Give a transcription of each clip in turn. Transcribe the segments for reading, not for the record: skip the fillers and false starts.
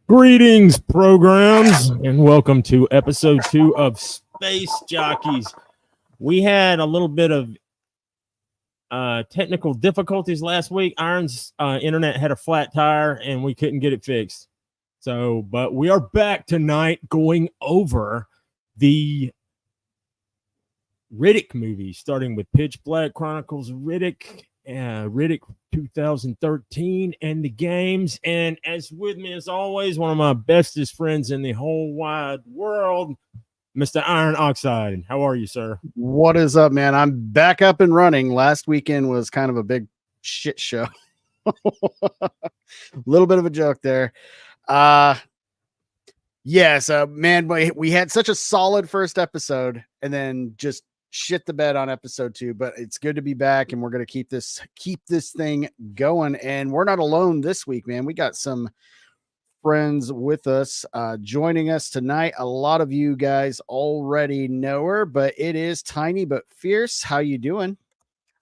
Greetings, programs, and welcome to episode 2 of Space Jockeys. We had a little bit of technical difficulties last week. Iron's internet had a flat tire, and we couldn't get it fixed. But we are back tonight going over the Riddick movie, starting with Pitch Black, Chronicles of Riddick, Riddick 2013, and the games. And as with me, as always, one of my bestest friends in the whole wide world, Mr. Iron Oxide. How are you, sir? What is up, man? I'm back up and running. Last weekend was kind of a big shit show. A little bit of a joke there. Yes, man, we had such a solid first episode and then just shit the bed on episode 2, but it's good to be back, and we're going to keep this thing going. And we're not alone this week, man. We got some friends with us joining us tonight. A lot of you guys already know her, but it is Tiny but Fierce. How you doing?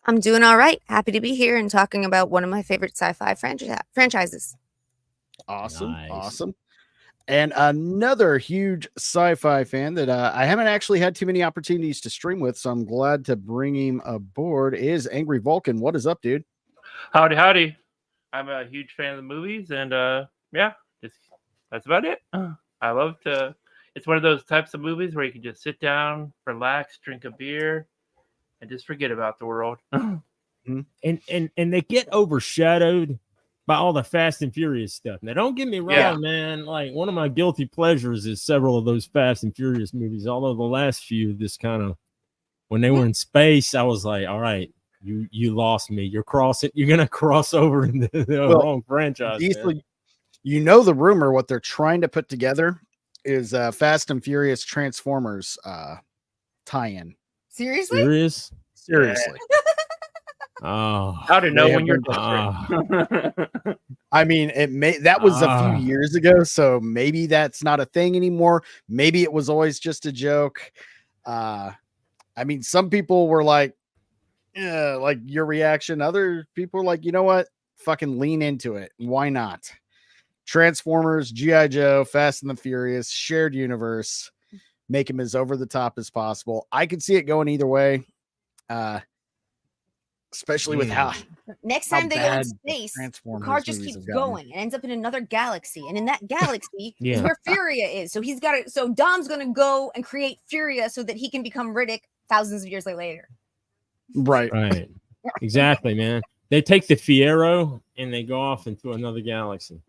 I'm doing all right. Happy to be here and talking about one of my favorite sci-fi franchises. Awesome. Nice. Awesome. And another huge sci-fi fan that I haven't actually had too many opportunities to stream with, so I'm glad to bring him aboard, is Angry Vulcan. What is up, dude? Howdy. I'm a huge fan of the movies, and yeah, that's about it. I love to. It's one of those types of movies where you can just sit down, relax, drink a beer, and just forget about the world. And they get overshadowed by all the Fast and Furious stuff. Now, don't get me wrong, man. Like, one of my guilty pleasures is several of those Fast and Furious movies. Although the last few, this kind of, when they were in space, I was like, all right, you lost me. You're gonna cross over into the wrong franchise. Diesel, you know the rumor, what they're trying to put together is Fast and Furious Transformers tie-in. Seriously? Seriously. Oh, How to know when you're desperate. I mean, that was a few years ago, so maybe that's not a thing anymore. Maybe it was always just a joke. I mean, some people were like, yeah, like your reaction. Other people were like, you know what? Fucking lean into it. Why not? Transformers, G.I. Joe, Fast and the Furious, shared universe, make him as over the top as possible. I could see it going either way. Especially with how next time they go in space, the car just movies keeps have gotten. going and ends up in another galaxy, and in that galaxy Yeah. is where Furia is. So he's got to. So Dom's gonna go and create Furia so that he can become Riddick thousands of years later. Right. right. Exactly, man. They take the Fiero and they go off into another galaxy.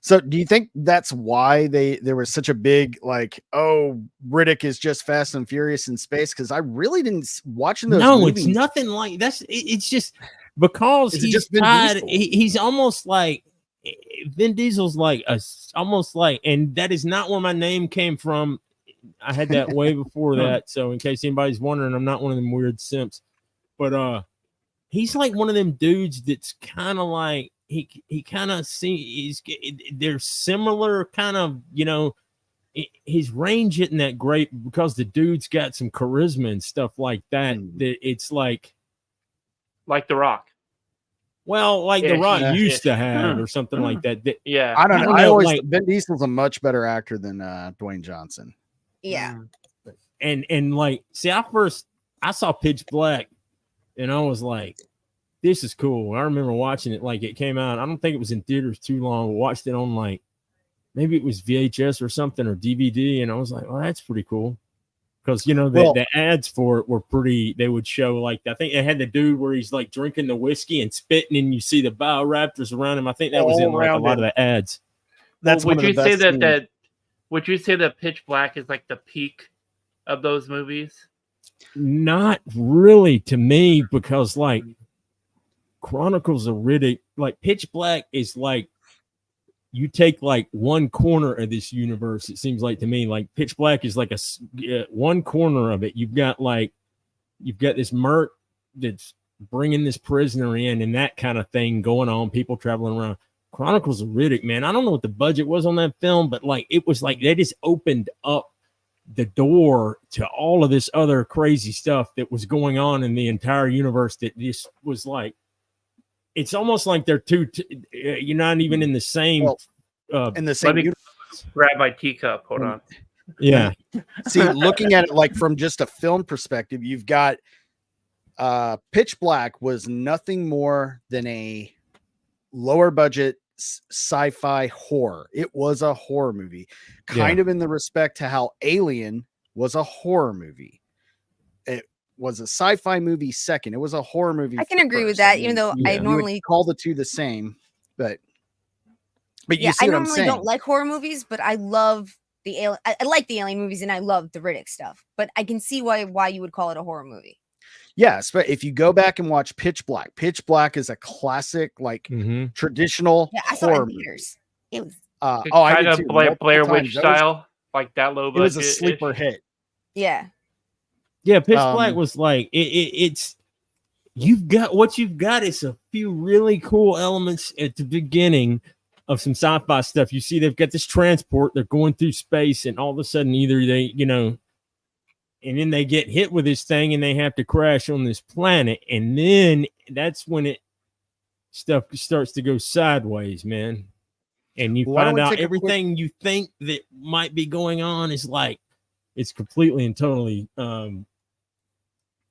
So do you think that's why there was such a big like, oh, Riddick is just Fast and Furious in space? Because I really didn't watching those. No, movies. it's nothing like that's. It's just because Is it he's just Vin tied. Diesel? He's almost like Vin Diesel's like almost like, and that is not where my name came from. I had that way before that. So in case anybody's wondering, I'm not one of them weird simps, but he's like one of them dudes that's kind of like. He kind of seems they're similar kind of, you know, his range isn't that great because the dude's got some charisma and stuff like that. That it's like The Rock. Well, like The Rock used to have or something like that. Yeah. I don't know. I I always like- Vin Diesel's a much better actor than Dwayne Johnson. Yeah. And like, see, I saw Pitch Black and I was like, this is cool. I remember watching it like it came out. I don't think it was in theaters too long. We watched it on like maybe it was VHS or something or DVD, and I was like, well, that's pretty cool. Because you know the ads for it were pretty. They would show like I think it had the dude where he's like drinking the whiskey and spitting, and you see the bioraptors around him. I think that was in like a lot of the ads. That's would one of you the say best that would you say that Pitch Black is like the peak of those movies? Not really to me, because like Chronicles of Riddick, like Pitch Black is like you take like one corner of this universe. It seems like to me, like Pitch Black is like one corner of it. You've got this merc that's bringing this prisoner in and that kind of thing going on. People traveling around. Chronicles of Riddick, man. I don't know what the budget was on that film, but like it was like they just opened up the door to all of this other crazy stuff that was going on in the entire universe. That just was like. It's almost like they're you're not even in the same in the same Let me universe. grab my teacup. Hold on. Yeah. See, looking at it like from just a film perspective, you've got Pitch Black was nothing more than a lower budget sci-fi horror. It was a horror movie, kind of in the respect to how Alien was a horror movie. It was a sci-fi movie second. It was a horror movie. I can agree with first. I that, mean, even though I you would normally call the two the same, but you yeah, see I what I'm normally saying? don't like horror movies, but I love the alien. I like the Alien movies, and I love the Riddick stuff. But I can see why you would call it a horror movie. Yes, but if you go back and watch Pitch Black is a classic, like traditional Yeah, I saw it horror in movie. theaters. It was I Kind did of too, Blair multiple Witch times. style, like that low It budget. was a sleeper hit. yeah. Yeah, Pitch Black was like it's you've got is a few really cool elements at the beginning of some sci-fi stuff. You see they've got this transport, they're going through space, and all of a sudden either they, and then they get hit with this thing and they have to crash on this planet, and then that's when stuff starts to go sideways, man. And you find out everything you think that might be going on is like it's completely and totally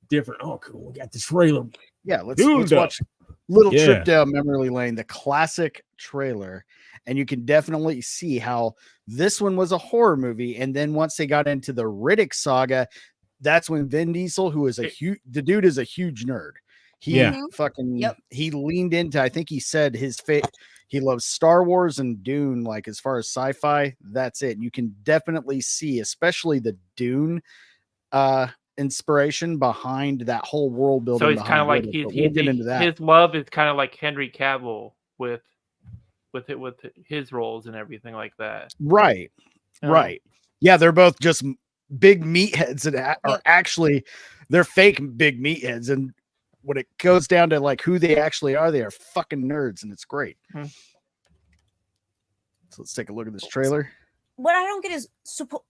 different. Oh, cool. We got the trailer. Yeah, let's watch Little Trip Down Memory Lane, the classic trailer. And you can definitely see how this one was a horror movie. And then once they got into the Riddick saga, that's when Vin Diesel, who is the dude is a huge nerd. He he leaned into, I think he said he loves Star Wars and Dune, like as far as sci-fi, that's it. You can definitely see, especially the Dune inspiration behind that whole world building. So he's kind of like his love is kind of like Henry Cavill with his roles and everything like that. Right. Right. Yeah, they're both just big meatheads that are actually they're fake big meatheads, and when it goes down to like who they actually are, they are fucking nerds, and it's great. So let's take a look at this trailer. What I don't get is,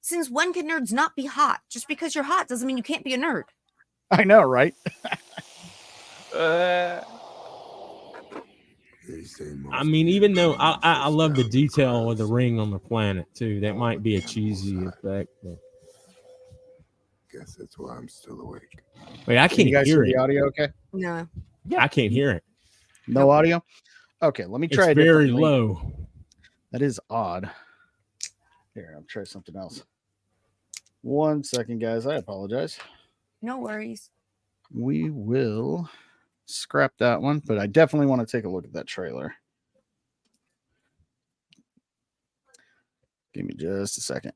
since when can nerds not be hot? Just because you're hot doesn't mean you can't be a nerd. I know, right? I mean, even though I love the detail of the ring on the planet too, that might be a cheesy effect. But... Guess that's why I'm still awake. Wait, I can't hear it. The audio, okay? No. Yeah, I can't hear it. No audio. Okay, let me try. It's very low. That is odd. Here, I'll try something else. 1 second, guys. I apologize. No worries. We will scrap that one, but I definitely want to take a look at that trailer. Give me just a second.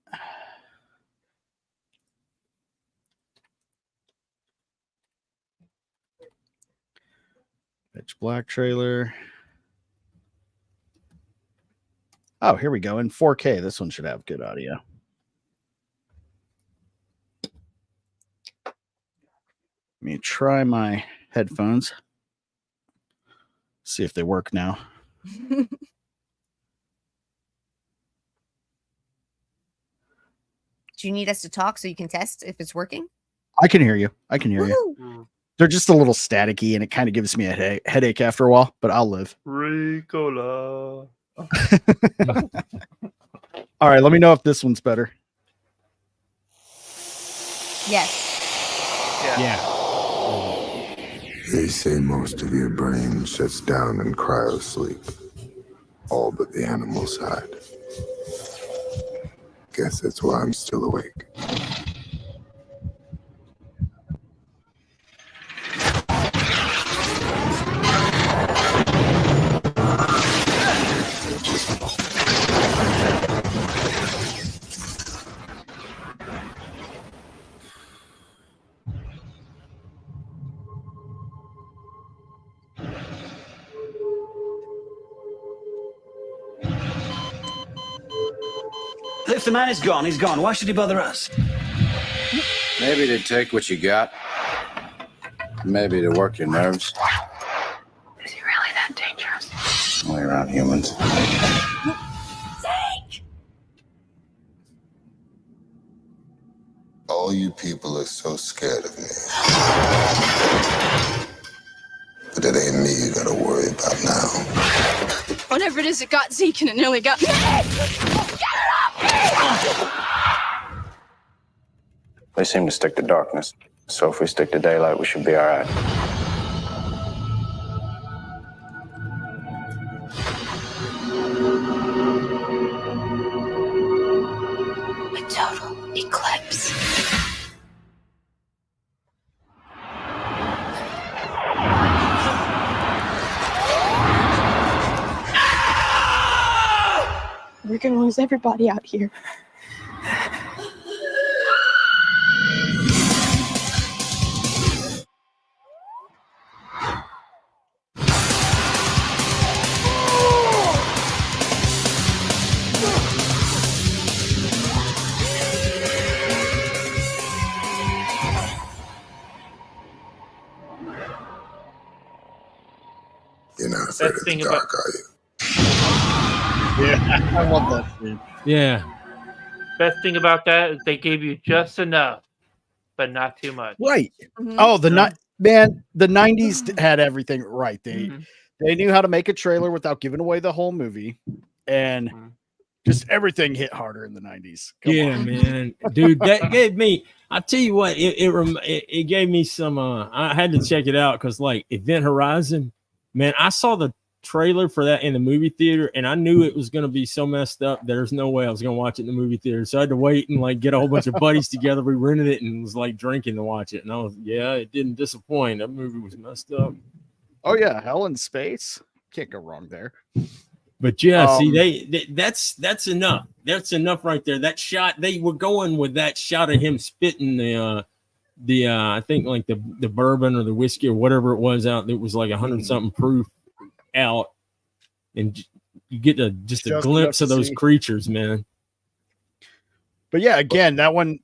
Pitch Black trailer. Oh, here we go. In 4K. This one should have good audio. Let me try my headphones. See if they work now. Do you need us to talk so you can test if it's working? I can hear you. I can hear you. They're just a little staticky, and it kind of gives me a headache after a while, but I'll live. Ricola. All right, let me know if this one's better. Yes. Yeah. They say most of your brain shuts down in cryo sleep, all but the animal side. Guess that's why I'm still awake. If the man is gone, he's gone. Why should he bother us? Maybe to take what you got. Maybe to work your nerves. Is he really that dangerous? Only around humans. All you people are so scared of me. But it ain't me you gotta worry about now. Whatever it is, it got Zeke and it nearly got me. They seem to stick to darkness. So if we stick to daylight, we should be all right. A total eclipse. We're gonna lose everybody out here. You're not afraid Best of thing the about- dark, are you? Yeah, I love that scene. Yeah. Best thing about that is they gave you just enough, but not too much. Right. Mhm. Oh, the man, the 90s had everything right. They knew how to make a trailer without giving away the whole movie, and just everything hit harder in the 90s. Come Yeah, on. man, dude, that gave me. I tell you what, it gave me some. I had to check it out because like Event Horizon, man, I saw the trailer for that in the movie theater, and I knew it was going to be so messed up. There's no way I was going to watch it in the movie theater, so I had to wait and like get a whole bunch of buddies together. We rented it and was like drinking to watch it, and it didn't disappoint. That movie was messed up. Oh yeah, Hell in Space. Can't go wrong there. But yeah, see, that's enough. That's enough right there. That shot, they were going with that shot of him spitting the I think like the bourbon or the whiskey or whatever it was out. It was like 100 something proof out, and you get just a glimpse of those creatures, man. But yeah, again, that one,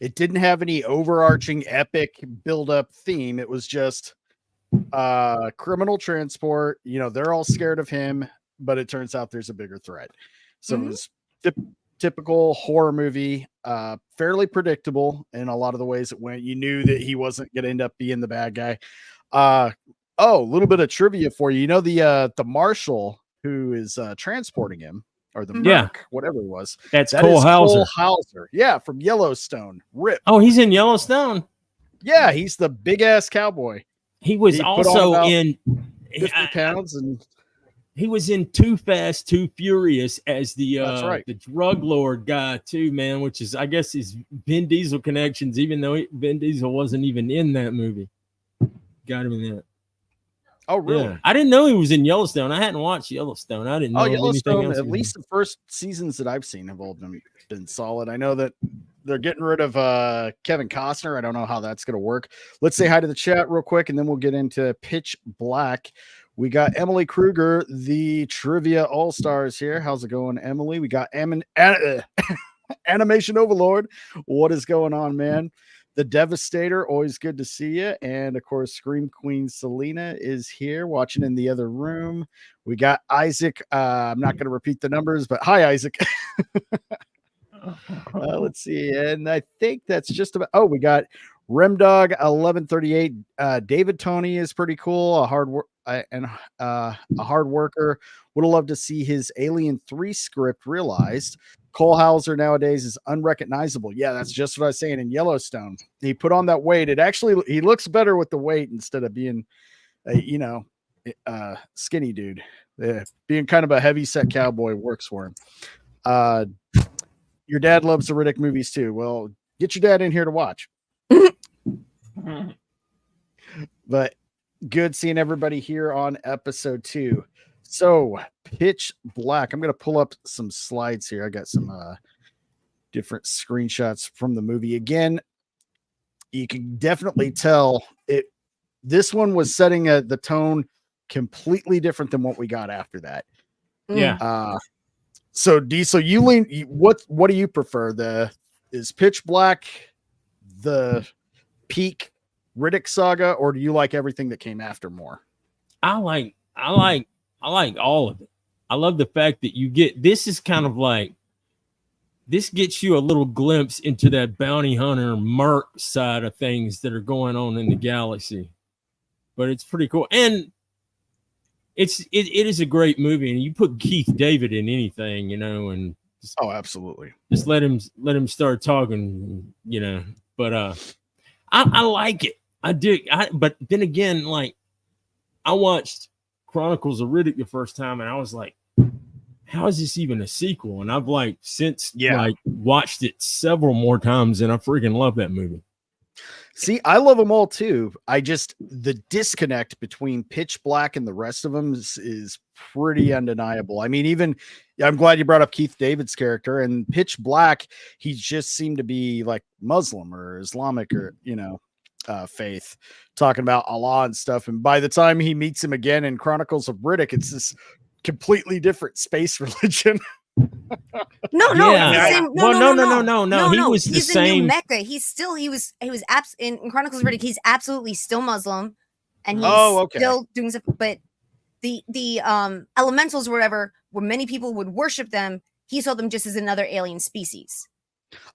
it didn't have any overarching epic build-up theme. It was just criminal transport. You know, they're all scared of him, but it turns out there's a bigger threat. So it was typical horror movie, fairly predictable in a lot of the ways it went. You knew that he wasn't going to end up being the bad guy. A little bit of trivia for you. You know, the marshal who is transporting him, or the merc, whatever it was. That is Cole Hauser. Yeah, from Yellowstone. Rip. Oh, he's in Yellowstone. Yeah, he's the big ass cowboy. He was also in 50 pounds, and he was in Too Fast, Too Furious as the That's right. the drug lord guy too, man. Which is, I guess, his Vin Diesel connections. Even though Vin Diesel wasn't even in that movie, got him in that. Oh, really? Yeah. I didn't know he was in Yellowstone. I hadn't watched Yellowstone. I didn't know Yellowstone, anything else. at least the first seasons that I've seen have all been solid. I know that they're getting rid of Kevin Costner. I don't know how that's going to work. Let's say hi to the chat real quick, and then we'll get into Pitch Black. We got Emily Kruger, the Trivia All-Stars here. How's it going, Emily? We got Animation Overlord. What is going on, man? The Devastator, always good to see you. And of course, Scream Queen Selena is here watching in the other room. We got Isaac. I'm not going to repeat the numbers, but hi, Isaac. Let's see. And I think that's just about. Oh, we got Remdog 1138. David Tony is pretty cool. A hard worker. Would have loved to see his Alien 3 script realized. Cole Hauser nowadays is unrecognizable. Yeah, that's just what I was saying in Yellowstone. He put on that weight. He looks better with the weight instead of being, skinny dude. Being kind of a heavy set cowboy works for him. Your dad loves the Riddick movies too. Well, get your dad in here to watch. But good seeing everybody here on episode 2. So, Pitch Black. I'm going to pull up some slides here. I got some different screenshots from the movie. Again, you can definitely tell this one was setting the tone completely different than what we got after that. Yeah. So Diesel, what do you prefer? Is Pitch Black the peak Riddick saga, or do you like everything that came after more? I like all of it. I love the fact that you get, this is kind of like, this gets you a little glimpse into that bounty hunter merc side of things that are going on in the galaxy. But it's pretty cool. And it is a great movie, and you put Keith David in anything, and Oh, absolutely. just let him start talking, But I like it. I do. But then again, like I watched Chronicles of Riddick the first time, and I was like, how is this even a sequel? And I've since watched it several more times, and I freaking love that movie. See, I love them all too. The disconnect between Pitch Black and the rest of them is pretty undeniable. I mean, I'm glad you brought up Keith David's character. And Pitch Black, he just seemed to be like Muslim or Islamic or faith, talking about Allah and stuff. And by the time he meets him again in Chronicles of Riddick, it's this completely different space religion. No. He was the he's same. in New Mecca. He was in Chronicles of Riddick. He's absolutely still Muslim, and he's still doing stuff. But the elementals or whatever, where many people would worship them, he saw them just as another alien species.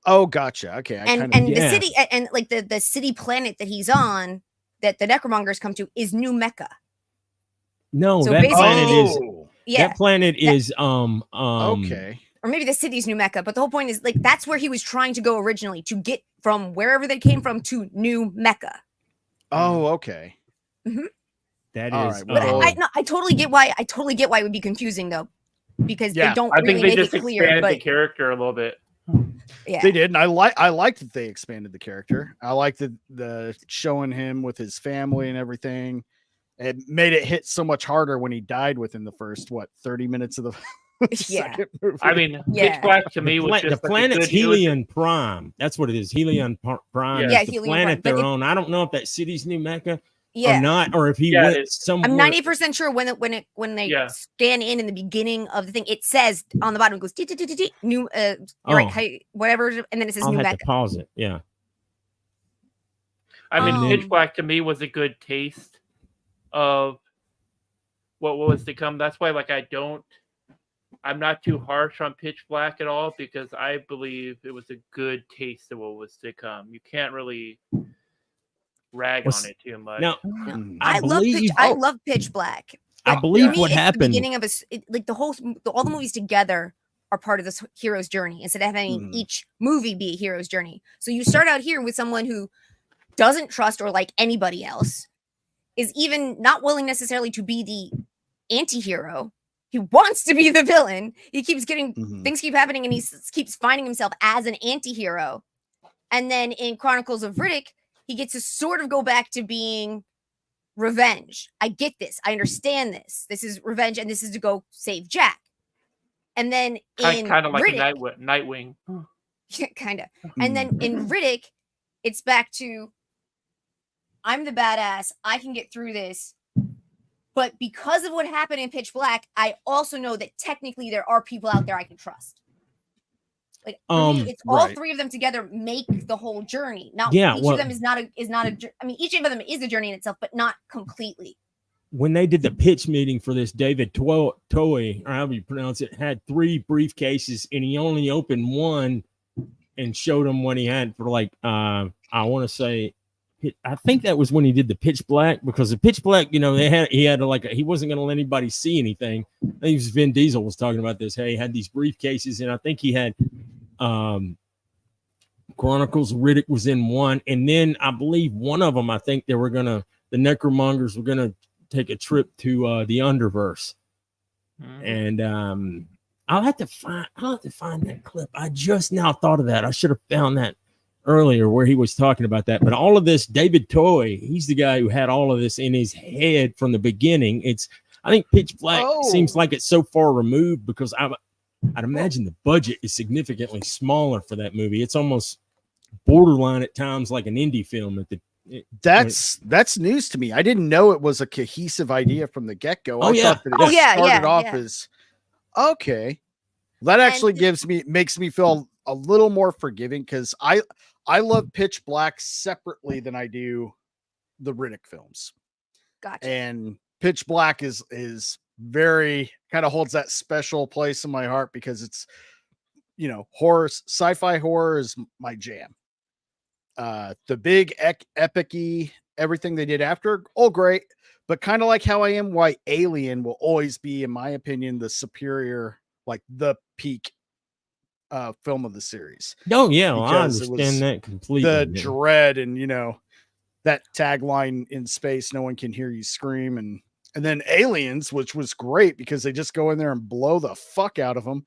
Oh, gotcha. Okay, the city and like the city planet that he's on, that the necromongers come to, is New Mecca. No, So that planet is. Yeah, that planet is okay. Or maybe the city's New Mecca, but the whole point is like that's where he was trying to go originally, to get from wherever they came from to New Mecca. Oh, okay. Mm-hmm. That all is. right, but I totally get why. I totally get why it would be confusing though, because they don't I really think they make just it clear. expanded But the character a little bit. Yeah, they did, and I liked that they expanded the character. I liked the showing him with his family and everything. It made it hit so much harder when he died within the first 30 minutes of the second movie. I mean, Pitch Black to me was just the planet's Helion Prime. That's what it is. Helion Prime. Yeah, is the Helion planet Prime. they're on. I don't know if that city's New Mecca yeah. or not, or if he went somewhere. I'm 90% sure when they scan in the beginning of the thing, it says on the bottom, it goes new whatever, and then it says I'll New have Mecca. to pause it. Yeah. I mean, Pitch Black to me was a good taste of what was to come. That's why, I'm not too harsh on Pitch Black at all, because I believe it was a good taste of what was to come. You can't really rag on it too much. Now, I love Pitch Black. I believe what happened. The beginning of all the movies together are part of this hero's journey, instead of having each movie be a hero's journey. So you start out here with someone who doesn't trust or like anybody else, is even not willing necessarily to be the anti-hero. He wants to be the villain. He keeps getting things keep happening, and he keeps finding himself as an anti-hero. And then in Chronicles of Riddick, he gets to sort of go back to being revenge. I get this. I understand this. This is revenge, and this is to go save Jack. And then in kind of like Riddick, a Nightwing. Yeah, kind of. And then in Riddick, it's back to, I'm the badass. I can get through this. But because of what happened in Pitch Black, I also know that technically there are people out there I can trust. Like for me, it's all three of them together make the whole journey. Now, each of them is not a. I mean, each of them is a journey in itself, but not completely. When they did the pitch meeting for this, David Toy, or however you pronounce it, had 3 briefcases, and he only opened one and showed them what he had for I want to say. I think that was when he did the Pitch Black, because the Pitch Black, he had he wasn't going to let anybody see anything. I think it was Vin Diesel was talking about this. Hey, he had these briefcases, and I think he had Chronicles of Riddick was in one, and then I believe one of them, I think the necromongers were gonna take a trip to the Underverse, and I'll have to find that clip. I just now thought of that. I should have found that earlier where he was talking about that. But all of this, David Toy, he's the guy who had all of this in his head from the beginning. I think Pitch Black seems like it's so far removed, because I'd imagine the budget is significantly smaller for that movie. It's almost borderline at times like an indie film. That's news to me. I didn't know it was a cohesive idea from the get-go. I thought that it started off as okay. That actually makes me feel a little more forgiving, because I love Pitch Black separately than I do the Riddick films. Gotcha. And Pitch Black is very kind of holds that special place in my heart, because it's, horror, sci-fi horror is my jam. The big epic-y, everything they did after, great. but kind of like how I am why Alien will always be, in my opinion, the superior, like the peak film of the series. Oh yeah, well, I Because it was understand that completely. The man. dread and that tagline in space, no one can hear you scream, and then Aliens, which was great because they just go in there and blow the fuck out of them.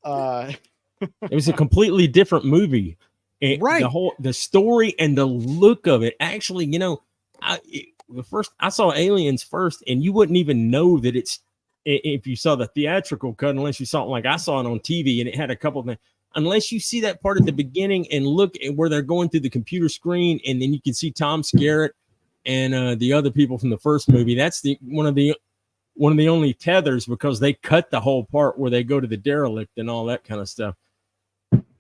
It was a completely different movie. Right. The story and the look of it. Actually, I saw Aliens first, and you wouldn't even know that it's if you saw the theatrical cut, unless you saw it like I saw it on TV, and it had a couple of things. Unless you see that part at the beginning and look at where they're going through the computer screen, and then you can see Tom Skerritt and the other people from the first movie. That's one of the only tethers, because they cut the whole part where they go to the derelict and all that kind of stuff.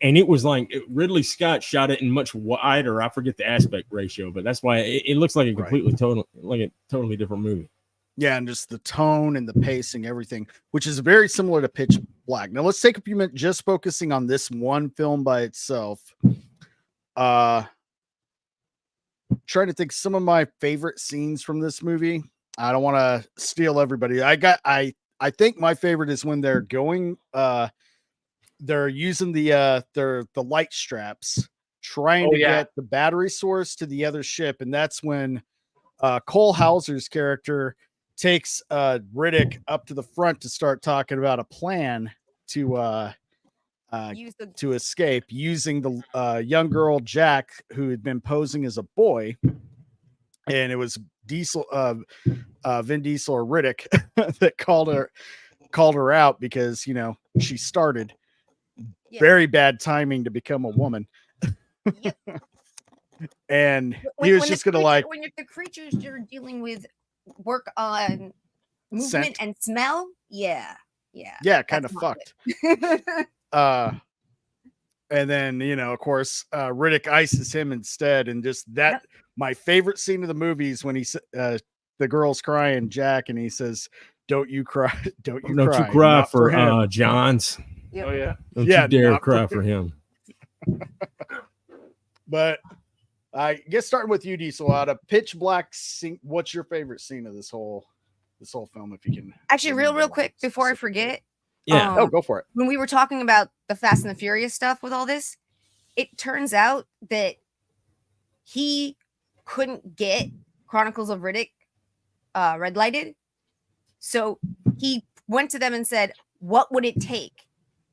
And it was like Ridley Scott shot it in much wider. I forget the aspect ratio, but that's why it looks like a completely totally different movie. Yeah, and just the tone and the pacing, everything, which is very similar to Pitch Black. Now let's take a few minutes just focusing on this one film by itself. Trying to think some of my favorite scenes from this movie. I don't want to steal everybody. I think my favorite is when they're going they're using the light straps trying to get the battery source to the other ship, and that's when Cole Hauser's character takes Riddick up to the front to start talking about a plan to escape using the young girl Jack, who had been posing as a boy, and it was Diesel Vin Diesel or Riddick that called her out because she started. Very bad timing to become a woman. Yep. And he was just gonna when the creatures you're dealing with work on movement Scent. and smell, yeah, kind of fucked. And then of course Riddick ices him instead, and just that my favorite scene of the movie is when he the girl's crying, Jack, and he says, "Don't you cry, don't you cry Not for him." Johns. Yep. Oh yeah. Don't you dare cry for him. But I guess starting with you, Diesel, out of Pitch Black scene, what's your favorite scene of this whole film, if you can? Actually, real quick before I forget. Yeah. Go for it. When we were talking about the Fast and the Furious stuff with all this, it turns out that he couldn't get Chronicles of Riddick red lighted. So he went to them and said, "What would it take?"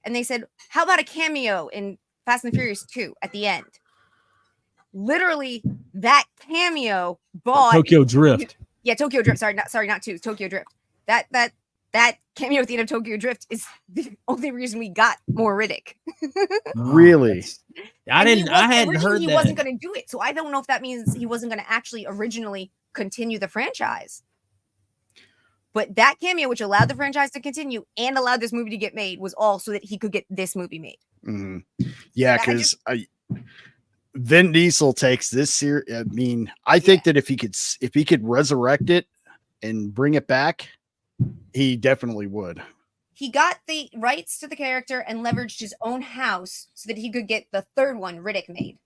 And they said, "How about a cameo in Fast and the Furious 2 at the end?" Literally, that cameo bought Tokyo Drift. Yeah, Tokyo Drift. Sorry, not 2. Tokyo Drift. That cameo at the end of Tokyo Drift is the only reason we got more Riddick. Really? I hadn't heard he that. wasn't going to do it, so I don't know if that means he wasn't going to actually originally continue the franchise. But that cameo, which allowed the franchise to continue and allowed this movie to get made, was all so that he could get this movie made. Mm-hmm. Yeah, because Vin Diesel takes this series. I mean, I think that if he could resurrect it and bring it back, he definitely would. He got the rights to the character and leveraged his own house so that he could get the third one Riddick made.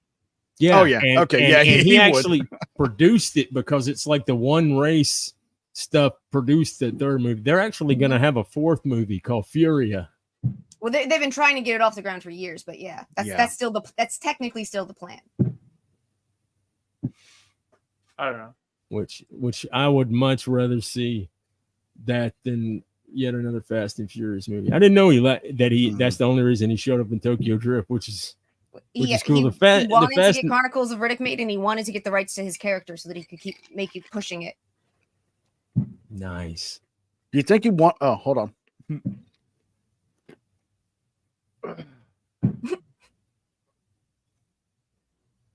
Yeah. Oh yeah. And he actually produced it because it's like the One Race stuff produced the third movie. They're actually going to have a fourth movie called Furia. Well, they've been trying to get it off the ground for years, but that's technically still the plan. I don't know. Which I would much rather see that than yet another Fast and Furious movie. I didn't know that's the only reason he showed up in Tokyo Drift, which is cool. He wanted to get Chronicles of Riddick made, and he wanted to get the rights to his character so that he could keep pushing it. Nice. Do you think he want? Oh, hold on.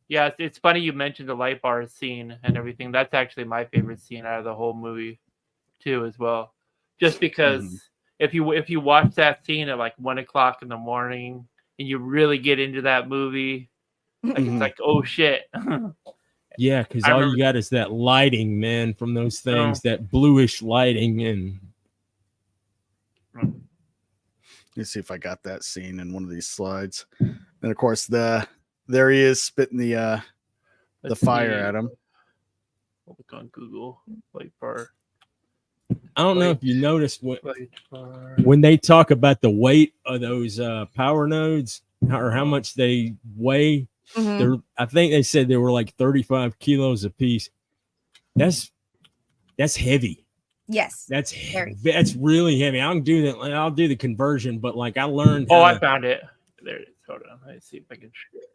Yeah, it's funny you mentioned the light bar scene and everything. That's actually my favorite scene out of the whole movie, too, as well. Just because if you watch that scene at like 1:00 in the morning and you really get into that movie, like it's like, oh shit. Yeah, because all you got is that lighting, man, from those things, that bluish lighting, and let's see if I got that scene in one of these slides. And of course, there he is spitting the fire at him. I'll look on Google light bar. I don't know if you noticed when they talk about the weight of those power nodes or how much they weigh. Mhm. I think they said they were like 35 kilos a piece. That's heavy. Yes. That's Very. that's really heavy. I can do that. I'll do the conversion, but like I learned. Oh, how I to- found it. There it is. Hold on. Let's see if I can share it.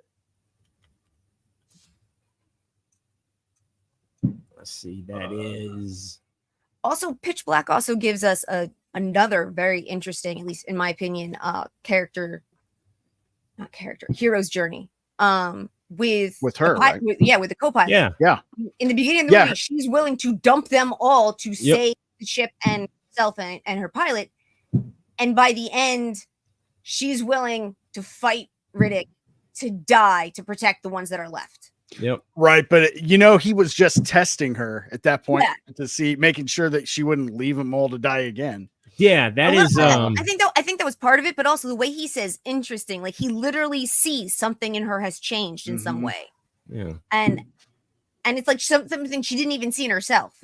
Let's see. That is. Also, Pitch Black also gives us another very interesting, at least in my opinion, hero's journey. With her, right? with the co-pilot. Yeah. In the beginning of the movie, she's willing to dump them all to save the ship and herself and her pilot. And by the end, she's willing to fight Riddick to die to protect the ones that are left. Yep. Right, but he was just testing her at that point to see, making sure that she wouldn't leave them all to die again. Yeah, that is. I think that was part of it, but also the way he says interesting. Like he literally sees something in her has changed in some way. Yeah. And it's like something she didn't even see in herself.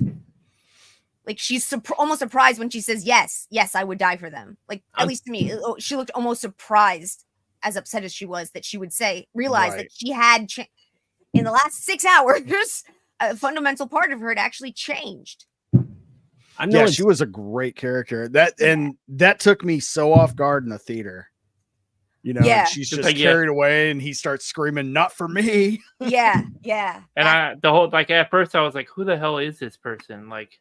Like she's almost surprised when she says, yes, I would die for them. Like at least to me, she looked almost surprised, as upset as she was, that she would realize that she had in the last 6 hours, a fundamental part of her had actually changed. I know she was a great character. That took me so off guard in the theater. And she's just carried away, and he starts screaming, "Not for me!" Yeah. And at first I was like, "Who the hell is this person?" Like,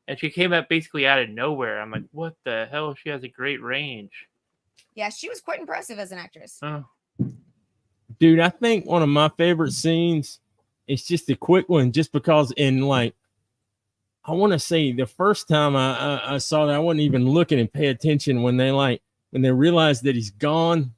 and she came up basically out of nowhere. I'm like, "What the hell?" She has a great range. Yeah, she was quite impressive as an actress. Oh. Dude, I think one of my favorite scenes is just a quick one, just because I want to say the first time I saw that, I wasn't even looking and pay attention when they realized that he's gone,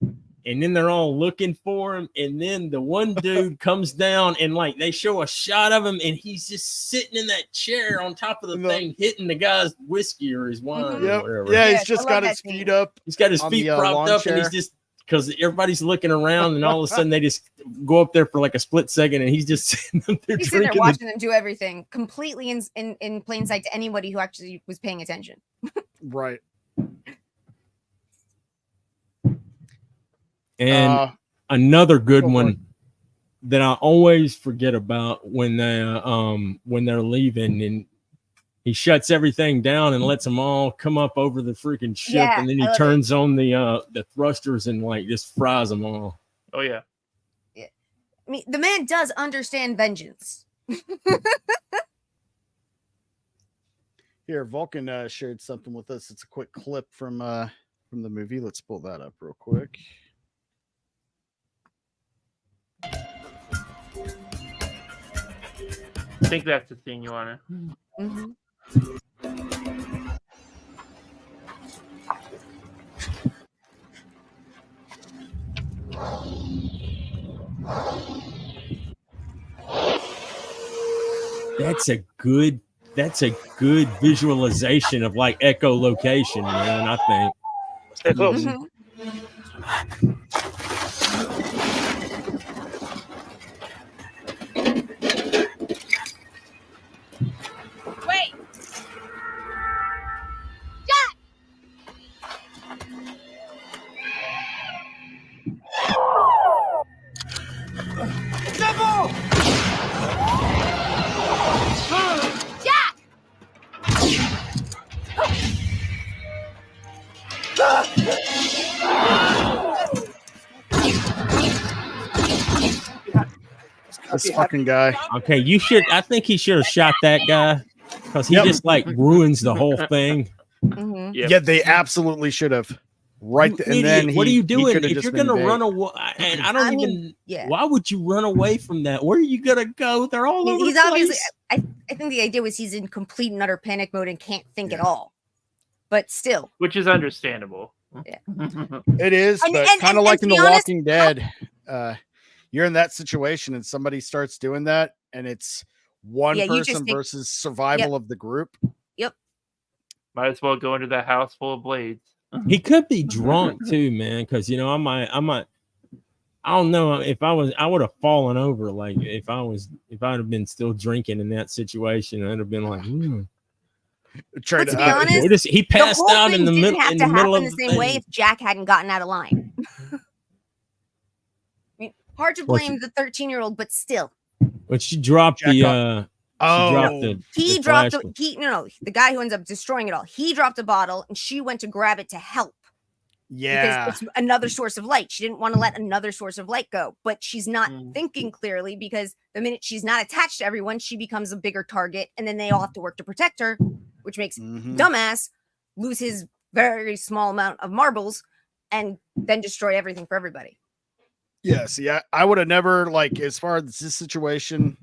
and then they're all looking for him, and then the one dude comes down and they show a shot of him, and he's just sitting in that chair on top of the thing, hitting the guy's whiskey or his wine or whatever. Yeah, he's just got his feet up. He's got his feet propped up, and he's just, because everybody's looking around, and all of a sudden they just go up there for like a split second, and he's just sitting up there he's sitting there watching them do everything completely in plain sight to anybody who actually was paying attention. Right. And another good one that I always forget about when they're leaving, and he shuts everything down and lets them all come up over the freaking ship, and then he turns on the thrusters and just fries them all. Oh yeah. I mean, the man does understand vengeance. Here, Vulcan shared something with us. It's a quick clip from the movie. Let's pull that up real quick. I think that's the thing you want to. That's a good visualization of echolocation, man. I think. Stay close. Wait. This fucking guy. Okay, I think he should have shot that guy, because he just ruins the whole thing. Yeah, they absolutely should have. Right, and then what are you doing if you're gonna run away? And I mean, why would you run away from that? Where are you gonna go? They're all over. He's the obviously. place. I think the idea was he's in complete and utter panic mode and can't think at all. But still, which is understandable. Yeah. It is, but kind of like in The Walking Dead, you're in that situation and somebody starts doing that, and it's one person versus survival of the group. Yep. Might as well go into that house full of blades. He could be drunk too, man. Because I might. I don't know if I would have fallen over. Like if I'd have been still drinking in that situation, I'd have been like, Try But to be honest, he the passed whole out thing in the didn't middle. have In to the middle happen of the same way thing. if Jack hadn't gotten out of line. I mean, hard to Well, blame the 13-year-old, but still. When she dropped Jack the He dropped flashlight. the guy who ends up destroying it all. He dropped a bottle and she went to grab it to help. Yeah. Because it's another source of light. She didn't want to let another source of light go, but she's not thinking clearly because the minute she's not attached to everyone, she becomes a bigger target, and then they all have to work to protect her, which makes dumbass lose his very small amount of marbles and then destroy everything for everybody. Yeah, see, I would have never, like, as far as this situation,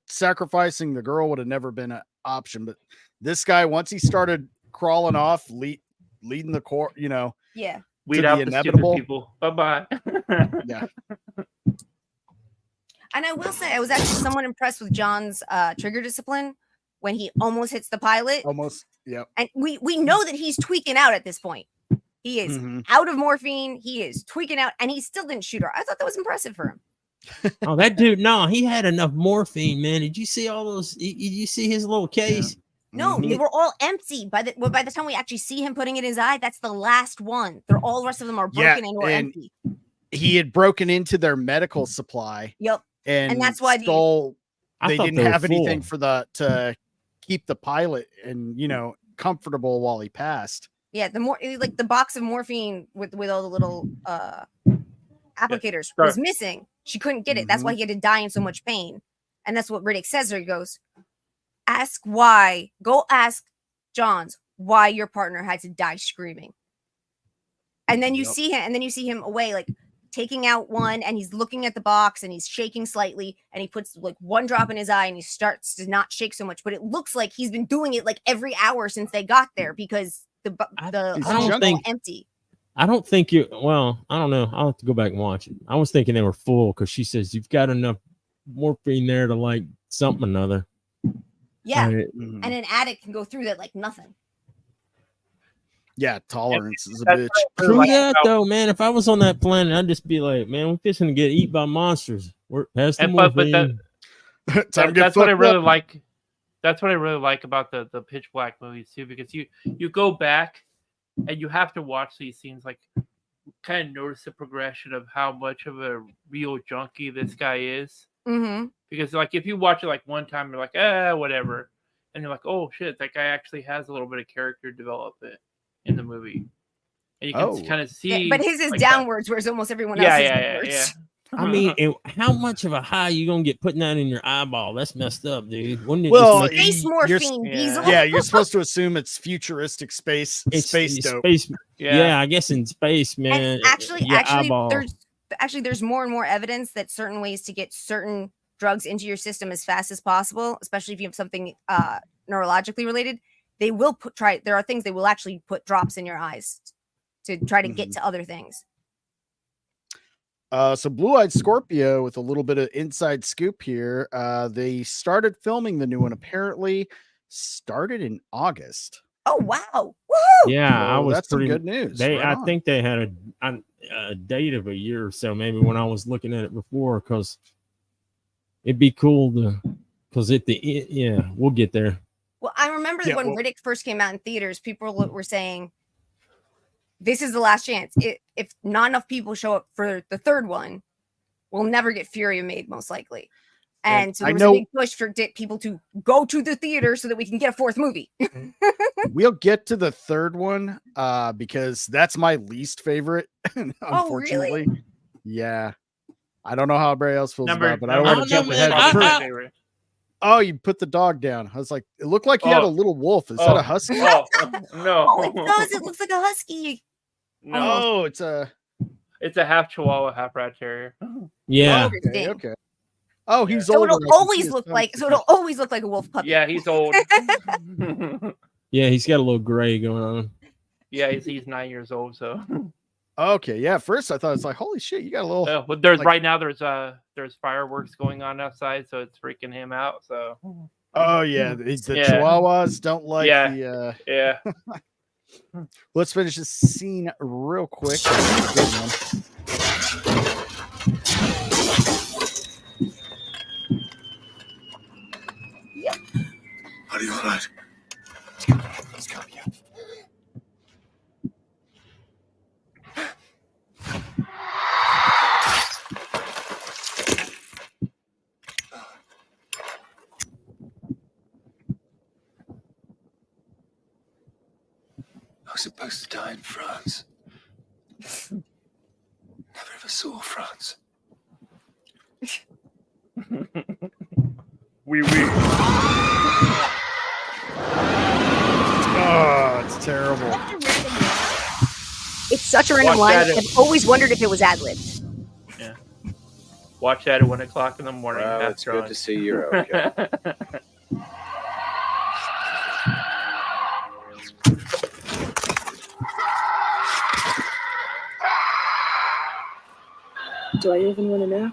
sacrificing the girl would have never been an option. But this guy, once he started crawling off, leading the court, Yeah. Weed the out the inevitable. stupid people. Bye-bye. Yeah. And I will say, I was actually somewhat impressed with John's trigger discipline when he almost hits the pilot. Almost, yeah. And we know that he's tweaking out at this point. He is out of morphine. He is tweaking out, and he still didn't shoot her. I thought that was impressive for him. Oh, that dude! No, he had enough morphine, man. Did you see all those? Did you see his little case? No, they were all empty. By the time we actually see him putting it in his eye, that's the last one. They're all the rest of them are broken and or empty. He had broken into their medical supply. Yep. And that's why they didn't have anything full. to keep the pilot and comfortable while he passed. Yeah, the box of morphine with all the little applicators was missing. She couldn't get it. That's why he had to die in so much pain. And that's what Riddick says there. He goes, go ask Johns why your partner had to die screaming. And then you see him away, like taking out one, and he's looking at the box and he's shaking slightly, and he puts like one drop in his eye and he starts to not shake so much, but it looks like he's been doing it like every hour since they got there because the empty. I don't think you. Well, I don't know. I'll have to go back and watch it. I was thinking they were full because she says you've got enough morphine there to like something or another. Yeah, and an addict can go through that like nothing. Yeah, tolerance is a bitch. True that though, man. If I was on that planet, I'd just be like, man, we're fixing to get eaten by monsters. We're past the morphine. That's what I really like. That's what I really like about the Pitch Black movies too, because you go back and you have to watch these scenes, like kind of notice the progression of how much of a real junkie this guy is. Because like if you watch it like one time, you're like, whatever, and you're like, oh shit, that guy actually has a little bit of character development in the movie, and you can kind of see. But his is like downwards, whereas almost everyone else is upwards. Yeah. I mean, how much of a high you gonna get putting that in your eyeball? That's messed up, dude. Wouldn't it Well, just make Space morphine, Diesel. Yeah, you're supposed to assume it's futuristic space dope. Yeah, I guess in space, man. And actually, there's more and more evidence that certain ways to get certain drugs into your system as fast as possible, especially if you have something neurologically related, they will there are things they will actually put drops in your eyes to try to get to other things. So Blue-Eyed Scorpio, with a little bit of inside scoop here, they started filming the new one, apparently started in August. Oh wow. Woo-hoo! Yeah, that's some good news. I think they had a date of a year or so, maybe, when I was looking at it before, because it'd be cool because we'll get there. Well, I remember that when Riddick first came out in theaters, people were saying, this is the last chance. If not enough people show up for the third one, we'll never get Fury made, most likely. And so there was a big push for people to go to the theater so that we can get a fourth movie. We'll get to the third one because that's my least favorite, unfortunately. Really? Yeah. I don't know how everybody else feels about it, but I don't want to jump ahead. Oh, you put the dog down. I was like, it looked like he had a little wolf. Is that a husky? No. Oh, it does. It looks like a husky. No, it's a half Chihuahua, half Rat Terrier. Yeah. Okay. Oh, he's so older. it'll always look like a wolf puppy. Yeah, he's old. Yeah, he's got a little gray going on. Yeah, he's 9 years old. So. Okay, yeah. First, I thought it's like, holy shit, you got a little. But there's right now there's fireworks going on outside, so it's freaking him out. So. Oh yeah, the Chihuahuas don't like the. Yeah. Let's finish this scene real quick. Are you all right? was supposed to die in France. Never ever saw France. We. Oh, it's terrible. It's such a random Watch line. that. I've always wondered if it was ad-libbed. Yeah. Watch that at 1 o'clock in the morning. Well, half it's good drunk. to see you're okay. Do I even want to know?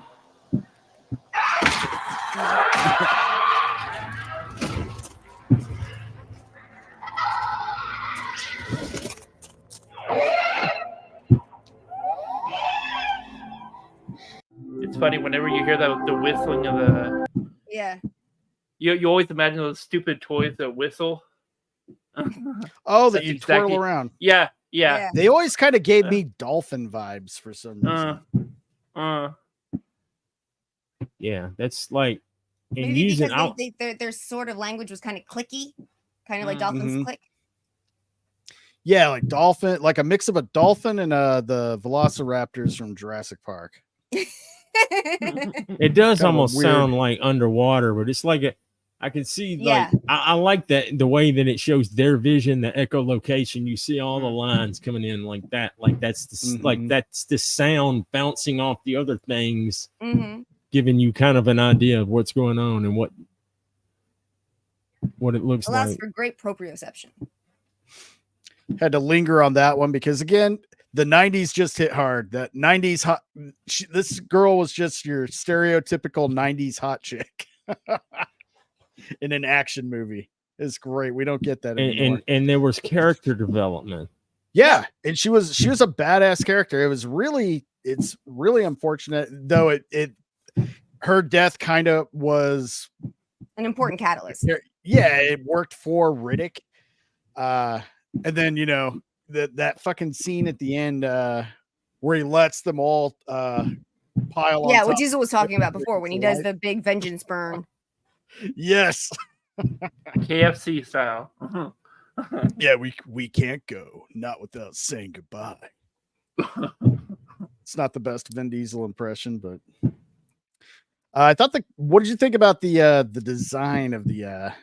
It's funny whenever you hear that the whistling of the. Yeah. You always imagine those stupid toys that whistle. Oh, that That's you exactly- twirl around. Yeah. They always kind of gave me dolphin vibes for some reason. Yeah, that's like and Maybe using because out. their sort of language was kind of clicky, kind of like dolphins Mhm. click. Yeah, like dolphin, like a mix of a dolphin and the velociraptors from Jurassic Park. It does Kind of a almost weird- sound like underwater, but it's like I can see Yeah. like I like that the way that it shows their vision, the echolocation. You see all the lines coming in like that, like that's the like Mhm. that's the sound bouncing off the other things, Hmm. giving you kind of an idea of what's going on and what it looks Allows like. for great proprioception. Had to linger on that one because again, the 90s just hit hard. That 90s hot. This girl was just your stereotypical 90s hot chick in an action movie. It's great. We don't get that anymore. And there was character development. Yeah, and she was a badass character. It's really unfortunate though. Her death kind of was. An important catalyst. Yeah, it worked for Riddick. And then that fucking scene at the end where he lets them all pile on. Yeah, top. what Diesel was talking about before when he does the big vengeance burn. Yes. KFC style. Yeah, we can't go not without saying goodbye. It's not the best Vin Diesel impression, but I thought what did you think about the design of the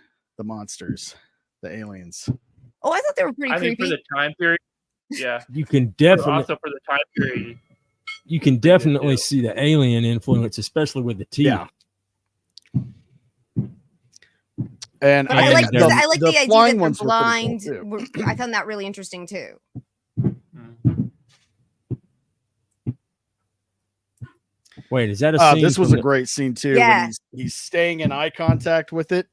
monsters, the aliens? Oh, I thought they were pretty I think creepy. for the time period, yeah. You can But definitely also for the time period, you can definitely see the alien influence, especially with the teeth. Yeah. And I like the- the idea that flying they're ones were pretty blind. cool, too. I found that really interesting too. Wait, is that a scene? This was from a great scene too. Yeah. When he's staying in eye contact with it.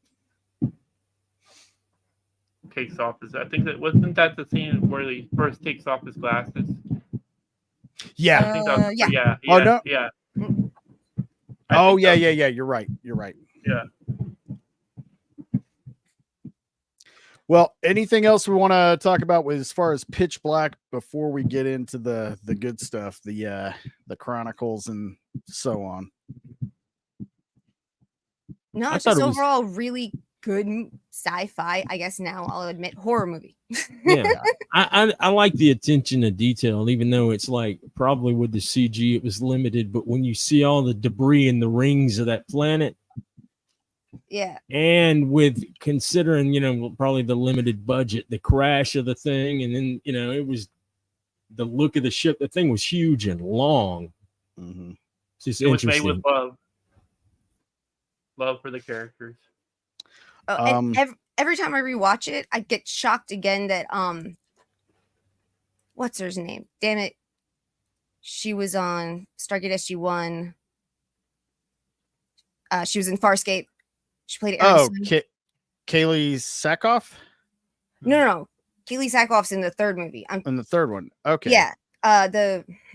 takes off his. I think wasn't that the scene where he first takes off his glasses? Yeah. I think that was, yeah. yeah. Oh, no. Yeah. Oh yeah. You're right. Yeah. Well, anything else we want to talk about with as far as Pitch Black before we get into the good stuff, the Chronicles and so on? No, I it's thought just it was- overall really good sci-fi. I guess now I'll admit horror movie. Yeah, I like the attention to detail, even though it's like probably with the CG it was limited. But when you see all the debris in the rings of that planet, Yeah. and with considering probably the limited budget, the crash of the thing, and then it was the look of the ship. The thing was huge and long. Mm-hmm. It's just It was made interesting. with love for the characters. Oh, and every time I rewatch it, I get shocked again that what's her name? Damn it. She was on Stargate SG-1. She was in Farscape. She played Erin Oh, Swim. Kaylee Sackhoff No. Keely Sackhoff's in the third movie. in the third one. Okay. Yeah.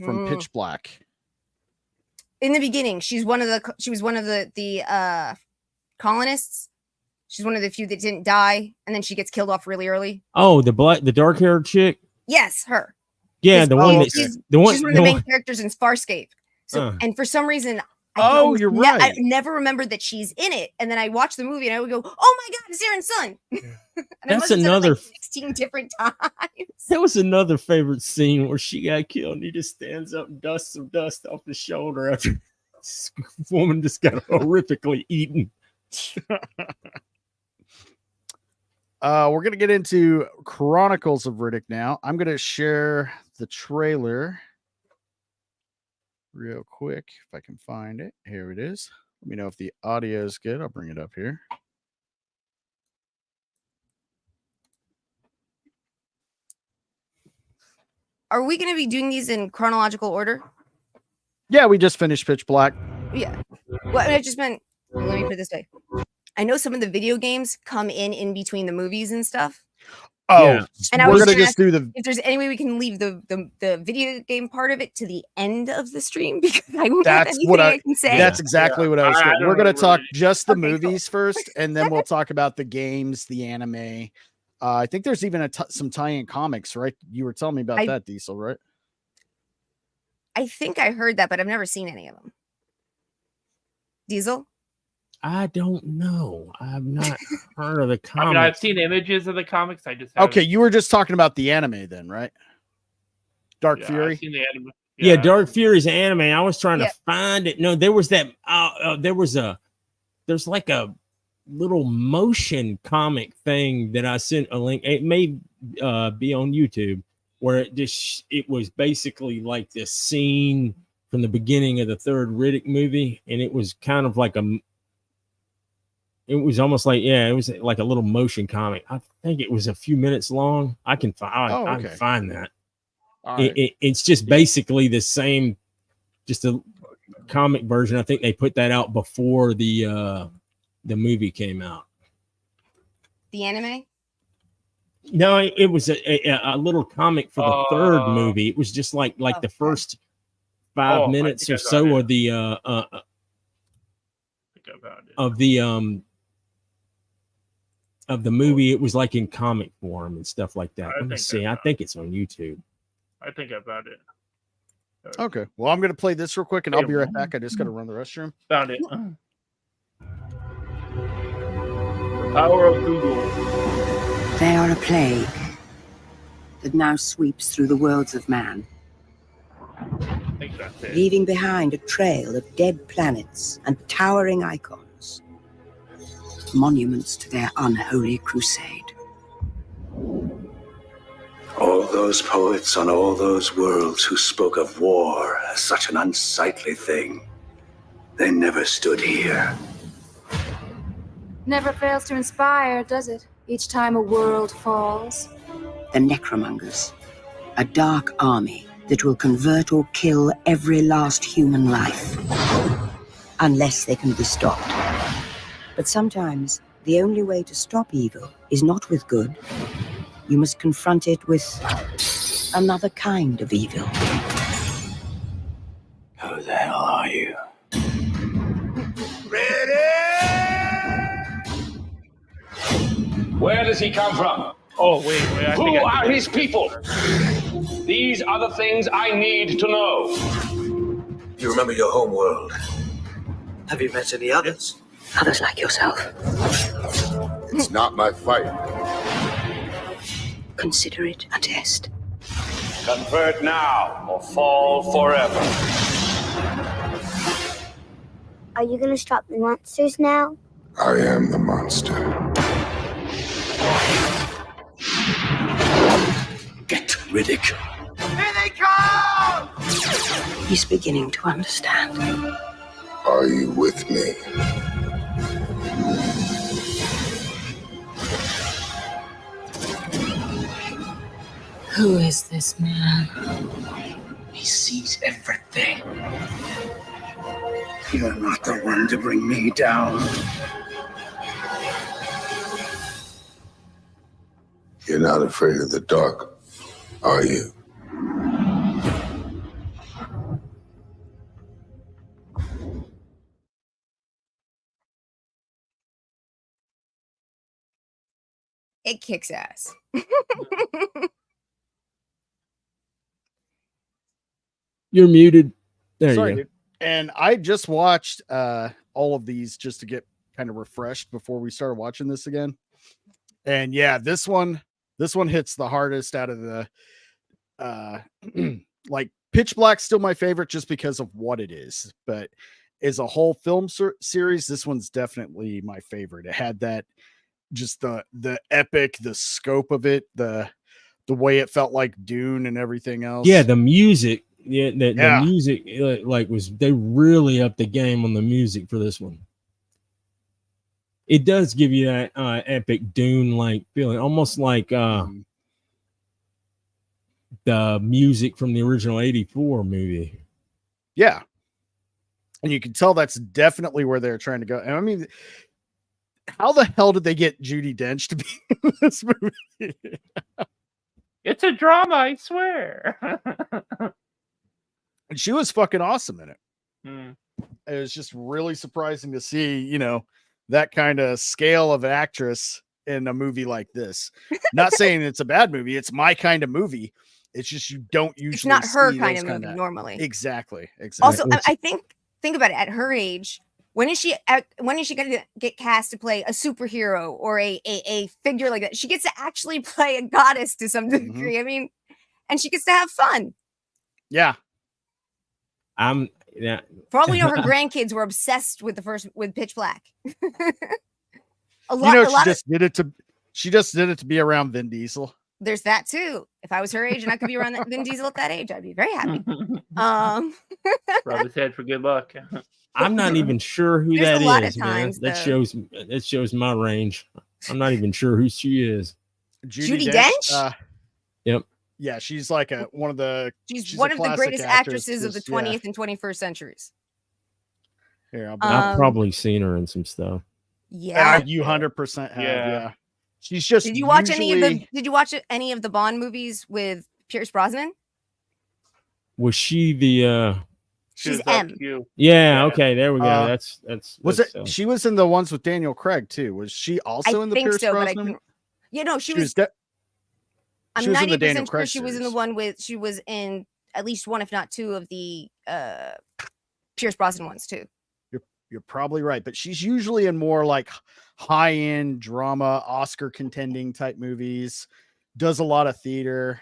From Pitch Black. In the beginning, she was one of the colonists. She's one of the few that didn't die, and then she gets killed off really early. Oh, the dark haired chick. Yes, her. Yeah, She's- the one that she's the one. She's one of the the main one- characters in Farscape. So, and for some reason, You're I right. never remembered that she's in it, and then I watched the movie and I would go, "Oh my god, it's Aaron's son!" And I That's must have said it, another- like 16 different times. That was another favorite scene where she got killed and he just stands up and dusts some dust off his shoulder after this woman just got horrifically eaten. We're gonna get into Chronicles of Riddick now. I'm gonna share the trailer real quick if I can find it. Here it is. Let me know if the audio is good. I'll bring it up here. Are we going to be doing these in chronological order? Yeah, we just finished Pitch Black. Yeah. Well, I just meant, let me put it this way. I know some of the video games come in between the movies and stuff. Oh, Yeah. And I we're was gonna gonna just do the. If there's any way we can leave the video game part of it to the end of the stream, because I won't have That's anything what I can say. That's exactly what I was. I Saying. don't We're gonna really- talk just the Okay, cool. movies first, and then we'll talk about the games, the anime. I think there's even some tie-in comics, right? You were telling me about that, Diesel, right? I think I heard that, but I've never seen any of them. Diesel? I don't know. I've not heard of the I comics. mean, I've seen images of the comics. I just Okay, haven't- you were just talking about the anime then, right? Dark yeah, Fury. I've seen the anime. Yeah, Dark Fury's anime. I was trying Yeah. to find it. No, there was that. There's like a little motion comic thing that I sent a link. It may be on YouTube, where it was basically like this scene from the beginning of the third Riddick movie, and it was kind of like it was almost like, yeah, it was like a little motion comic. I think it was a few minutes long. I can I can find that. All right. It's just basically the same, just a comic version. I think they put that out before the movie came out. The anime? No, it was a little comic for the third movie. It was just like the first 5 I minutes think or I got so it. of the Think about it. of the movie. It was like in comic form and stuff like that. I Let me think see. I I got think it's on YouTube. I think about it. Okay. Well, I'm gonna play this real quick, and I'll be right back. I just gotta run the restroom. Found it. Power of Google. They are a plague that now sweeps through the worlds of man, I think that's it. leaving behind a trail of dead planets and towering icons, monuments to their unholy crusade. All those poets on all those worlds who spoke of war as such an unsightly thing, they never stood here. Never fails to inspire, does it? Each time a world falls. The Necromongers, a dark army that will convert or kill every last human life, unless they can be stopped. But sometimes, the only way to stop evil is not with good. You must confront it with another kind of evil. Who the hell are you? Where does he come from? Oh, wait. I Who think I are his people? These are the things I need to know. You remember your home world? Have you met any others? Others like yourself. It's not my fight. Consider it a test. Convert now or fall forever. Are you gonna stop the monsters now? I am the monster. Get Riddick. Here they come! He's beginning to understand. Are you with me? Who is this man? He sees everything. You're not the one to bring me down. You're not afraid of the dark, are you? It kicks ass. You're muted. There Sorry, you go. dude. And I just watched all of these just to get kind of refreshed before we started watching this again. And yeah, this one hits the hardest out of the like Pitch Black's still my favorite just because of what it is, but as a whole film series, this one's definitely my favorite. It had that just the epic, the scope of it, the way it felt like Dune and everything else. Yeah, the music. Yeah, the music they really upped the game on the music for this one. It does give you that epic Dune like feeling, almost like the music from the original '84 movie. Yeah, and you can tell that's definitely where they're trying to go. And I mean, how the hell did they get Judi Dench to be in this movie? It's a drama, I swear. And she was fucking awesome in it. Hmm. It was just really surprising to see, you know, that kind of scale of actress in a movie like this. Not saying it's a bad movie. It's my kind of movie. It's just you don't usually. It's not her see kind those of movie normally. Exactly. Also, I think about it. At her age, when is she going to get cast to play a superhero or a figure like that? She gets to actually play a goddess to some degree. Mm-hmm. I mean, and she gets to have fun. Yeah. Yeah. For all we know, her grandkids were obsessed with Pitch Black. She just did it to be around Vin Diesel. There's that too. If I was her age and I could be around Vin Diesel at that age, I'd be very happy. Rub his head for good luck. I'm not even sure who There's that a lot is, of man. times, That shows my range. I'm not even sure who she is. Judi Dench? Yep. Yeah, she's like one of the greatest actresses of the 20th and 21st centuries. Here, I've probably seen her in some stuff. Yeah, you 100% have. Yeah. Yeah, she's just. Did you watch any of the Bond movies with Pierce Brosnan? Was she the? She's M. Yeah. Okay. There we go. That's. Was it? She was in the ones with Daniel Craig too. Was she also in the Pierce Brosnan? She was. I'm 90% sure she was in the one with. She was in at least one, if not two, of the Pierce Brosnan ones too. You're probably right, but she's usually in more like high-end drama, Oscar contending type movies. Does a lot of theater.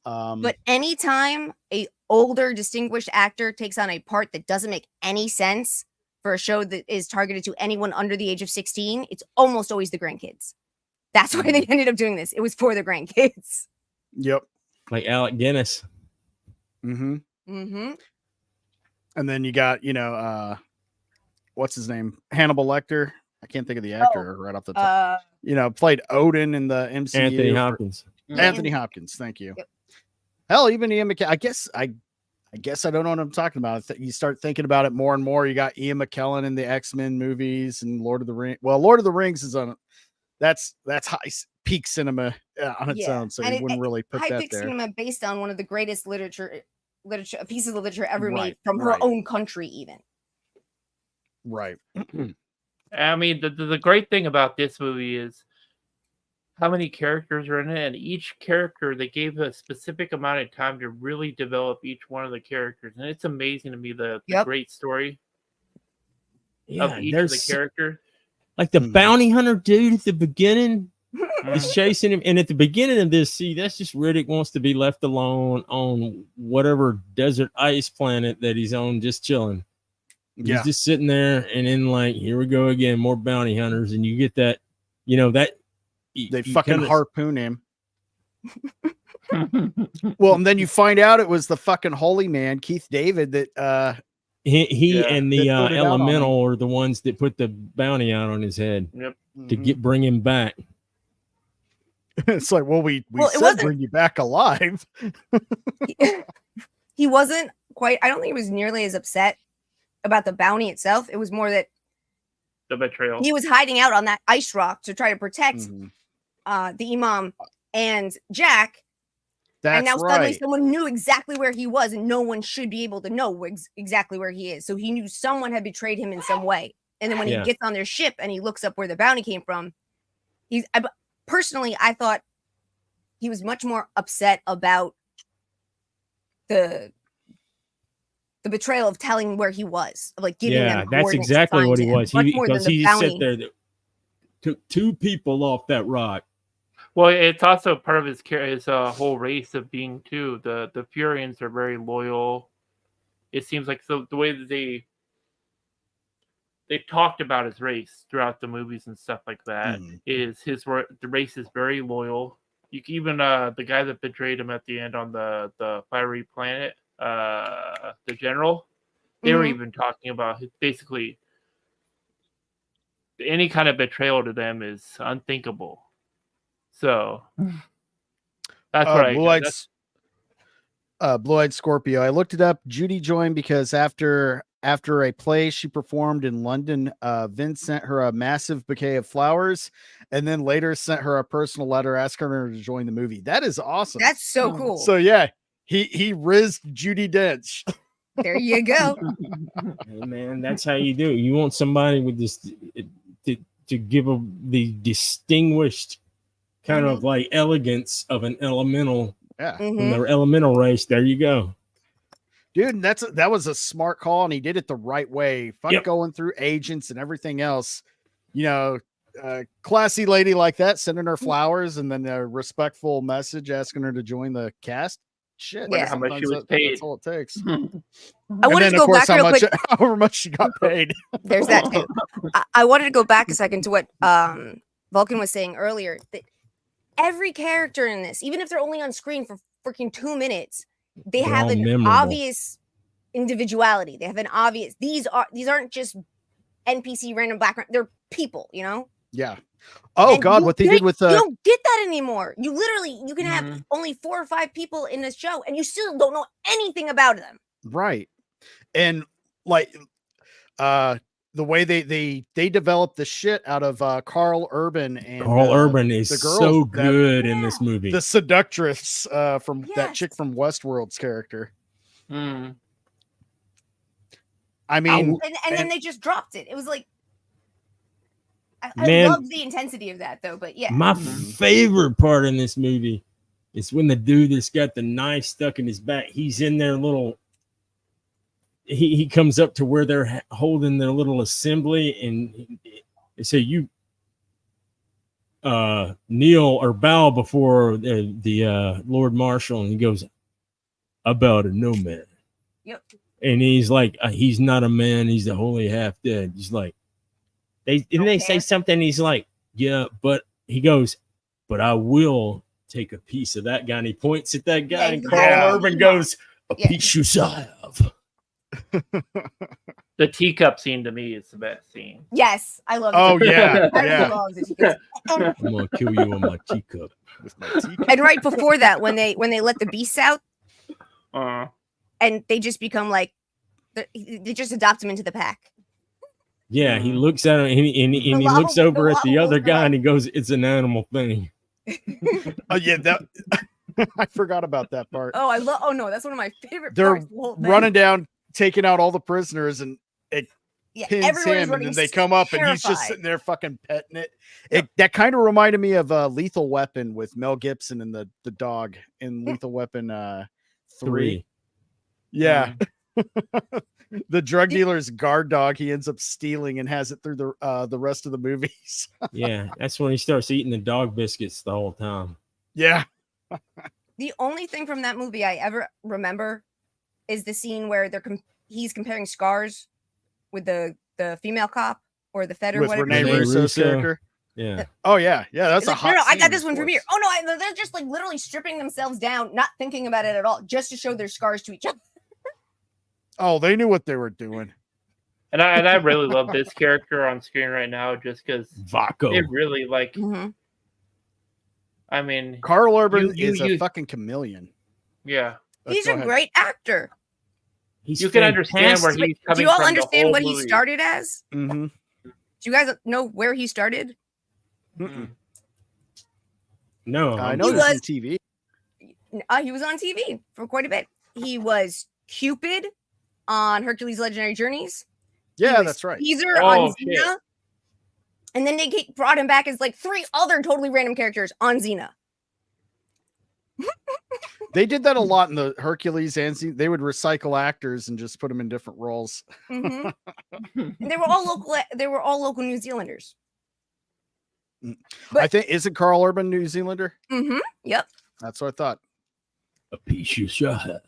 But anytime a older distinguished actor takes on a part that doesn't make any sense for a show that is targeted to anyone under the age of 16, it's almost always the grandkids. That's why they ended up doing this. It was for the grandkids. Yep. Like Alec Guinness. Mm-hmm. Mm-hmm. And then you got, what's his name? Hannibal Lecter. I can't think of the actor right off the top. Played Odin in the MCU. Anthony Hopkins. Anthony Hopkins. Thank you. Yep. Hell, even Ian McKellen. I guess I don't know what I'm talking about. You start thinking about it more and more. You got Ian McKellen in the X-Men movies and Lord of the Rings. Well, Lord of the Rings is on. That's high peak cinema on its own. So you wouldn't really put that there. High peak cinema based on one of the greatest pieces of literature ever made from her own country, even. Right. I mean, the great thing about this movie is how many characters are in it, and each character, they gave a specific amount of time to really develop each one of the characters, and it's amazing to me the great story of each of the characters. Like the bounty hunter dude at the beginning is chasing him, and at the beginning of this, that's just Riddick wants to be left alone on whatever desert ice planet that he's on, just chilling. He's just sitting there, and then here we go again, more bounty hunters, and you get that, that they fucking harpoon him. Well, and then you find out it was the fucking holy man, Keith David, that he and the elemental are the ones that put the bounty out on his head to bring him back. It's like, we said bring you back alive. He wasn't quite. I don't think he was nearly as upset about the bounty itself. It was more that the betrayal. He was hiding out on that ice rock to try to protect the Imam and Jack. And now suddenly someone knew exactly where he was, and no one should be able to know exactly where he is. So he knew someone had betrayed him in some way. And then when he gets on their ship and he looks up where the bounty came from, personally, I thought he was much more upset about the the betrayal of telling where he was, of like giving them. That's coordinates to exactly find what he him, was. much more than the He bounty. sat there that took 2 people off that rock. Well, it's also part of his whole race of being too. The Furians are very loyal. It seems like the way that they talked about his race throughout the movies and stuff like that is the race is very loyal. You can even the guy that betrayed him at the end on the fiery planet, the general, they were even talking about basically any kind of betrayal to them is unthinkable. So that's what Blue-Eyed Scorpio. I looked it up. Judy joined because after a play she performed in London, Vince sent her a massive bouquet of flowers and then later sent her a personal letter asking her to join the movie. That is awesome. That's so cool. So yeah, he rizzed Judi Dench. There you go. Hey man, that's how you do it. You want somebody with this to give the distinguished kind of like elegance of an elemental. Yeah. From the elemental race. There you go. Dude, that was a smart call, and he did it the right way. Going through agents and everything else. You know, classy lady like that, sending her flowers and then a respectful message asking her to join the cast. Shit, how much she was paid. That's all it takes. I wanted to go back real quick. However much she got paid. There's that too. I wanted to go back a second to what Vulcan was saying earlier. That every character in this, even if they're only on screen for freaking 2 minutes, they have an obvious individuality. They have an obvious. These aren't just NPC random background. They're people, you know. Yeah. Oh and God, what they did with you don't get that anymore. You literally you can have only 4 or 5 people in this show, and you still don't know anything about them. Right, and like the way they developed the shit out of Carl Urban, and Carl Urban is the girl so good in this movie. The seductress from that chick from Westworld's character. I mean, and then they just dropped it. It was like I love the intensity of that though, but yeah. My favorite part in this movie is when the dude that's got the knife stuck in his back, he's in their little he comes up to where they're holding their little assembly, and they say, you kneel or bow before the Lord Marshal, and he goes, I bow to no man. Yep. And he's like, he's not a man, he's the holy half dead. He's like, they say something, he's like, yeah, but he goes, but I will take a piece of that guy, and he points at that guy, and Carl Urban goes, a piece you have. The teacup scene to me is the best scene. Yes, I love it. Oh yeah, I love the teacup. I'm gonna kill you on my teacup. And right before that, when they let the beasts out, and they just become like, they just adopt him into the pack. Yeah, he looks at him, and he looks over at the other guy, and he goes, "It's an animal thing." Oh yeah, that I forgot about that part. Oh, I love. Oh no, that's one of my favorite They're parts. The whole thing. running down, taking out all the prisoners, and it pins everyone is him, and running then they come up, and he's just terrified. sitting there fucking petting it. That kind of reminded me of Lethal Weapon with Mel Gibson and the dog in Lethal Weapon 3. Yeah. The drug dealer's guard dog he ends up stealing and has it through the rest of the movies. Yeah, that's when he starts eating the dog biscuits the whole time. Yeah. The only thing from that movie I ever remember is the scene where he's comparing scars with the female cop or the Fed or With whatever. Renee Russo's character. Yeah. Oh yeah, that's a Like, hot. no, I scene, got this of one from course. here. Oh no, they're just like literally stripping themselves down, not thinking about it at all, just to show their scars to each other. Oh, they knew what they were doing. And I really love this character on screen right now, just because Vaco. it really like. I mean, Carl Urban is a fucking chameleon. Yeah, He's a great actor. You can understand where he's coming from. Do you all the understand whole what he movie. started as? Mm-hmm. Do you guys know where he started? No, I know this on TV. He was on TV for quite a bit. He was Cupid on Hercules' Legendary Journeys. Yeah, that's right. Caesar on Xena. And then they brought him back as like 3 other totally random characters on Xena. They did that a lot in the Hercules and they would recycle actors and just put them in different roles. And they were all local. They were all local New Zealanders. But, I think isn't Carl Urban New Zealander? Yep. That's what I thought. A piece you shall have.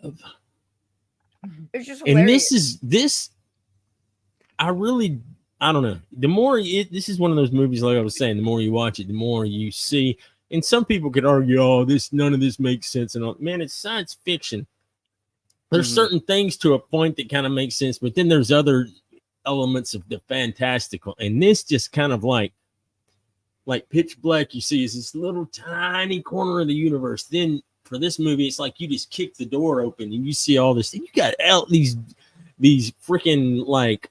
It's just and hilarious. this. I don't know. The more this is one of those movies, like I was saying, the more you watch it, the more you see. And some people could argue, "Oh, none of this makes sense." And all. Man, it's science fiction. There's certain things to a point that kind of make sense, but then there's other elements of the fantastical. And this just kind of like Pitch Black, you see, is this little tiny corner of the universe. Then for this movie, it's like you just kick the door open and you see all this. And you got these freaking like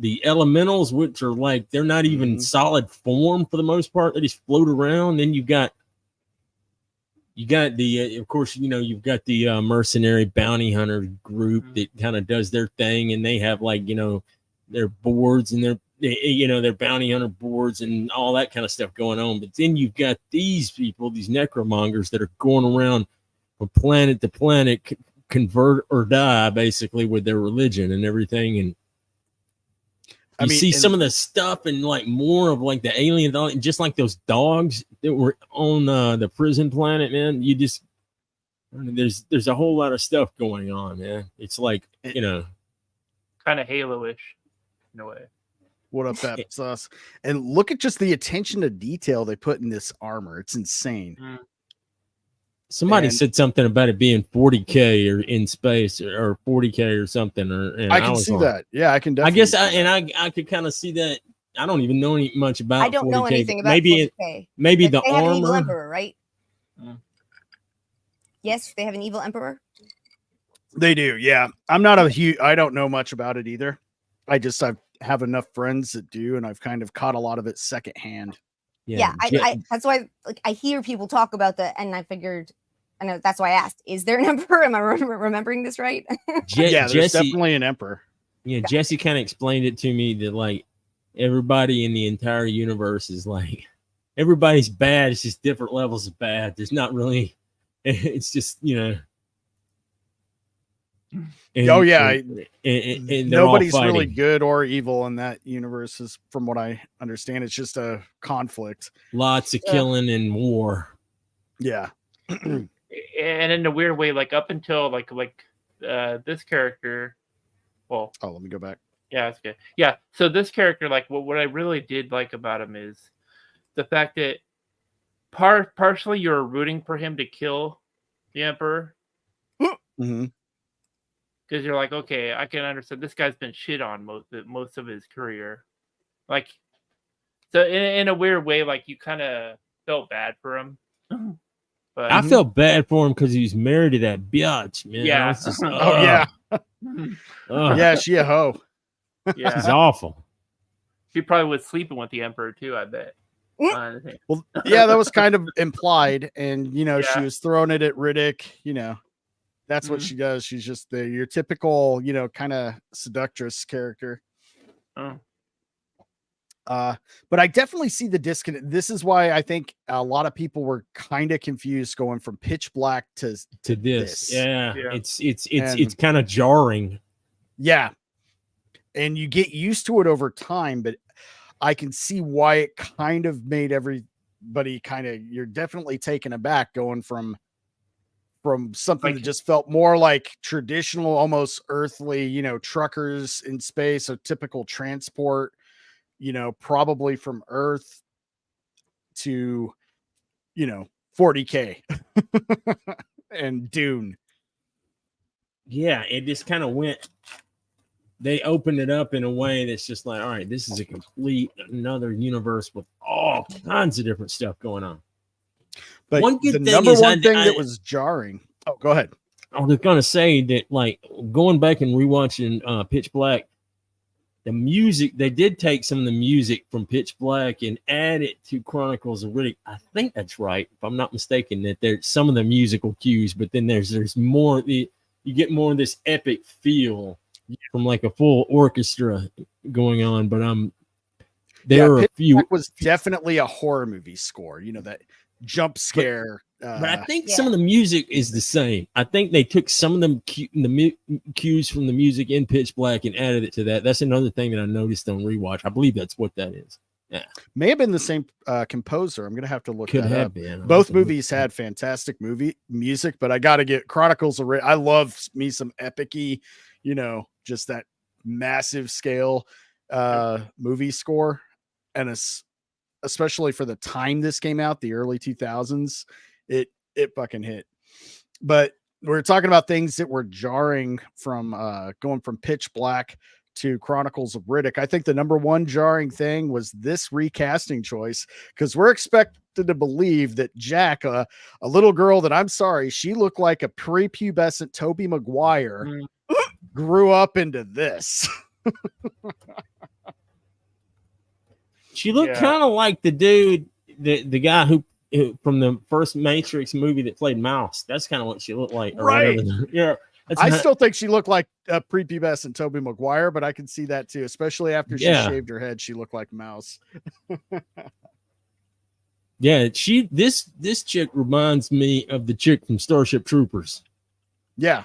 the elementals, which are like they're not even solid form for the most part. They just float around. Then you got the of course, you've got the mercenary bounty hunter group that kind of does their thing, and they have like their boards and their bounty hunter boards and all that kind of stuff going on. But then you've got these people, these necromongers, that are going around from planet to planet, convert or die basically with their religion and everything. And you see some of the stuff and like more of like the alien, just like those dogs that were on the prison planet, man. There's a whole lot of stuff going on, man. It's like, kind of Halo-ish in a way. What up, that sauce? And look at just the attention to detail they put in this armor. It's insane. Somebody said something about it being 40K or in space or 40K or something. I can see that. Yeah, I can definitely. I could kind of see that. I don't even know much about. I don't 40K, know anything about 40K. Maybe but the they have an evil armor, emperor, right? Yes, they have an evil emperor. They do. Yeah, I don't know much about it either. I have enough friends that do, and I've kind of caught a lot of it secondhand. Yeah, I that's why I hear people talk about that, and I figured, I know that's why I asked: is there an emperor? Am I remembering this right? Yeah, there's definitely an emperor. Yeah, Jesse kind of explained it to me that like everybody in the entire universe is like everybody's bad. It's just different levels of bad. There's not really. It's just And nobody's really good or evil in that universe, is from what I understand. It's just a conflict. Lots of killing and war. Yeah. And in a weird way, like up until like this character. Well, let me go back. Yeah, that's good. Yeah. So this character, like what I really did like about him is the fact that partially you're rooting for him to kill the Emperor. Because you're like, okay, I can understand this guy's been shit on most of his career. Like, so in a weird way, like you kind of felt bad for him. But I felt bad for him because he was married to that bitch, man. Yeah. Just, yeah, she a hoe. Yeah. She's awful. She probably was sleeping with the Emperor too, I bet. Well, yeah, that was kind of implied, and she was throwing it at Riddick. That's what she does. She's just your typical, kind of seductress character. But I definitely see the disconnect. This is why I think a lot of people were kind of confused going from Pitch Black to this. Yeah. It's kind of jarring. Yeah. And you get used to it over time, but I can see why it kind of made everybody you're definitely taken aback going from something that just felt more like traditional, almost earthly, truckers in space, a typical transport, probably from Earth to, 40K and Dune. Yeah, it just kind of they opened it up in a way that's just like, all right, this is a complete another universe with all kinds of different stuff going on. But one good the thing number is one thing that was jarring. Oh, go ahead. I was going to say that, like, going back and rewatching Pitch Black, the music, they did take some of the music from Pitch Black and add it to Chronicles of Riddick. I think that's right, if I'm not mistaken, that there's some of the musical cues, but then there's more. You get more of this epic feel from like a full orchestra going on. But there are a few. Black was definitely a horror movie score. That jump scare But I think some of the music is the same. I think they took some of them cues from the music in Pitch Black and added it to that. That's another thing that I noticed on rewatch. I believe that's what that is. Yeah, may have been the same composer. I'm gonna have to look. Could that have up. been. Both movies had fantastic music, but I got to get Chronicles of Riddick. I love me some epic-y, just that massive scale movie score, and especially for the time this came out, the early 2000s, it fucking hit. But we're talking about things that were jarring from going from Pitch Black to Chronicles of Riddick. I think the number one jarring thing was this recasting choice, because we're expected to believe that Jack, a little girl that, I'm sorry, she looked like a prepubescent Tobey Maguire, grew up into this. She looked kind of like the dude, the guy who from the first Matrix movie that played Mouse. That's kind of what she looked like. Right. Yeah. I still think she looked like a prepubescent Tobey Maguire, but I can see that too, especially after she shaved her head. She looked like Mouse. Yeah, this chick reminds me of the chick from Starship Troopers. Yeah,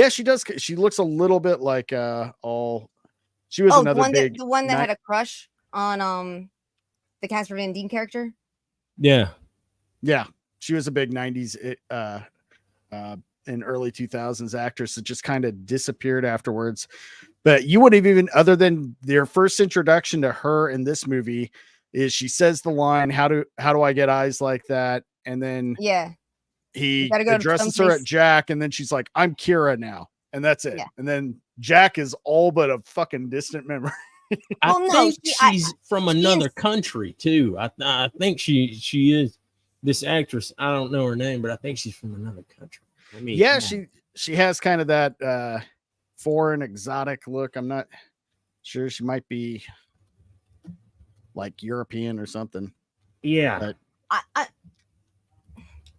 she does. She looks a little bit like she was another the one that had a crush on the Casper Van Dien character. Yeah, she was a big 90s and early 2000s actress that just kind of disappeared afterwards. But you wouldn't even, other than their first introduction to her in this movie, is she says the line, how do I get eyes like that? And then he addresses her at Jack, and then she's like, I'm Kira now, and that's it. And then Jack is all but a fucking distant memory. I think she's from another country too. I think she is this actress. I don't know her name, but I think she's from another country. She has kind of that foreign exotic look. I'm not sure. She might be like European or something. Yeah. But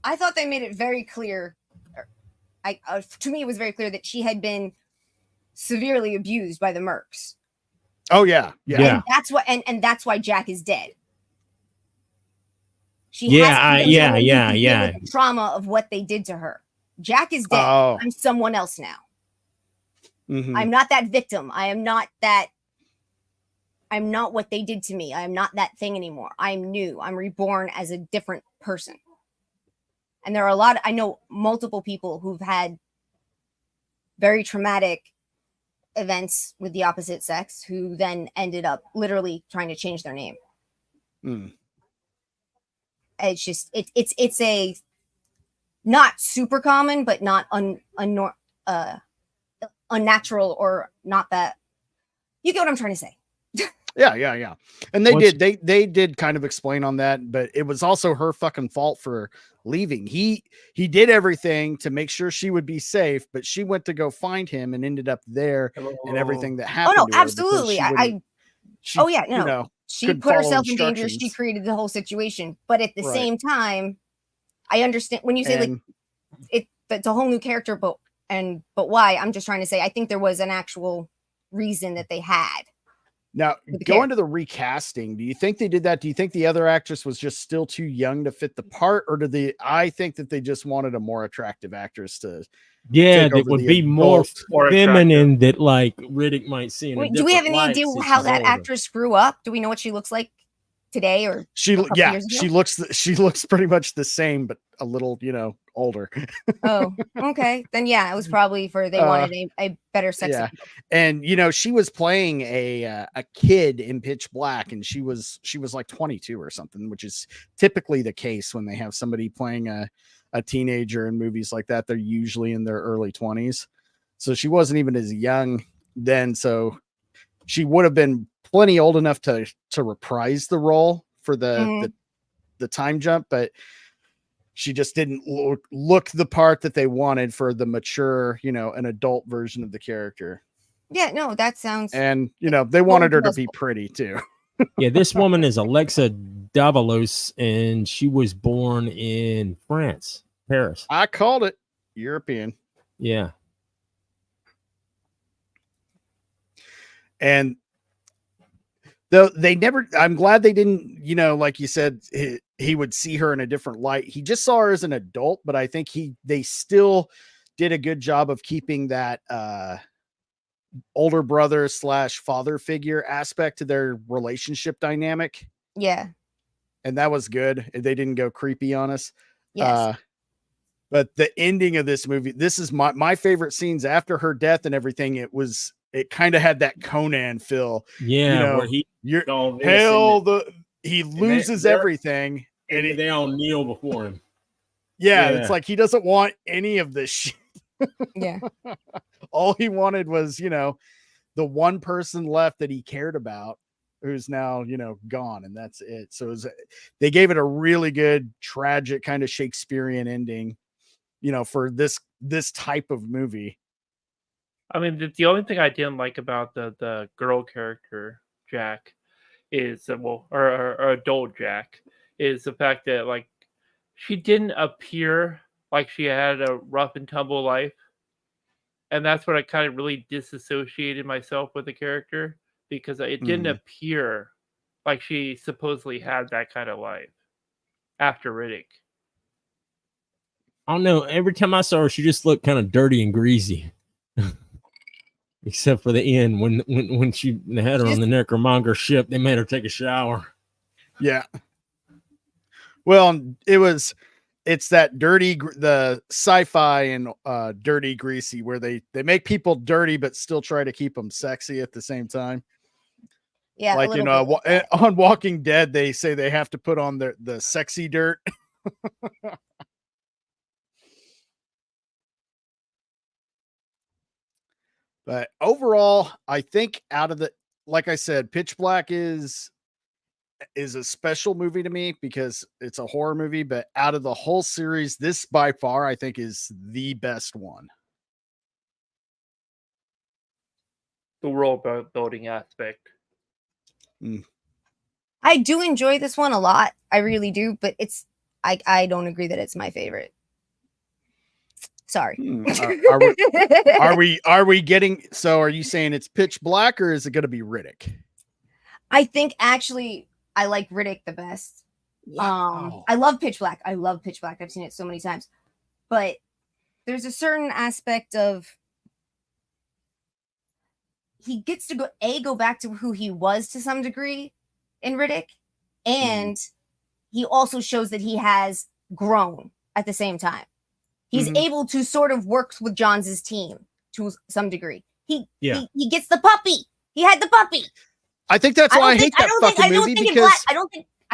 I thought they made it very clear. To me, it was very clear that she had been severely abused by the mercs. Oh yeah. And that's what, and that's why Jack is dead. She the trauma of what they did to her. Jack is dead. I'm someone else now. Mm-hmm. I'm not that victim. I'm not what they did to me. I am not that thing anymore. I'm new. I'm reborn as a different person. And there are I know multiple people who've had very traumatic events with the opposite sex who then ended up literally trying to change their name. It's just, it's a not super common, but not unnatural, or not that. You get what I'm trying to say. Yeah. And they did kind of explain on that, but it was also her fucking fault for leaving. He did everything to make sure she would be safe, but she went to go find him and ended up there, and everything that happened. Oh no, absolutely. She put herself in danger. She created the whole situation, but at the same time, I understand when you say it's a whole new character, but why? I'm just trying to say, I think there was an actual reason that they had. Now, going to the recasting, do you think they did that? Do you think the other actress was just still too young to fit the part, or I think that they just wanted a more attractive actress to that would be more feminine, that like Riddick might see. Do we have any idea how that actress grew up? Do we know what she looks like today, or she looks pretty much the same, but a little older. Oh, okay, then it was probably they wanted a better sex. And she was playing a kid in Pitch Black, and she was like 22 or something, which is typically the case when they have somebody playing a teenager in movies like that. They're usually in their early 20s, so she wasn't even as young then, so she would have been plenty old enough to reprise the role for the time jump, but she just didn't look the part that they wanted for the mature, an adult version of the character. Yeah, no, that sounds. And they wanted her to be pretty too. Yeah, this woman is Alexa Davalos, and she was born in France, Paris. I called it. European. Yeah. And though they never, I'm glad they didn't, like you said, he would see her in a different light. He just saw her as an adult, but I think they still did a good job of keeping that older brother / father figure aspect to their relationship dynamic. Yeah. And that was good. They didn't go creepy on us. Yes. But the ending of this movie, this is my favorite scenes after her death and everything. It kind of had that Conan feel. Yeah, where he loses everything and they all kneel before him. Yeah, it's like he doesn't want any of this shit. Yeah. All he wanted was, the one person left that he cared about, who's now, gone, and that's it. So they gave it a really good, tragic kind of Shakespearean ending, for this type of movie. I mean, the only thing I didn't like about the girl character Jack is or adult Jack is the fact that like she didn't appear like she had a rough and tumble life, and that's what I kind of really disassociated myself with the character, because it didn't appear like she supposedly had that kind of life after Riddick. I don't know. Every time I saw her, she just looked kind of dirty and greasy. Except for the end when they had her on the Necromonger ship, they made her take a shower. Yeah. Well, it's that dirty, the sci-fi and dirty greasy, where they make people dirty but still try to keep them sexy at the same time. Yeah, like on Walking Dead, they say they have to put on the sexy dirt. But overall, I think like I said, Pitch Black is a special movie to me because it's a horror movie, but out of the whole series, this by far, I think, is the best one. The world building aspect. I do enjoy this one a lot. I really do, but I don't agree that it's my favorite. Sorry. Are we getting, so are you saying it's Pitch Black or is it going to be Riddick? I think actually I like Riddick the best. Wow. I love Pitch Black. I've seen it so many times, but there's a certain aspect of he gets to go back to who he was to some degree in Riddick, and he also shows that he has grown at the same time. He's able to sort of work with Johns' team to some degree. He gets the puppy. He had the puppy. I think that's why I hate that fucking movie, because I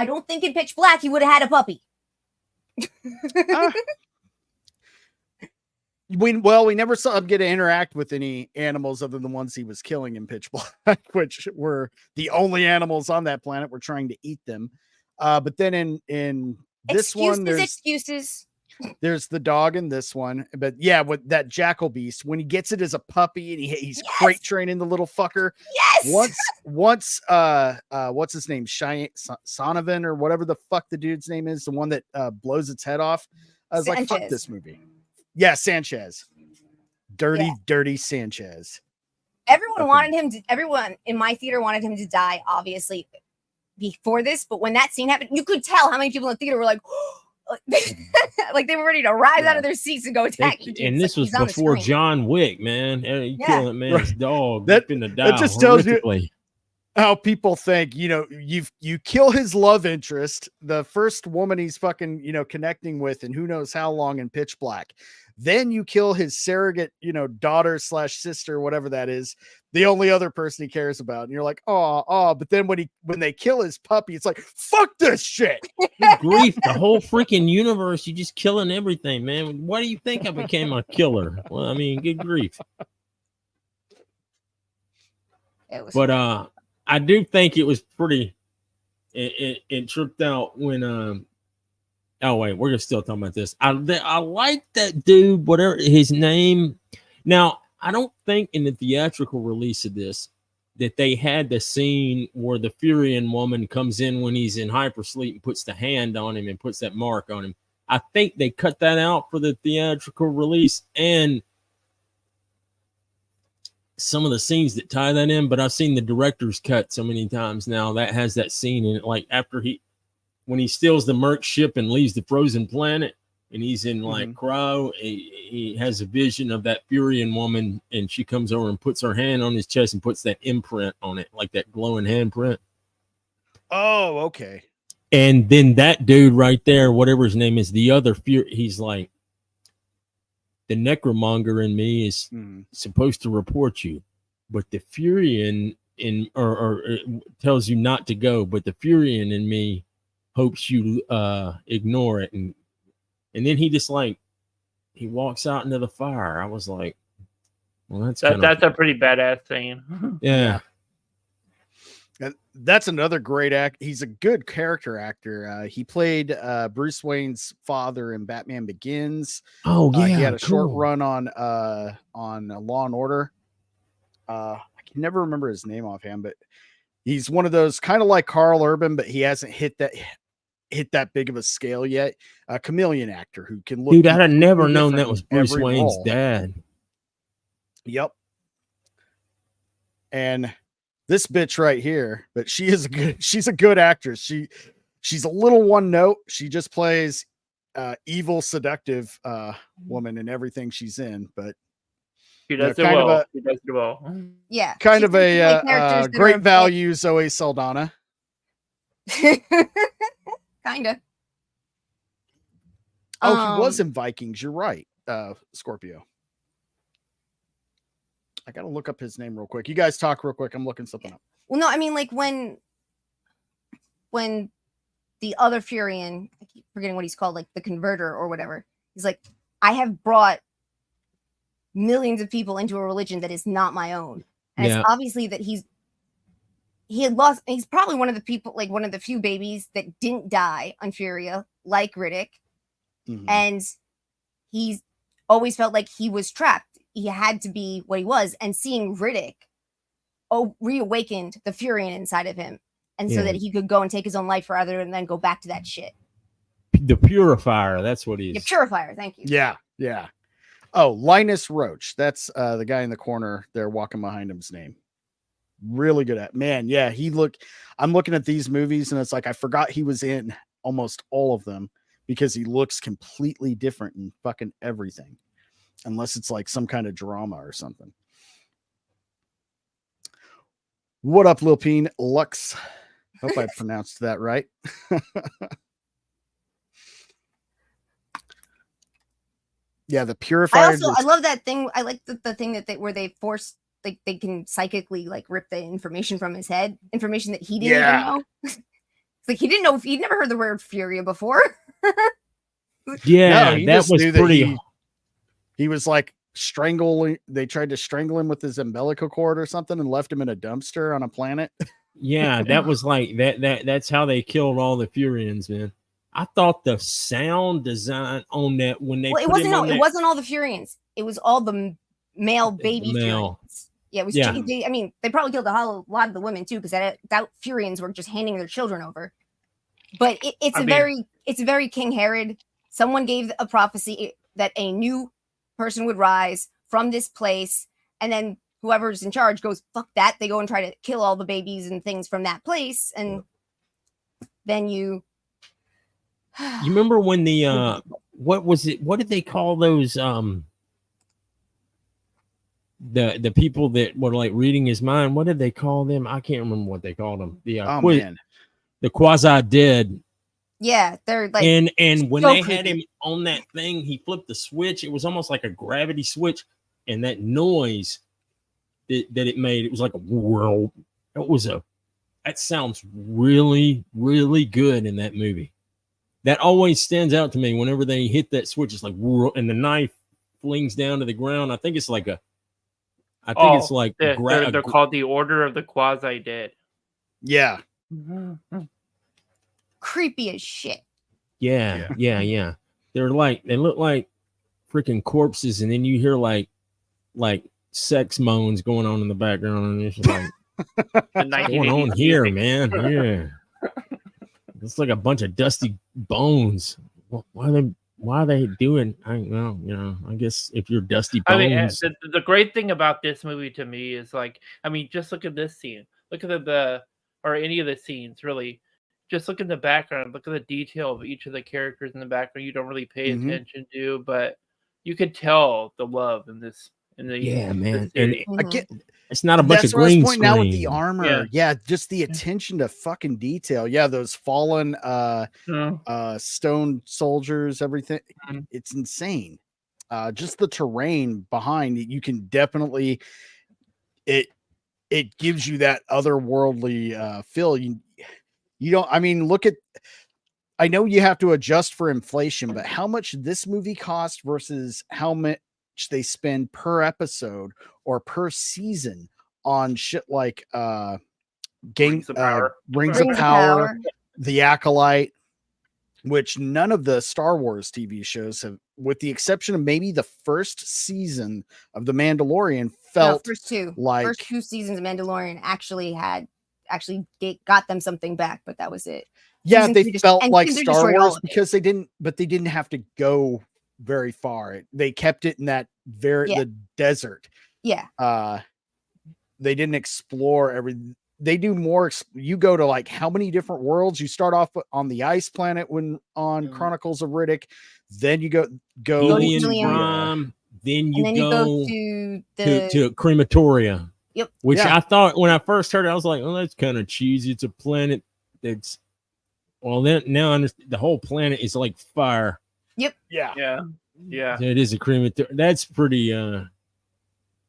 don't think in Pitch Black he would have had a puppy. We never saw him get to interact with any animals other than the ones he was killing in Pitch Black, which were the only animals on that planet were trying to eat them. But then in this one, there's the dog in this one. But yeah, with that jackal beast, when he gets it as a puppy and he's crate training the little fucker. Yes. Once what's his name? Sonovan or whatever the fuck the dude's name is, the one that blows its head off. I was like, fuck this movie. Yeah, Sanchez. Dirty Sanchez. Everyone in my theater wanted him to die, obviously, before this, but when that scene happened, you could tell how many people in the theater were like, like they were ready to rise out of their seats and go attack the dude. And this was before John Wick, man. Killing that man's dog. That just tells you how people think. You kill his love interest, the first woman he's fucking connecting with, and who knows how long in Pitch Black. Then you kill his surrogate, daughter / sister, whatever that is, the only other person he cares about. And you're like, oh. But then when they kill his puppy, it's like, fuck this shit. Good grief, the whole freaking universe, you just killing everything, man. Why do you think I became a killer? Well, I mean, good grief. But I do think it was pretty. It tripped out when oh wait, we're still talking about this. I like that dude, whatever his name. Now, I don't think in the theatrical release of this that they had the scene where the Furian woman comes in when he's in hypersleep and puts the hand on him and puts that mark on him. I think they cut that out for the theatrical release and some of the scenes that tie that in, but I've seen the director's cut so many times now that has that scene in it. Like after when he steals the Merc ship and leaves the frozen planet, and he's in like cryo, he has a vision of that Furian woman, and she comes over and puts her hand on his chest and puts that imprint on it, like that glowing handprint. Oh, okay. And then that dude right there, whatever his name is, the other he's like, the necromonger in me is supposed to report you, but the Furian or tells you not to go, but the Furian in me hopes you ignore it. And then he just like, he walks out into the fire. I was like, well, that's a pretty badass scene. Yeah. And that's another great act. He's a good character actor. He played Bruce Wayne's father in Batman Begins. Oh yeah, he had a short run on Law and Order. I can never remember his name offhand, but he's one of those kind of like Carl Urban, but he hasn't hit that big of a scale yet. A chameleon actor who can look. Dude, I'd have never known that was Bruce Wayne's dad. Yep. And this bitch right here, but she's a good actress. She's a little one note. She just plays evil, seductive woman in everything she's in, but she does it well. She does it well. Yeah. Kind of a great value Zoe Saldana. Kinda. Oh, he was in Vikings. You're right, Scorpio. I gotta look up his name real quick. You guys talk real quick. I'm looking something up. Well, no, I mean, like when the other Furian, I keep forgetting what he's called, like the converter or whatever, he's like, I have brought millions of people into a religion that is not my own. And it's obviously that he's probably one of the people, like one of the few babies that didn't die on Furia, like Riddick. And he's always felt like he was trapped. He had to be what he was, and seeing Riddick reawakened the Furian inside of him, and so that he could go and take his own life rather and then go back to that shit. The Purifier, that's what he is. The Purifier, thank you. Yeah. Oh, Linus Roach. That's the guy in the corner there walking behind him's name. Really good at, man. Yeah, I'm looking at these movies and it's like I forgot he was in almost all of them because he looks completely different in fucking everything. Unless it's like some kind of drama or something. What up, Lil Peen? Lux. Hope I pronounced that right. Yeah, the Purifier. I love that thing. I like the thing that where they force, like they can psychically like rip the information from his head, information that he didn't even know. It's like he didn't know, he'd never heard the word Furia before. Yeah, no, that was pretty. He was like strangling. They tried to strangle him with his umbilical cord or something and left him in a dumpster on a planet. Yeah, that was like that's how they killed all the Furians, man. I thought the sound design on that when they it wasn't all the Furians. It was all the male baby Furians. Yeah, it was. Yeah. I mean, they probably killed a lot of the women too, because that Furians were just handing their children over. But it's a very King Herod. Someone gave a prophecy that a new person would rise from this place, and then whoever's in charge goes, fuck that. They go and try to kill all the babies and things from that place, and then you remember when the what was it? What did they call those the people that were like reading his mind? What did they call them? I can't remember what they called them. The quasi dead. Yeah, they're like, and when they had him on that thing, he flipped the switch. It was almost like a gravity switch, and that noise that it made, it was like a whirl. That sounds really, really good in that movie. That always stands out to me whenever they hit that switch. It's like whirl, and the knife flings down to the ground. I think it's like they're called the Order of the Quasi Dead. Yeah. Creepy as shit. Yeah. They look like freaking corpses, and then you hear like sex moans going on in the background, and it's like what's going on here, man? Yeah. It's like a bunch of dusty bones. Why are they doing? I guess if you're dusty bones. I mean, the great thing about this movie to me is like, I mean, just look at this scene. Look at or any of the scenes really. just look in the background, look at the detail of each of the characters in the background. You don't really pay Mhm. attention to, but you could tell the love in this. Yeah, man. this And series. Mhm. it's not a bunch That's of what I was green pointing out with the screen. armor. Yeah, just the attention to fucking detail. Yeah, those fallen stone soldiers, everything. Mhm. It's insane. Just the terrain behind it, you can definitely it gives you that otherworldly feel. You don't, I mean, look at, I know you have to adjust for inflation, but how much this movie cost versus how much they spend per episode or per season on shit like Rings of Power. Rings of Power, The Acolyte, which none of the Star Wars TV shows have, with the exception of maybe the first season of The Mandalorian, felt first two seasons of Mandalorian got them something back, but that was it. Yeah, Season they three felt like Season Star destroyed all Wars of it. because they didn't have to go very far. They kept it in that the desert. Yeah. They didn't explore they do more. You go to like how many different worlds? You start off on the ice planet when on Chronicles of Riddick, then you go Alien to Prime, then you then go you go to Crematoria. Yep. Which Yeah. I thought when I first heard it, I was like, "Oh, that's kind of cheesy. It's a planet that's then now I understand the whole planet is like fire. Yep. Yeah. Yeah. So it is a crematoria. That's pretty.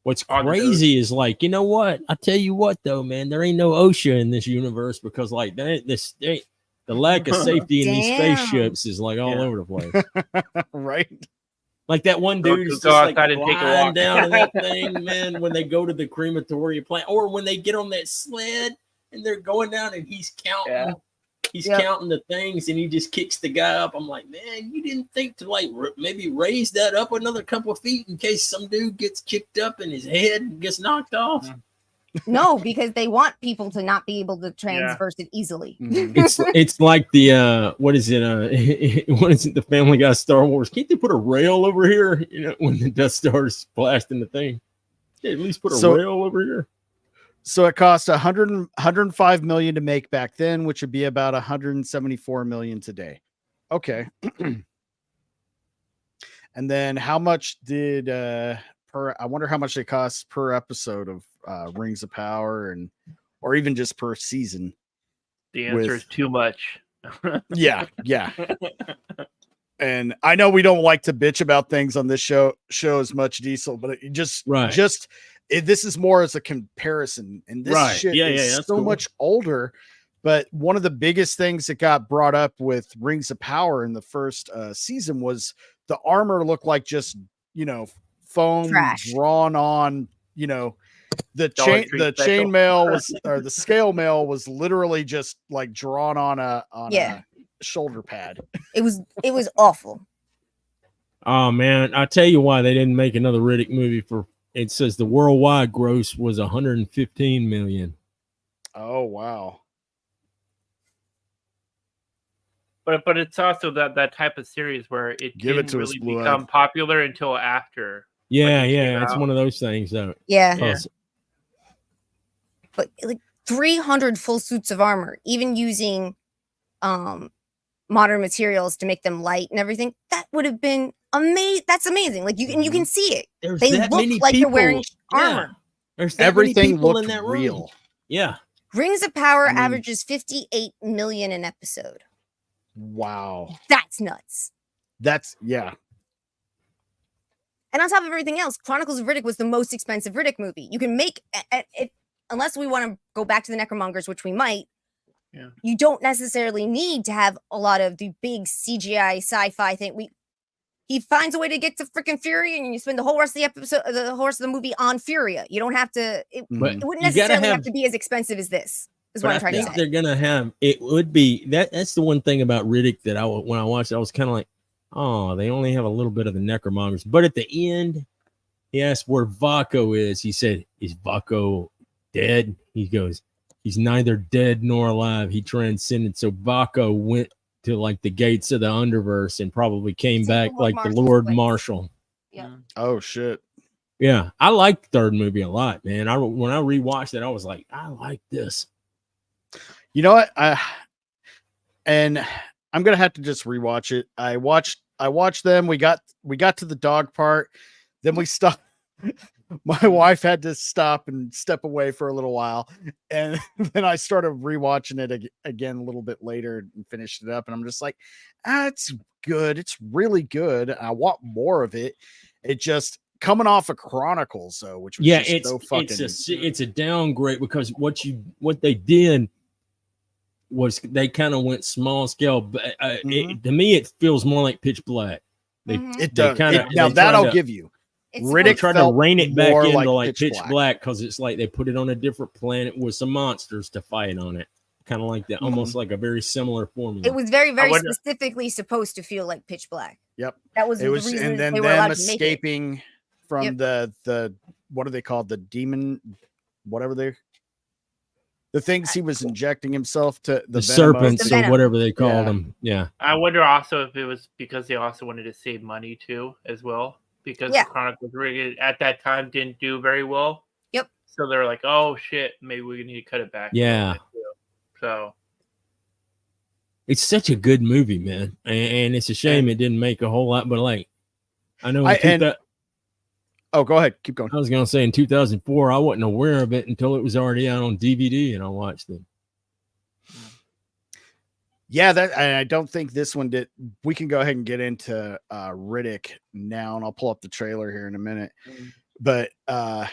What's On the crazy is like, you know what? I tell you what though, man, there ain't no OSHA in this universe because like the lack of safety in these Damn. spaceships is like all over the place. Right. Like that one Go- dude is go just like outside and take a flying walk. down in that thing, man, when they go to the crematoria plant or when they get on that sled and they're going down and he's counting. Yeah. He's Yep. counting the things and he just kicks the guy up. I'm like, man, you didn't think to like maybe raise that up another couple of feet in case some dude gets kicked up and his head gets knocked off. No, because they want people to not be able to transverse it easily. It's like the what is it? What is it? The Family Guy Star Wars. Can't they put a rail over here? You know, when the Death Star is blasting the thing, yeah, at least put a rail over here. So it cost 105 million to make back then, which would be about 174 million today. Okay. And then how much did I wonder how much they cost per episode of Rings of Power or even just per season? The answer is too much. Yeah. And I know we don't like to bitch about things on this show as much, Diesel, but it just this is more as a comparison, and this shit is so much older. But one of the biggest things that got brought up with Rings of Power in the first season was the armor looked like just foam drawn on. The chainmail was or the scale mail was literally just like drawn on a shoulder pad. It was awful. Oh man, I tell you why they didn't make another Riddick movie. It says the worldwide gross was 115 million. Oh wow. But it's also that type of series where it didn't really become popular until after. Yeah, it's one of those things though. Yeah. But like 300 full suits of armor, even using modern materials to make them light and everything, that would have been amazing. That's amazing. Like you can see it. They look like they're wearing armor. There's everything looked in that real. Room. Yeah. Rings of Power averages 58 million an episode. Wow. That's nuts. Yeah. And on top of everything else, Chronicles of Riddick was the most expensive Riddick movie. You can make it, unless we want to go back to the Necromongers, which we might. Yeah. You don't necessarily need to have a lot of the big CGI sci-fi thing. He finds a way to get to freaking Fury, and you spend the whole rest of the episode, the whole rest of the movie on Furia. You don't have to. It wouldn't necessarily have to be as expensive as this. Is what I'm trying to say. They're gonna have. It would be that's the one thing about Riddick that when I watched it, I was kind of like, oh, they only have a little bit of the Necromongers. But at the end, he asked where Vaco is. He said, "Is Vaco dead?" He goes, "He's neither dead nor alive. He transcended." So Vaco went to like the gates of the Underverse and probably came back like the Lord Marshal. Yeah. Oh shit. Yeah, I liked the third movie a lot, man. When I rewatched it, I was like, I like this. You know what? and I'm gonna have to just rewatch it. I watched them. We got to the dog part, then we stopped. My wife had to stop and step away for a little while, and then I started rewatching it again a little bit later and finished it up. And I'm just like, it's good. It's really good. I want more of it. It just coming off of Chronicles, though, which was just so fucking. It's a downgrade because what they did was they kind of went small scale. But to me, it feels more like Pitch Black. It does. Now that I'll give you. Riddick tried to rein it back into like Pitch Black because it's like they put it on a different planet with some monsters to fight on it, kind of like that, almost like a very similar formula. It was very, very specifically supposed to feel like Pitch Black. Yep, that was the reason. And then them escaping from the what are they called? The demon, whatever the things he was injecting himself to the serpents or whatever they called them. Yeah, I wonder also if it was because they also wanted to save money too, as well. Because the Chronicles Riddick at that time didn't do very well. Yep. So they're like, oh shit, maybe we need to cut it back. Yeah. So it's such a good movie, man. And it's a shame it didn't make a whole lot, but like I know oh, go ahead. Keep going. I was gonna say in 2004, I wasn't aware of it until it was already out on DVD and I watched it. Yeah, I don't think this one did. We can go ahead and get into Riddick now, and I'll pull up the trailer here in a minute. But the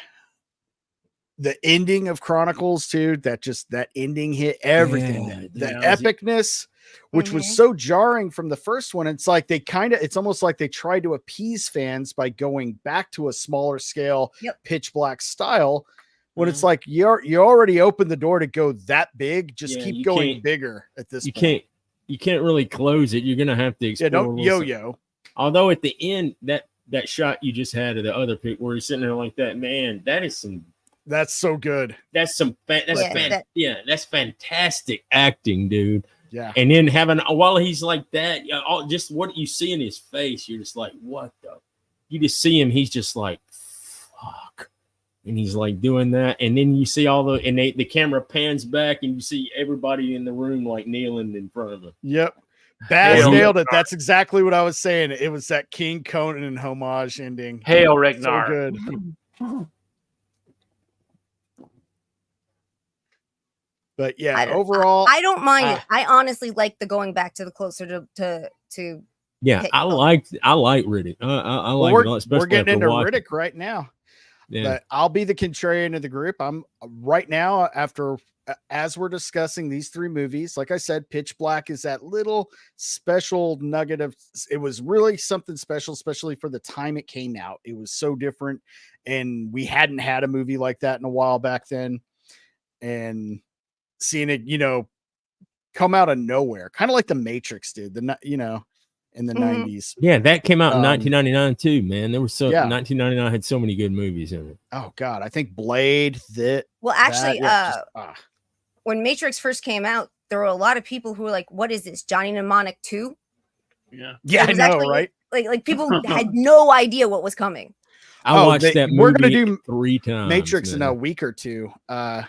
ending of Chronicles too, that ending hit everything. The epicness, which was so jarring from the first one. It's like it's almost like they tried to appease fans by going back to a smaller scale Pitch Black style. When it's like you already opened the door to go that big, just keep going bigger at this point. You can't really close it. You're gonna have to explore. Don't yo-yo. Although at the end, that shot you just had of the other pic where he's sitting there like that, man, that's so good. That's that's fantastic acting, dude. Yeah. And then while he's like that, just what you see in his face, you're just like, what the? You just see him, he's just like, fuck. And he's like doing that, and then you see the camera pans back, and you see everybody in the room like kneeling in front of him. Yep, Baz nailed it. That's exactly what I was saying. It was that King Conan homage ending. Hail Ragnar. So good. But yeah, overall, I don't mind it. I honestly like the going back to the closer to. Yeah, I like Riddick. I like it. We're getting into Riddick right now. Yeah. But I'll be the contrarian of the group. I'm right now as we're discussing these three movies. Like I said, Pitch Black is that little special nugget of. It was really something special, especially for the time it came out. It was so different, and we hadn't had a movie like that in a while back then. And seeing it, come out of nowhere, kind of like the Matrix did. In the 90s. Yeah, that came out in 1999 too, man. 1999 had so many good movies in it. Oh God, I think Blade, when Matrix first came out, there were a lot of people who were like, what is this, Johnny Mnemonic 2? Yeah, I know, right? Like people had no idea what was coming. I watched that movie. We're gonna do 3 times Matrix in a week or two. And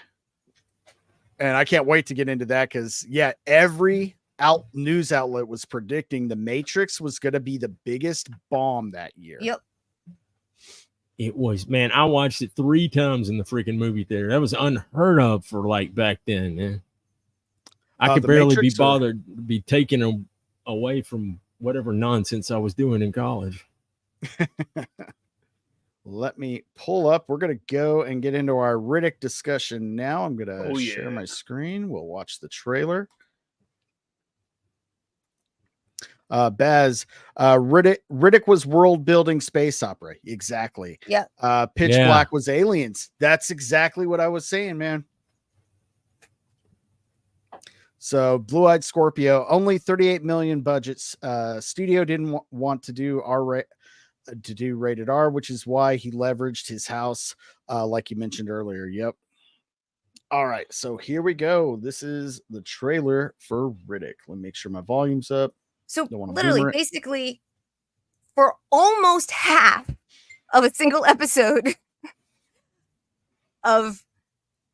I can't wait to get into that because every news outlet was predicting the Matrix was going to be the biggest bomb that year. Yep. It was, man. I watched it 3 times in the freaking movie theater. That was unheard of for like back then, man. I could barely be bothered to be taken away from whatever nonsense I was doing in college. Let me pull up. We're going to go and get into our Riddick discussion now. I'm going to share my screen. We'll watch the trailer. Baz, Riddick was world building space opera. Exactly. Yeah. Pitch Black was aliens. That's exactly what I was saying, man. So Blue-Eyed Scorpio, only 38 million budgets. Studio didn't want to do rated R, which is why he leveraged his house, like you mentioned earlier. Yep. All right. So here we go. This is the trailer for Riddick. Let me make sure my volume's up. So literally, basically, for almost half of a single episode of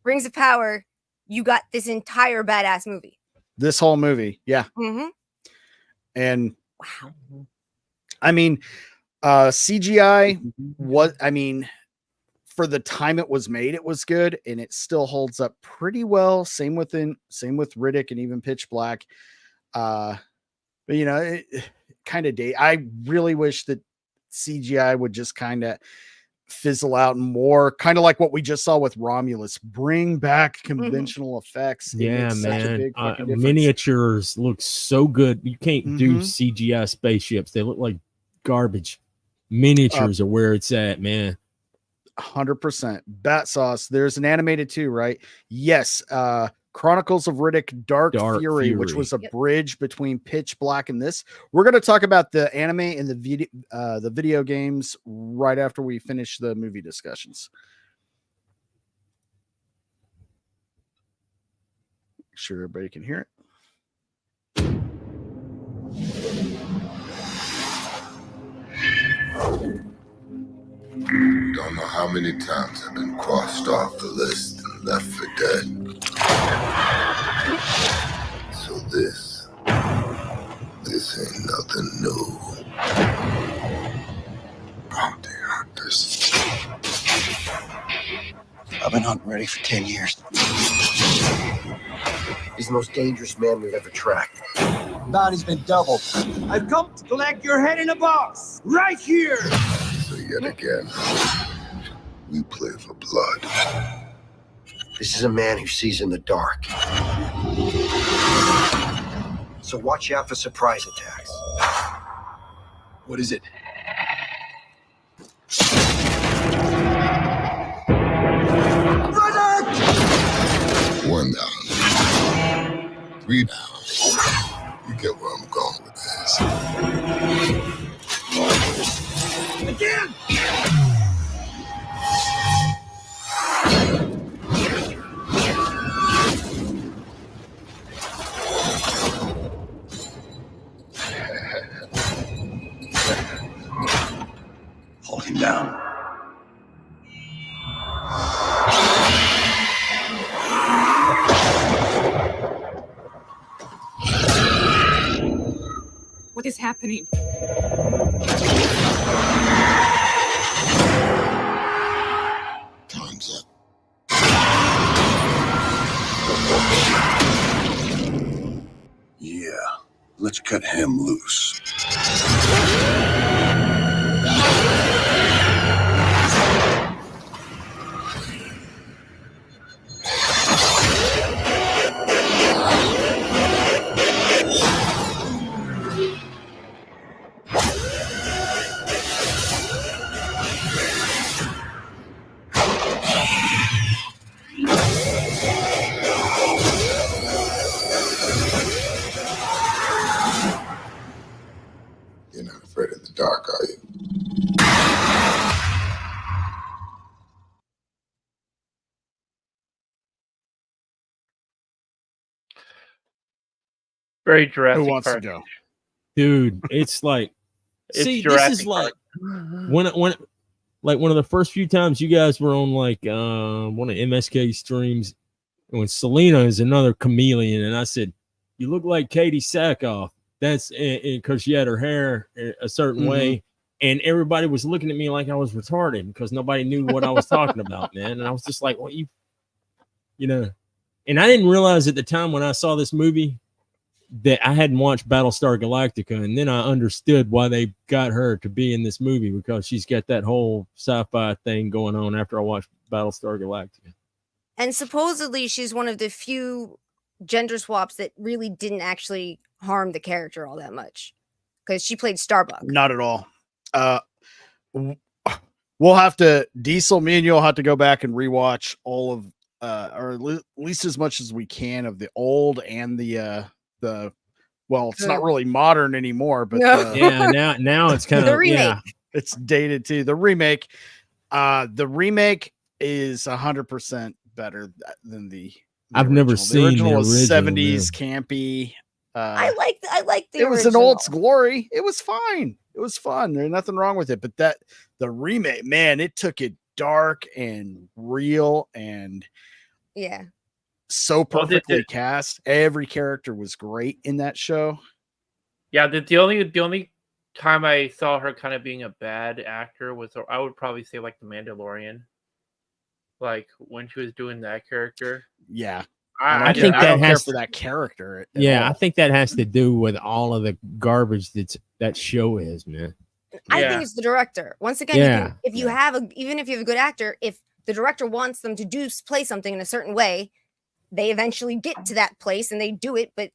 Rings of Power, you got this entire badass movie. This whole movie. Yeah. Mm-hmm. And Wow. I mean, CGI, for the time it was made, it was good, and it still holds up pretty well. Same with Riddick and even Pitch Black. But you know, it kind of I really wish that CGI would just kind of fizzle out more, kind of like what we just saw with Romulus. Bring back conventional effects. It Yeah, makes such a man. big fucking difference. Miniatures look so good. You can't do CGI spaceships. They look like garbage. Miniatures are where it's at, man. 100%. Bat Sauce. There's an animated too, right? Yes. Chronicles of Riddick Dark Fury, which was a bridge between Pitch Black and this. We're going to talk about the anime and the video games right after we finish the movie discussions. Make sure everybody can hear it. Don't know how many times I've been crossed off the list and left for dead. So this ain't nothing new. Bounty hunters. I've been hunting Riddick for 10 years. He's the most dangerous man we've ever tracked. Bounty's been doubled. I've come to collect your head in a box, right here. So yet again, we play for blood. This is a man who sees in the dark. So watch out for surprise attacks. What is it? Riddick! 1 down. 3 down. You get where I'm going with this. Again! Hold him down. What is happening? Time's up. Yeah, let's cut him loose. You're not afraid of the dark, are you? Very Jurassic Who wants Park. to go? Dude, it's like It's see, Jurassic this is like Park. when one of the first few times you guys were on like one of MSK streams when Selena is another chameleon, and I said, "You look like Katie Sackhoff." That's because she had her hair a certain way, and everybody was looking at me like I was retarded because nobody knew what I was talking about, man. And I was just like, "What you know?" And I didn't realize at the time when I saw this movie that I hadn't watched Battlestar Galactica, and then I understood why they got her to be in this movie because she's got that whole sci-fi thing going on after I watched Battlestar Galactica. And supposedly she's one of the few gender swaps that really didn't actually harm the character all that much because she played Starbuck. Not at all. We'll have to Diesel. Me and you'll have to go back and rewatch all of, or at least as much as we can of the old and the well, it's not really modern anymore, but yeah, now it's kind of it's dated too. The remake is 100% better than the I've never original. seen The original was original, 70s campy. I like the it was in original. all its glory. It was fine. It was fun. There's nothing wrong with it. But the remake, man, it took it dark and real, and Yeah. so perfectly cast. Every character was great in that show. Yeah, the only time I saw her kind of being a bad actor was, I would probably say, like The Mandalorian, like when she was doing that character. Yeah, I think that I don't care has for that character. At Yeah, all. I think that has to do with all of the garbage that show is, man. I think it's the director. Once again, Yeah. if you have even if you have a good actor, if the director wants them to play something in a certain way, they eventually get to that place and they do it. But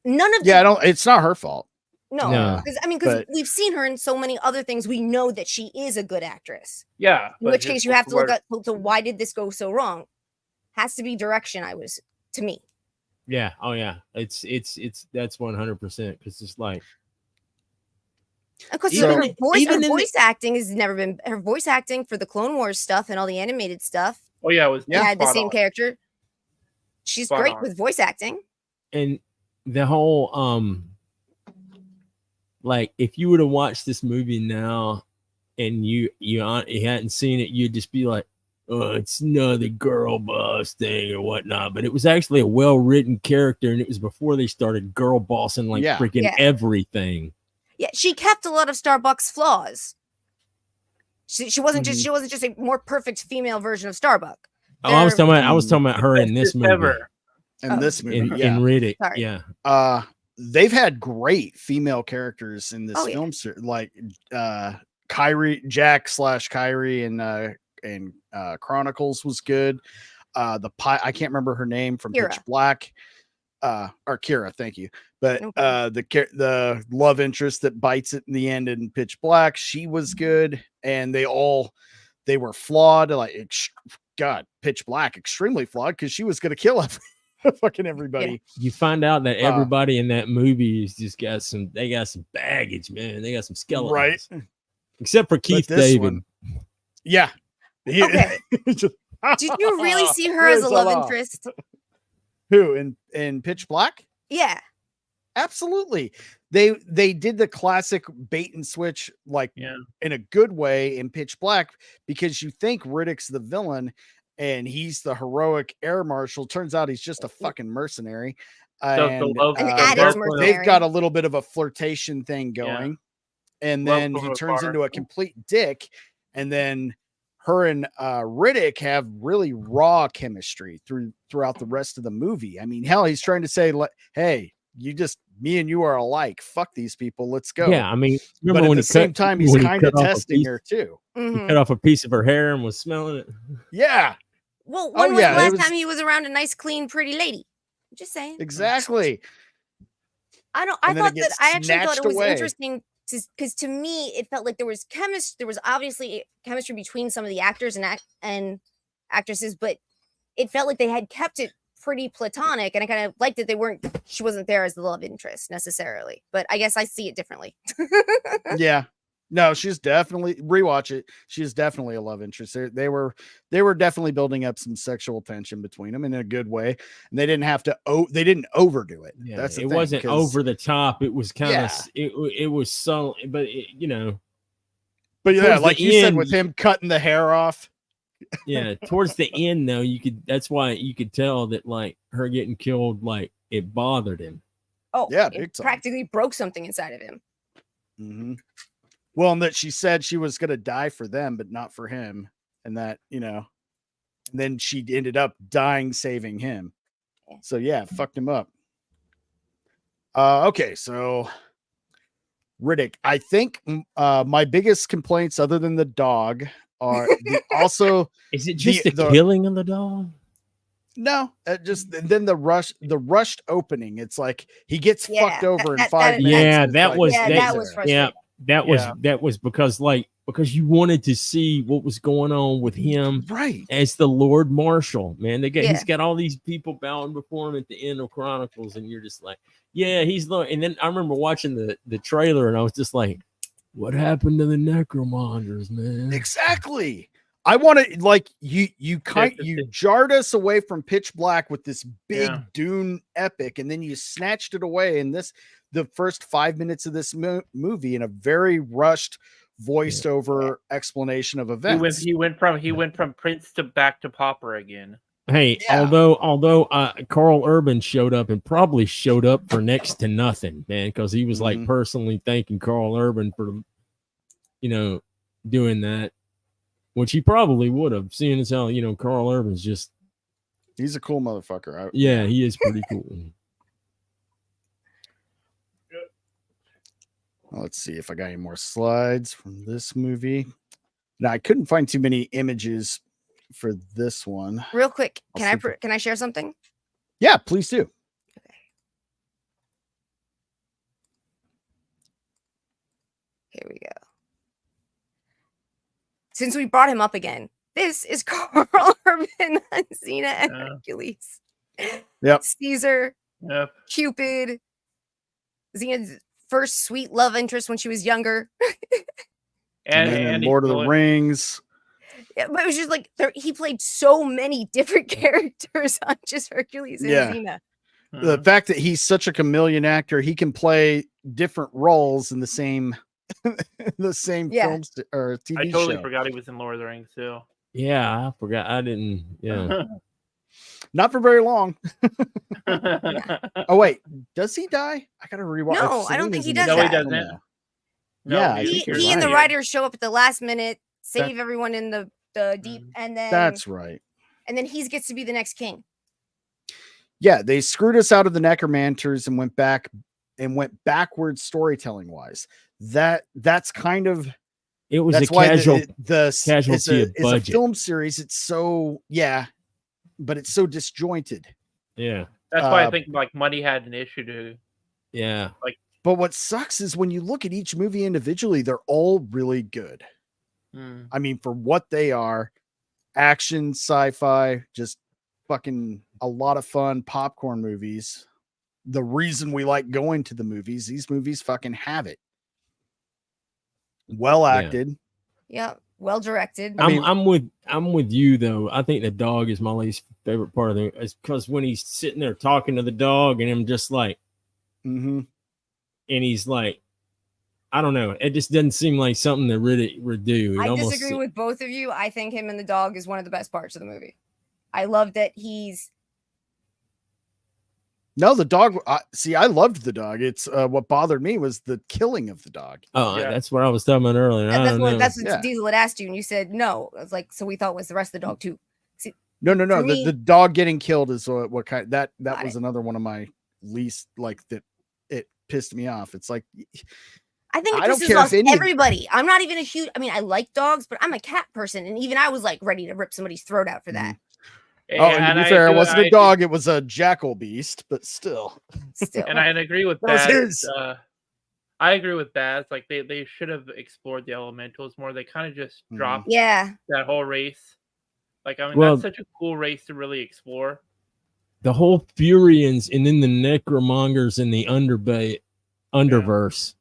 none of it's not her fault. No, because we've seen her in so many other things. We know that she is a good actress. Yeah. In which case, you have to look at why did this go so wrong? Has to be direction. To me. Yeah. Oh yeah. It's that's 100% because it's like. Because her voice acting has never been her voice acting for the Clone Wars stuff and all the animated stuff. Oh yeah, had the same character. She's great with voice acting. And the whole like if you were to watch this movie now and you hadn't seen it, you'd just be like, oh, it's another girl boss thing or whatnot. But it was actually a well-written character, and it was before they started girl bossing freaking everything. Yeah, she kept a lot of Starbucks flaws. She wasn't just a more perfect female version of Starbuck. I was talking about her in this movie. In this movie, in Riddick. Sorry. Yeah. They've had great female characters in this film series, like Jack/𝐈𝐑𝐿 and Chronicles was good. I can't remember her name from Kira. Pitch Black. Or Kira, thank you. But the love interest that bites it in the end in Pitch Black, she was good, and they were flawed. Like God, Pitch Black, extremely flawed because she was going to kill fucking everybody. You find out that everybody in that movie is just got some baggage, man. They got some skeletons, right? Except for Keith David. Yeah. Okay. Did you really see her as a love interest? Who in Pitch Black? Yeah. Absolutely. They did the classic bait and switch in a good way in Pitch Black because you think Riddick's the villain and he's the heroic air marshal. Turns out he's just a fucking mercenary. And they've got a little bit of a flirtation thing going. And then he turns into a complete dick. And then her and Riddick have really raw chemistry throughout the rest of the movie. I mean, hell, he's trying to say, hey, me and you are alike. Fuck these people. Let's go. Yeah, I mean, but at the same time, he's kind of testing her too. He cut off a piece of her hair and was smelling it. Yeah. Well, when was the last time he was around a nice, clean, pretty lady? I'm just saying. Exactly. I actually thought it was interesting because to me it felt like there was chemistry. There was obviously chemistry between some of the actors and actresses, but it felt like they had kept it pretty platonic, and I kind of liked that she wasn't there as the love interest necessarily, but I guess I see it differently. Yeah. No, she's definitely rewatch it. She's definitely a love interest. They were definitely building up some sexual tension between them in a good way, and they didn't have to. They didn't overdo it. Yeah, that's the it thing, wasn't over the top. It was kind of it was so, but But yeah, like you said, with him cutting the hair off. Yeah, towards the end though, that's why you could tell that like her getting killed, like it bothered him. Oh yeah, it practically broke something inside of him. Mm-hmm. Well, and that she said she was going to die for them, but not for him. And that, then she ended up dying, saving him. So yeah, fucked him up. Okay. So Riddick, I think my biggest complaints other than the dog are is it just the killing of the dog? No, then the rushed opening. It's like he gets fucked over in 5 minutes. Yeah, that was frustrating. Yeah. That was because you wanted to see what was going on with him, right? As the Lord Marshal, man. He's got all these people bowing before him at the end of Chronicles, and you're just like, yeah, he's the. And then I remember watching the trailer, and I was just like, what happened to the necromongers, man? Exactly. I want to you jarred us away from Pitch Black with this big Dune epic, and then you snatched it away in the first 5 minutes of this movie in a very rushed, voiced over explanation of events. He went from Prince to back to Pauper again. Hey, although Carl Urban showed up and probably showed up for next to nothing, man, because he was like personally thanking Carl Urban for, doing that, which he probably would have, seeing as how, Carl Urban's just. He's a cool motherfucker. Yeah, he is pretty cool. Let's see if I got any more slides from this movie. Now, I couldn't find too many images for this one. Real quick, can I share something? Yeah, please do. Okay. Here we go. Since we brought him up again, this is Carl Urban on Xena and Hercules. Yep. Caesar. Yep. Cupid. Xena's first sweet love interest when she was younger. and Lord of the Rings. Yeah, but it was just like he played so many different characters on just Hercules and Xena. The fact that he's such a chameleon actor, he can play different roles in the same films or TV show. I totally forgot he was in Lord of the Rings too. Yeah, I forgot. I didn't. Yeah. Not for very long. Oh wait, does he die? I gotta rewatch. No, I don't think he does. No, that. he doesn't. Yeah, he and the writers show up at the last minute, save everyone in the deep, and then that's right. And then he gets to be the next king. Yeah, they screwed us out of the necromancers and went backwards storytelling wise. That's kind of it was a casualty of budget. It's a film series. It's so but it's so disjointed. Yeah, that's why I think like money had an issue to. Yeah, like. But what sucks is when you look at each movie individually, they're all really good. I mean, for what they are, action, sci-fi, just fucking a lot of fun popcorn movies. The reason we like going to the movies, these movies fucking have it. Well acted. Yeah, well directed. I'm with you though. I think the dog is my least favorite part of it. It's because when he's sitting there talking to the dog, and I'm just like, and he's like, I don't know. It just doesn't seem like something that Riddick would do. I disagree with both of you. I think him and the dog is one of the best parts of the movie. I love that he's. No, the dog. See, I loved the dog. It's what bothered me was the killing of the dog. Oh, that's what I was talking about earlier. That's what Diesel had asked you, and you said no. I was like, so we thought it was the rest of the dog too. See, no. The dog getting killed is what kind. That was another one of my least like that. It pissed me off. It's like. I think it pisses off everybody. I'm not even a huge. I mean, I like dogs, but I'm a cat person, and even I was like ready to rip somebody's throat out for that. And to be fair, it wasn't a dog; it was a jackal beast. But still. And I agree with Baz. I agree with Baz. Like they should have explored the elementals more. They kind of just dropped. that whole race. Like I mean, that's such a cool race to really explore. The whole Furians, and then the Necromongers in the Underverse.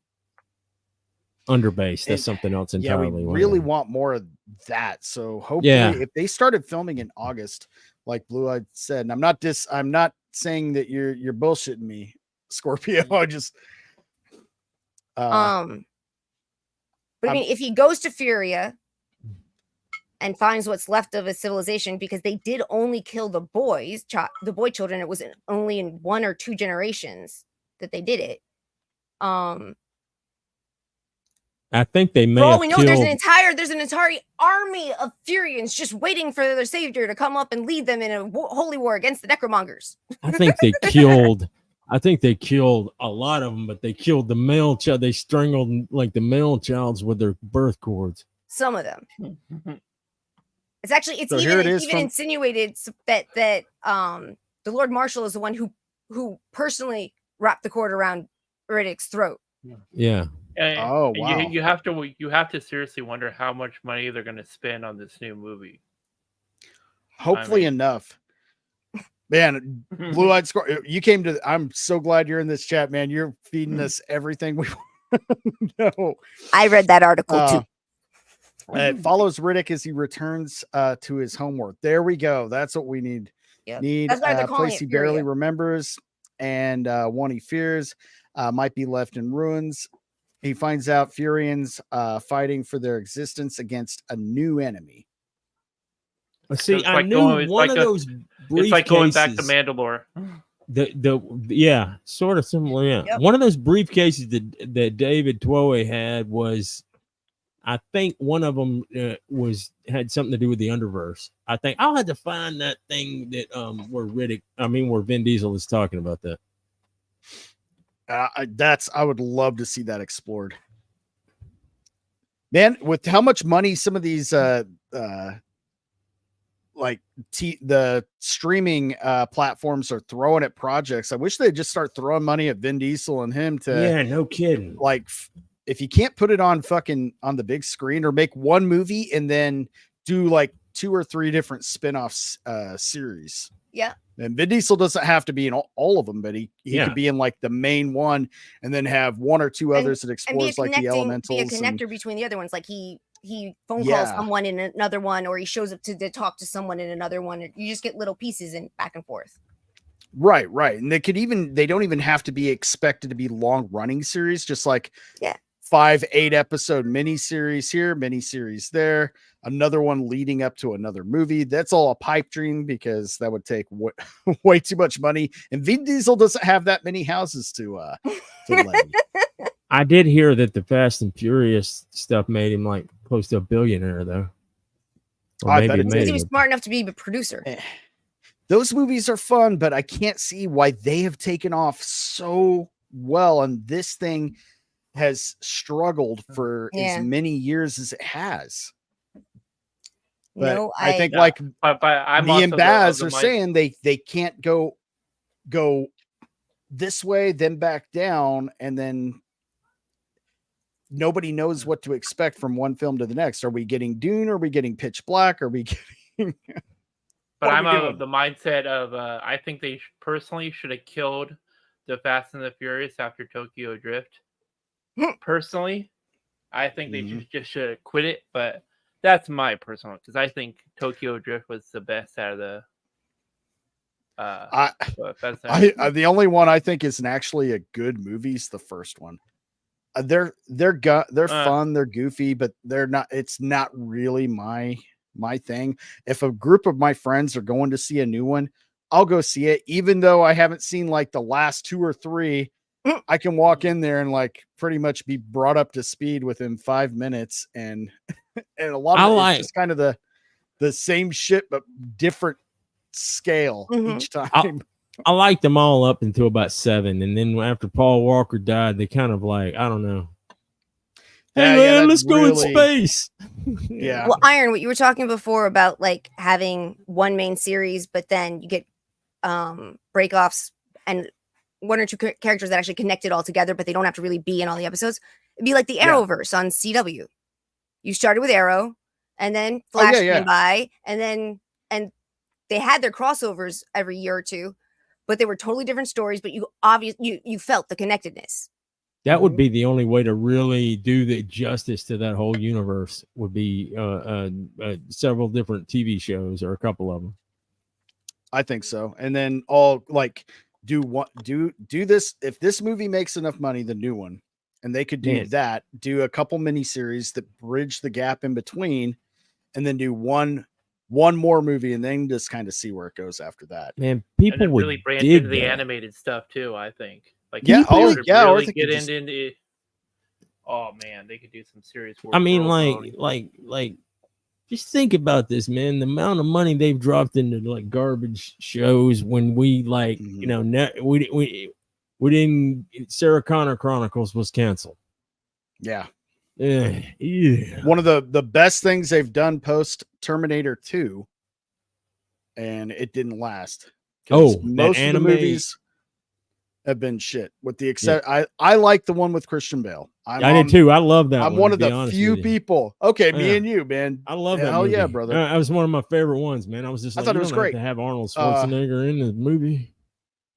Underbase. That's something else entirely. We really want more of that. So hopefully, if they started filming in August, like Blue Eyed said, and I'm not saying that you're bullshitting me, Scorpio. I just but I mean, if he goes to Furia and finds what's left of his civilization, because they did only kill the boy children. It was only in 1 or 2 generations that they did it. I think they may. For all we know, there's an entire army of Furians just waiting for their savior to come up and lead them in a holy war against the Necromongers. I think they killed. I think they killed a lot of them, but they killed the male child. They strangled like the male childs with their birth cords. Some of them. It's actually even insinuated that the Lord Marshal is the one who personally wrapped the cord around Riddick's throat. Yeah. Oh wow! You have to seriously wonder how much money they're going to spend on this new movie. Hopefully enough. Man, Blue Eyed Scorpio, you came to. I'm so glad you're in this chat, man. You're feeding us everything we know. I read that article too. It follows Riddick as he returns to his homeworld. There we go. That's what we need. Yep. Need a place he barely remembers and one he fears might be left in ruins. He finds out Furians fighting for their existence against a new enemy. See, It's I like knew going- it's one like of a- those It's like going back to briefcases- Mandalore. Yeah, sort of similar. Yeah, Yep. one of those briefcases that David Twohy had was, I think one of them had something to do with the Underverse. I think I'll have to find that thing that where Vin Diesel is talking about that. I would love to see that explored. Man, with how much money some of these the streaming platforms are throwing at projects, I wish they'd just start throwing money at Vin Diesel and him to Yeah, no kidding. like if you can't put it on on the big screen, or make one movie and then do like 2 or 3 different spin-offs series. Yeah. And Vin Diesel doesn't have to be in all of them, but he could be in like the main one and then have 1 or 2 others that explores like the elementals. Be a connector between the other ones. Like he phone calls someone in another one, or he shows up to talk to someone in another one. You just get little pieces and back and forth. Right. And they don't even have to be expected to be long running series, just like 5-8 episode miniseries here, miniseries there, another one leading up to another movie. That's all a pipe dream, because that would take way too much money. And Vin Diesel doesn't have that many houses to lend. I did hear that the Fast and Furious stuff made him like close to a billionaire, though. Or I bet it Because he was smart enough to be a producer. Those movies are fun, but I can't see why they have taken off so well, and this thing has struggled for as many years as it has. But No, I think Yeah. like But I'm me and also Baz the are mind- saying they can't go this way, then back down, and then nobody knows what to expect from one film to the next. Are we getting Dune? Are we getting Pitch Black? Are we getting But What are I'm we of doing? the mindset of I think they personally should have killed the Fast and the Furious after Tokyo Drift. Personally, I think they just should have quit it. But that's my personal, because I think Tokyo Drift was the best out of the. the only one I think is actually a good movie is the first one. They're fun, they're goofy, but they're not. It's not really my thing. If a group of my friends are going to see a new one, I'll go see it, even though I haven't seen like the last 2 or 3. I can walk in there and like pretty much be brought up to speed within 5 minutes, and a lot of it's just kind of the same shit but different scale each time. I liked them all up until about 7, and then after Paul Walker died, they kind of like, I don't know. Hey man, let's go in space. Yeah. Well, Iron, what you were talking before about like having one main series, but then you get break-offs and 1 or 2 characters that actually connected all together, but they don't have to really be in all the episodes. It'd be like the Arrowverse on CW. You started with Arrow, and then Flash came by, and they had their crossovers every year or 2, but they were totally different stories. But you felt the connectedness. That would be the only way to really do the justice to that whole universe. Would be several different TV shows, or a couple of them. I think so. And then all like do this. If this movie makes enough money, the new one, and they could do that, do a couple miniseries that bridge the gap in between, and then do one more movie, and then just kind of see where it goes after that. Man, people would really branch dig into the that. animated stuff too. I think. Like Yeah, really or they get could just- into. Oh man, they could do some serious work. I mean, world like, just think about this, man. The amount of money they've dropped into like garbage shows when we like, you know, we didn't. Sarah Connor Chronicles was canceled. Yeah. Yeah. One of the best things they've done post Terminator 2, and it didn't last. Most of the movies have been shit, with the exception. I like the one with Christian Bale. I did too. I love that. I'm one of the few people. Okay, me and you, man. I love that. Hell movie. yeah, brother. That was one of my favorite ones, man. I was just. I Like, thought you it was don't have great. to have Arnold Schwarzenegger in the movie.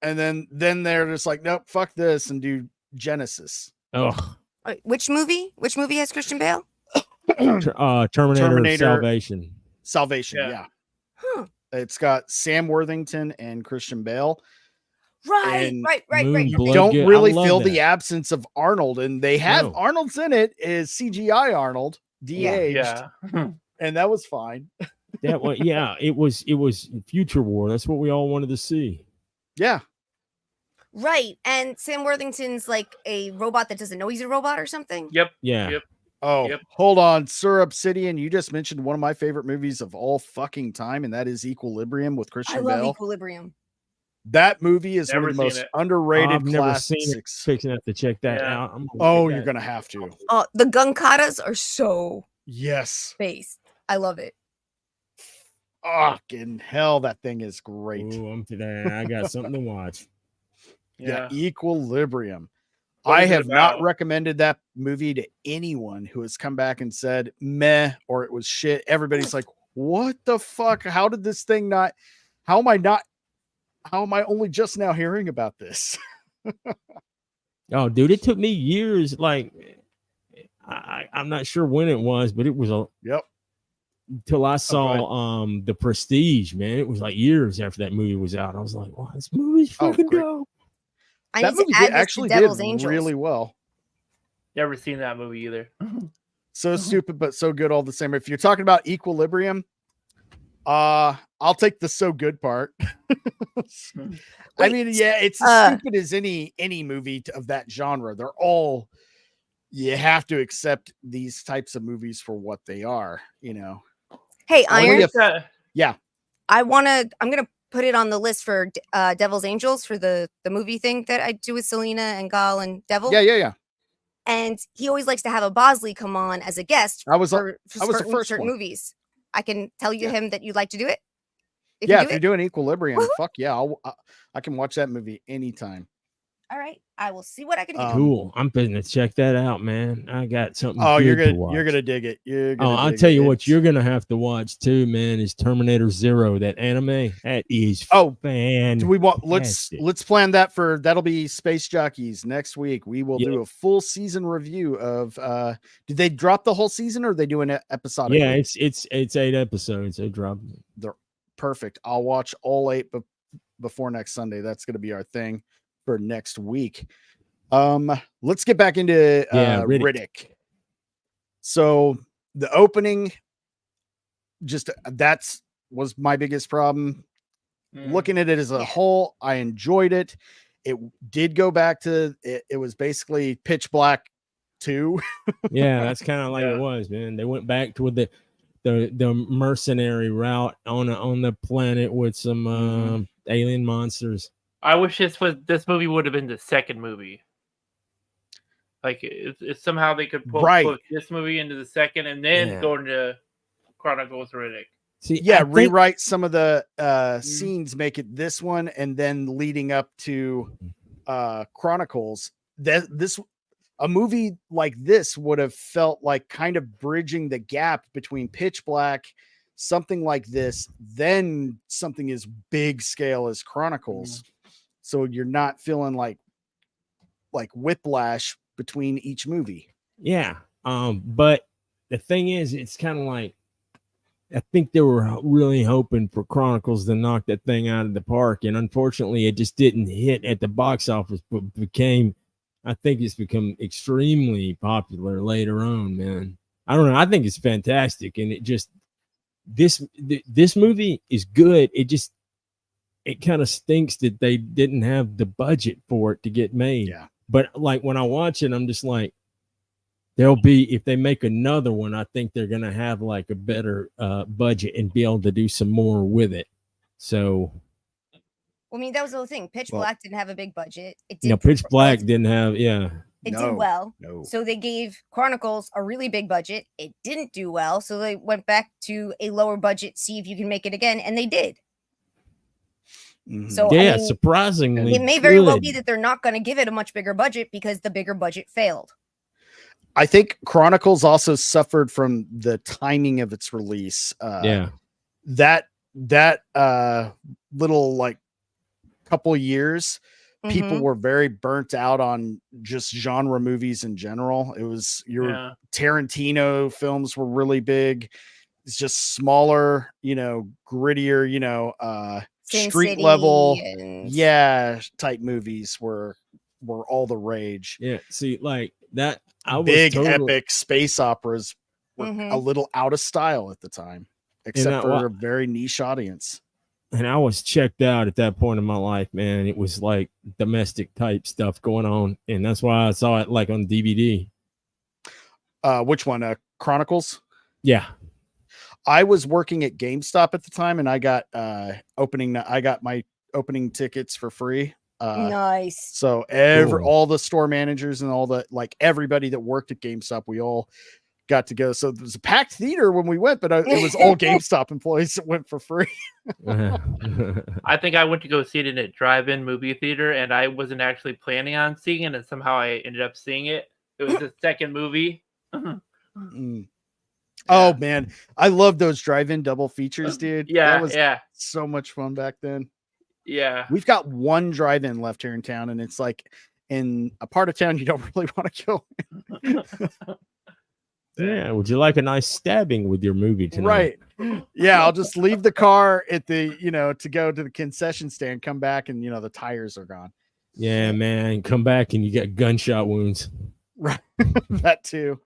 And then they're just like, nope, fuck this, and do Genesis. Oh, Which movie? Which movie has Christian Bale? Terminator Salvation. Yeah. Huh. It's got Sam Worthington and Christian Bale. Right. You don't really feel the absence of Arnold, and they have Arnold's in it, is CGI Arnold, de-aged, Yeah. and that was fine. That was, yeah, it was Future War. That's what we all wanted to see. Yeah. Right. And Sam Worthington's like a robot that doesn't know he's a robot or something. Yep. Yeah. Yep. Oh, Yep. hold on. Sir Obsidian, you just mentioned one of my favorite movies of all fucking time, and that is Equilibrium with I Christian love Bale. Equilibrium. That movie is Never one of the seen most it. underrated I've never seen it. classics. Fixing to have to check that Yeah. out. I'm gonna Oh, check you're that. gonna have to. The Gunkatas are so Yes. based. I love it. Fucking hell, that thing is great. Ooh, I'm today. I got something to watch. Yeah, Equilibrium. What I is it have not about? recommended that movie to anyone who has come back and said meh or it was shit. Everybody's like, what the fuck? How did this thing not? How am I only just now hearing about this? Oh, dude, it took me years. Like, I'm not sure when it was, but it was till I saw The Prestige, man. It was like years after that movie was out. I was like, wow, this movie's fucking dope. I That need to movie add this actually to did Devil's Angels. really well. Never seen that movie either. So stupid, but so good all the same. If you're talking about Equilibrium, I'll take the so good part. I mean, yeah, it's as stupid as any movie of that genre. They're all, you have to accept these types of movies for what they are, you know. Hey, Iron. Yeah. I'm gonna put it on the list for Devil's Angels for the movie thing that I do with Selena and Gal and Devil. Yeah. And he always likes to have a Bosley come on as a guest I was for the first certain one. movies. I can tell him that you'd like to do it. If you're doing Equilibrium, fuck yeah, I can watch that movie anytime. All right, I will see what I can do. Cool. I'm gonna check that out, man. I got something. Oh, you're good to gonna watch. dig it. I'll tell you what you're gonna have to watch too, man. Is Terminator Zero, that anime? That is fan. Do we want? Let's plan that for that'll be Space Jockeys next week. We will do a full season review of. Did they drop the whole season or are they doing it episodic? Yeah, it's 8 episodes. They dropped. They're perfect. I'll watch all 8 before next Sunday. That's gonna be our thing for next week. Let's get back into Riddick. So the opening, just was my biggest problem. Looking at it as a whole, I enjoyed it. It did go back to it was basically Pitch Black 2. Yeah, that's kind of like it was, man. They went back to the mercenary route on the planet with some alien monsters. I wish this movie would have been the second movie. Like if somehow they could put this movie into the second and then go into Chronicles of Riddick. See, rewrite some of the scenes, make it this one, and then leading up to Chronicles. A movie like this would have felt like kind of bridging the gap between Pitch Black, something like this, then something as big scale as Chronicles. So you're not feeling like whiplash between each movie. Yeah. But the thing is, it's kind of like, I think they were really hoping for Chronicles to knock that thing out of the park. And unfortunately, it just didn't hit at the box office, but I think it's become extremely popular later on, man. I don't know. I think it's fantastic. And it just, this movie is good. It kind of stinks that they didn't have the budget for it to get made. Yeah. But like when I watch it, I'm just like, if they make another one, I think they're going to have like a better budget and be able to do some more with it. So. Well, I mean, that was the whole thing. Pitch Black didn't have a big budget. It did. No, Pitch Black didn't have, It did well. No. So they gave Chronicles a really big budget. It didn't do well. So they went back to a lower budget, see if you can make it again. And they did. So yeah, surprisingly, it may very well be that they're not going to give it a much bigger budget because the bigger budget failed. I think Chronicles also suffered from the timing of its release. That little like couple years, people were very burnt out on just genre movies in general. It was Tarantino films were really big. It's just smaller, grittier, Sin street City level, type movies were all the rage. Yeah, see, like that, big epic space operas were a little out of style at the time. except for a very niche audience. And I was checked out at that point in my life, man. It was like domestic type stuff going on, and that's why I saw it like on DVD. Which one? Chronicles? Yeah. I was working at GameStop at the time, and I got my opening tickets for free. Nice. So all the store managers and all the everybody that worked at GameStop, we all got to go. So it was a packed theater when we went, but it was all GameStop employees that went for free. I think I went to go see it in a drive-in movie theater, and I wasn't actually planning on seeing it, and somehow I ended up seeing it. It was the second movie. Oh man, I love those drive-in double features, dude. Yeah, that was so much fun back then. Yeah, we've got one drive-in left here in town, and it's like in a part of town you don't really want to go in. Yeah, would you like a nice stabbing with your movie tonight? Right. Yeah, I'll just leave the car at the, to go to the concession stand, come back, and the tires are gone. Yeah, man, come back and you got gunshot wounds. Right. That too.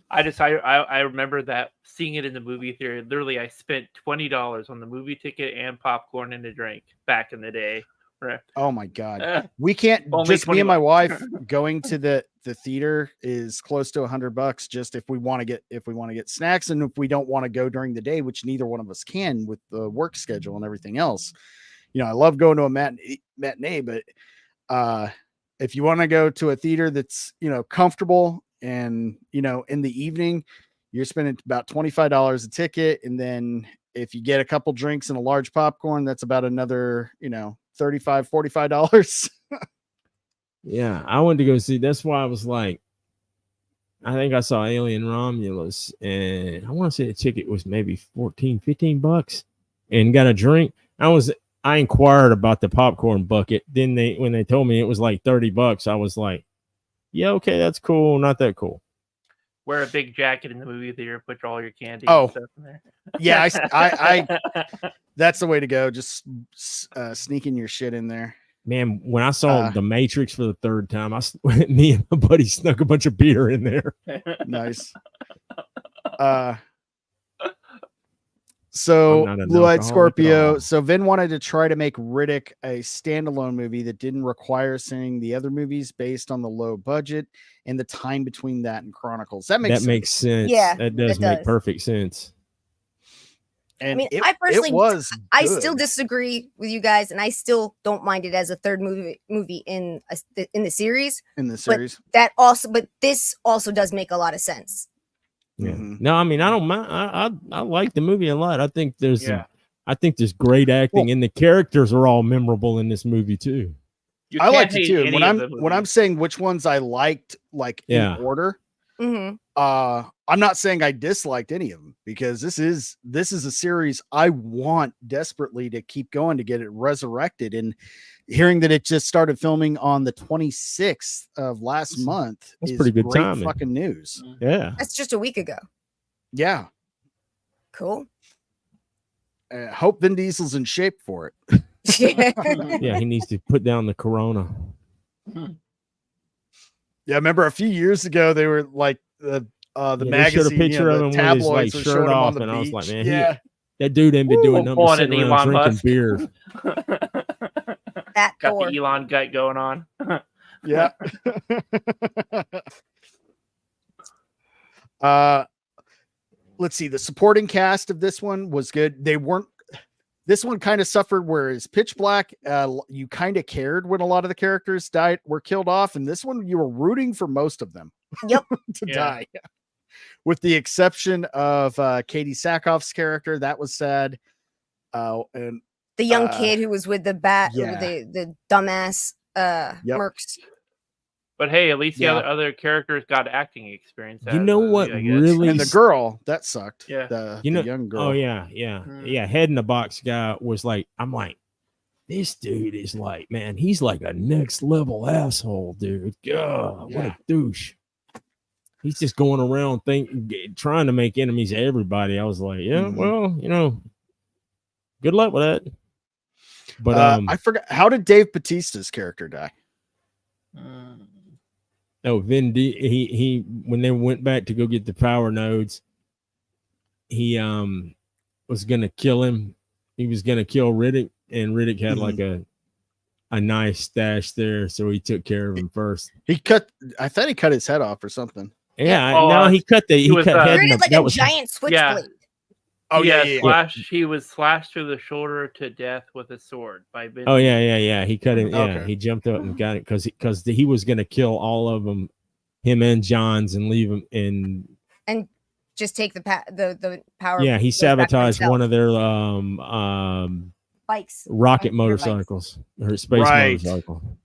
I remember that seeing it in the movie theater. Literally, I spent $20 on the movie ticket and popcorn and a drink back in the day. Right. Oh my God. We can't just me and my wife going to the theater is close to $100 just if we want to get snacks, and if we don't want to go during the day, which neither one of us can with the work schedule and everything else. I love going to a matinee, but if you want to go to a theater that's, comfortable and, in the evening, you're spending about $25 a ticket. And then if you get a couple drinks and a large popcorn, that's about another, $35, $45. Yeah, I wanted to go see. That's why I was like, I think I saw Alien Romulus, and I want to say the ticket was maybe $14-15 and got a drink. I inquired about the popcorn bucket. Then when they told me it was like $30, I was like, yeah, okay, that's cool. Not that cool. Wear a big jacket in the movie theater, put all your candy and stuff in there. Yeah, I that's the way to go. Just sneaking your shit in there. Man, when I saw The Matrix for the third time, me and my buddy snuck a bunch of beer in there. Nice. So Blue-Eyed Scorpio. So Vin wanted to try to make Riddick a standalone movie that didn't require seeing the other movies based on the low budget and the time between that and Chronicles. That makes sense. Yeah, that does make perfect sense. And I personally, I still disagree with you guys, and I still don't mind it as a third movie in the series. But this also does make a lot of sense. Yeah. No, I mean, I don't mind. I like the movie a lot. I think there's great acting, and the characters are all memorable in this movie too. I liked it too. When I'm saying which ones I liked, in order, I'm not saying I disliked any of them, because this is a series I want desperately to keep going to get it resurrected. And hearing that it just started filming on the 26th of last month is pretty good timing. Fucking news. Yeah, that's just a week ago. Yeah, cool. Hope Vin Diesel's in shape for it. Yeah, he needs to put down the corona. Yeah, I remember a few years ago they were like the magazine showed a picture of him with his like shirt off, and I was like, man, that dude ain't been doing nothing but sitting around drinking beer. That got the Elon gut going on. Yeah. Let's see. The supporting cast of this one was good. This one kind of suffered, whereas Pitch Black, you kind of cared when a lot of the characters were killed off, and this one you were rooting for most of them. Yep. to die, with the exception of Katie Sackhoff's character. That was sad. And the young kid who was with the the dumbass mercs. But hey, at least the other characters got acting experience. You know what really? And the girl that sucked. Yeah, the young girl. Oh yeah. Head in the box guy was like, I'm like, this dude is like, man, he's like a next level asshole, dude. God, what a douche. He's just going around trying to make enemies of everybody. I was like, well, good luck with that. But I forgot, how did Dave Bautista's character die? Vin D. He when they went back to go get the power nodes, he was gonna kill him. He was gonna kill Riddick, and Riddick had like a nice stash there, so he took care of him first. I thought he cut his head off or something. Yeah, no, he cut head. Like a giant switchblade. Oh yeah. He was slashed through the shoulder to death with a sword by Vin. Oh yeah. He cut him. Yeah, Okay. he jumped up and got it because he was gonna kill all of them, him and Johns, and leave him in. And just take the power. Yeah, he sabotaged one of their bikes, rocket motorcycles, or space motorcycle.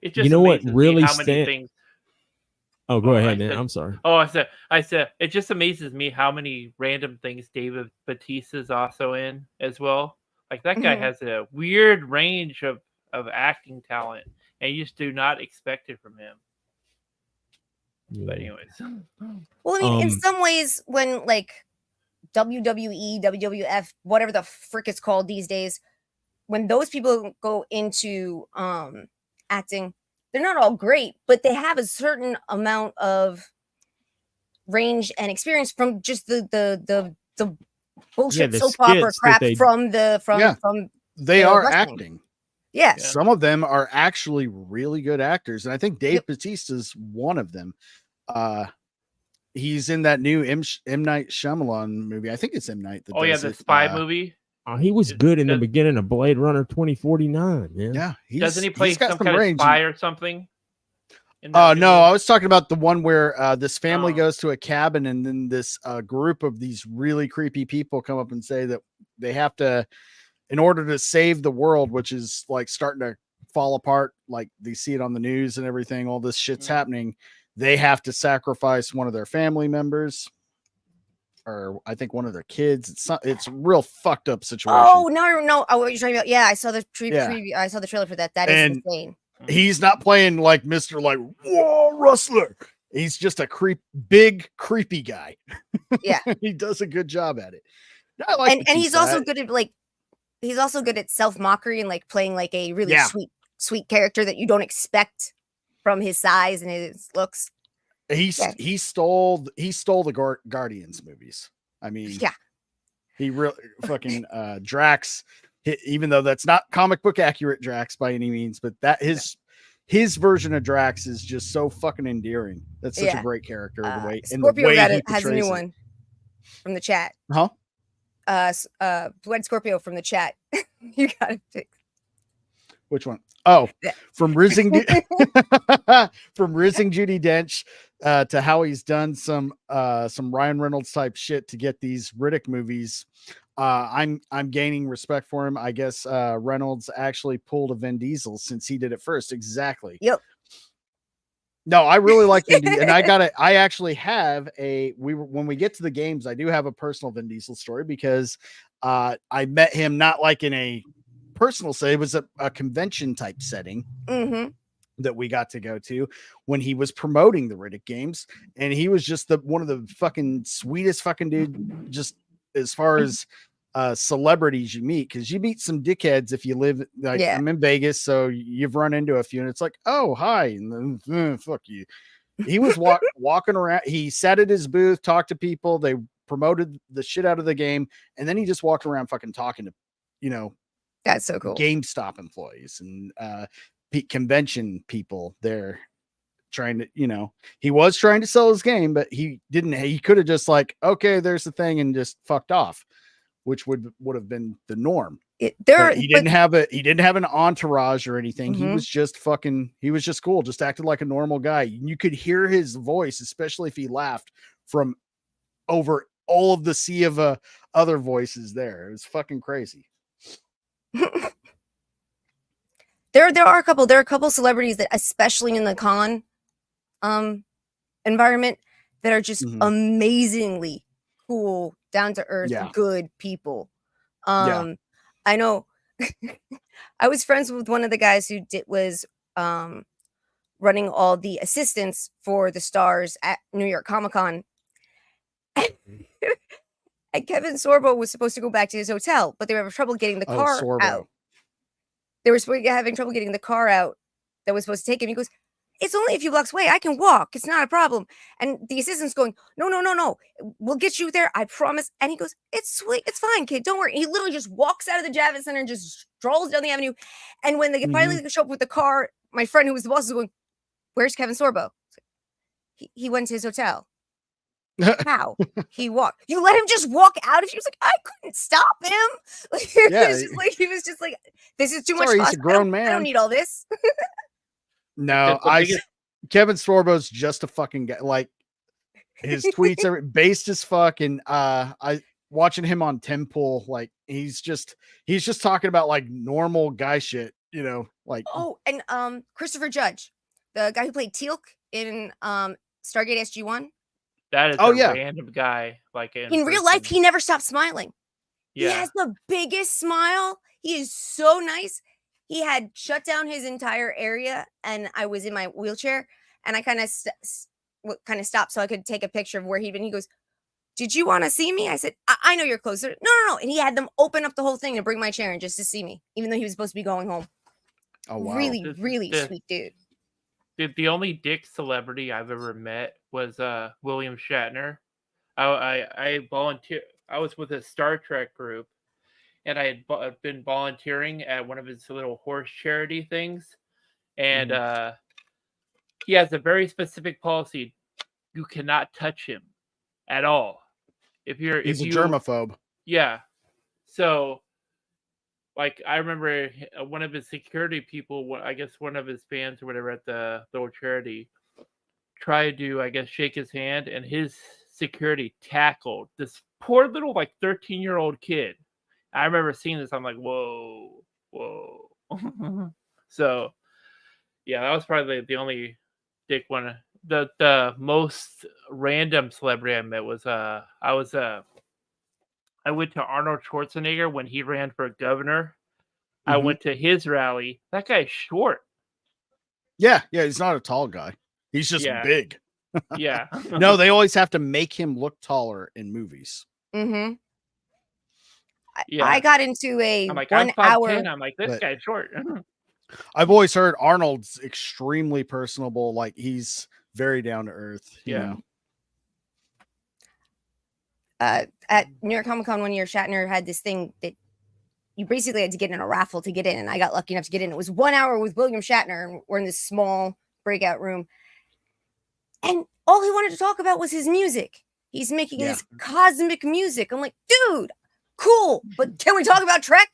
It just you know what amazes me really how many things. Oh, go ahead, man. I'm sorry. Oh, I said, it just amazes me how many random things David Bautista's also in as well. Like that guy has a weird range of acting talent, and you just do not expect it from him. Yeah. But anyways, well, I mean, in some ways, when like WWE, WWF, whatever the frick it's called these days, when those people go into acting, they're not all great, but they have a certain amount of range and experience from just the bullshit soap opera crap from they are wrestling. acting. Yeah. Some of them are actually really good actors, and I think Dave Bautista's one of them. He's in that new M. Night Shyamalan movie. I think it's M. Night. The spy movie. He was good in the beginning of Blade Runner 2049. Man. Yeah, doesn't he play some kind of spy or something? No, I was talking about the one where this family goes to a cabin, and then this group of these really creepy people come up and say that they have to, in order to save the world, which is like starting to fall apart, like they see it on the news and everything, all this shit's happening, they have to sacrifice one of their family members, or I think one of their kids. It's a real fucked up situation. Oh no! Oh, what you're talking about? Yeah, I saw the preview. I saw the trailer for that. That is insane. He's not playing like Mr. like whoa wrestler. He's just a big creepy guy. Yeah, he does a good job at it. I like, and he's also good at he's also good at self mockery and like playing like a really sweet character that you don't expect from his size and his looks. He stole the Guardians movies. I mean, he really fucking Drax. Even though that's not comic book accurate Drax by any means, but that his version of Drax is just so fucking endearing. That's such a great character. The way Scorpio has a new one from the chat. Bled Scorpio from the chat. You gotta pick. Which one? Oh, from Rizzing from Rizzing Judi Dench to how he's done some Ryan Reynolds type shit to get these Riddick movies. I'm gaining respect for him. I guess Reynolds actually pulled a Vin Diesel since he did it first. Exactly. Yep. No, I really like Vin Diesel, and I actually have when we get to the games, I do have a personal Vin Diesel story because I met him not like in a personal setting, it was a convention type setting that we got to go to when he was promoting the Riddick games, and he was just one of the fucking sweetest fucking dude, just as far as celebrities you meet, because you meet some dickheads if you live like I'm in Vegas, so you've run into a few and it's like, oh hi, and then fuck you. He was walking around, he sat at his booth, talked to people, they promoted the shit out of the game, and then he just walked around fucking talking to that's so cool GameStop employees and convention people there trying to, he was trying to sell his game, but he could have just like, okay, there's the thing, and just fucked off, which would have been the norm. He didn't have an entourage or anything. He was just cool, just acted like a normal guy. You could hear his voice, especially if he laughed, from over all of the sea of other voices there. It was fucking crazy. There are a couple celebrities that, especially in the con environment, that are just amazingly cool, down to earth, good people. I know I was friends with one of the guys who was running all the assistants for the stars at New York Comic Con. And Kevin Sorbo was supposed to go back to his hotel, but they were having trouble getting the car out. They were having trouble getting the car out that was supposed to take him. He goes, it's only a few blocks away. I can walk. It's not a problem. And the assistant's going, no. We'll get you there. I promise. And he goes, it's sweet. It's fine, kid. Don't worry. He literally just walks out of the Javits Center and just strolls down the avenue. And when they finally show up with the car, my friend who was the boss is going, where's Kevin Sorbo? He went to his hotel. How? He walked. You let him just walk out? She was like, I couldn't stop him. Like, he was just like, this is too much Sorry, fuss. he's a grown man. I don't need all this. No, Kevin Sorbo's just a fucking guy. Like, his tweets are based as fuck, and I watching him on Temple, like he's just talking about like normal guy shit, you know, like. Oh, and Christopher Judge, the guy who played Teal'c in Stargate SG-1. That is a random guy. Like in real life, he never stops smiling. Yeah. He has the biggest smile. He is so nice. He had shut down his entire area, and I was in my wheelchair, and I kind of stopped so I could take a picture of where he'd been. He goes, did you want to see me? I said, I know you're closer. No. And he had them open up the whole thing and bring my chair in just to see me, even though he was supposed to be going home. Oh, wow. Really, really sweet dude. The only dick celebrity I've ever met was William Shatner. I volunteer. I was with a Star Trek group, and I had been volunteering at one of his little horse charity things. And he has a very specific policy: you cannot touch him at all. He's a germaphobe. Yeah. So, like, I remember one of his security people, I guess one of his fans or whatever at the little charity, tried to, I guess, shake his hand, and his security tackled this poor little, like, 13-year-old kid. I remember seeing this. I'm like, whoa. So, yeah, that was probably the only dick one. The most random celebrity I met was I went to Arnold Schwarzenegger when he ran for governor. I went to his rally. That guy's short. Yeah, he's not a tall guy. He's just big. Yeah. No, they always have to make him look taller in movies. Mm-hmm. Yeah. I got into a I'm like, 1 I'm hour. 5'10". I'm like, this guy's short. I've always heard Arnold's extremely personable. Like, he's very down to earth. You know? At New York Comic Con one year, Shatner had this thing that you basically had to get in a raffle to get in, and I got lucky enough to get in. It was 1 hour with William Shatner, and we're in this small breakout room, and all he wanted to talk about was his music. He's making this cosmic music. I'm like, dude, cool, but can we talk about Trek?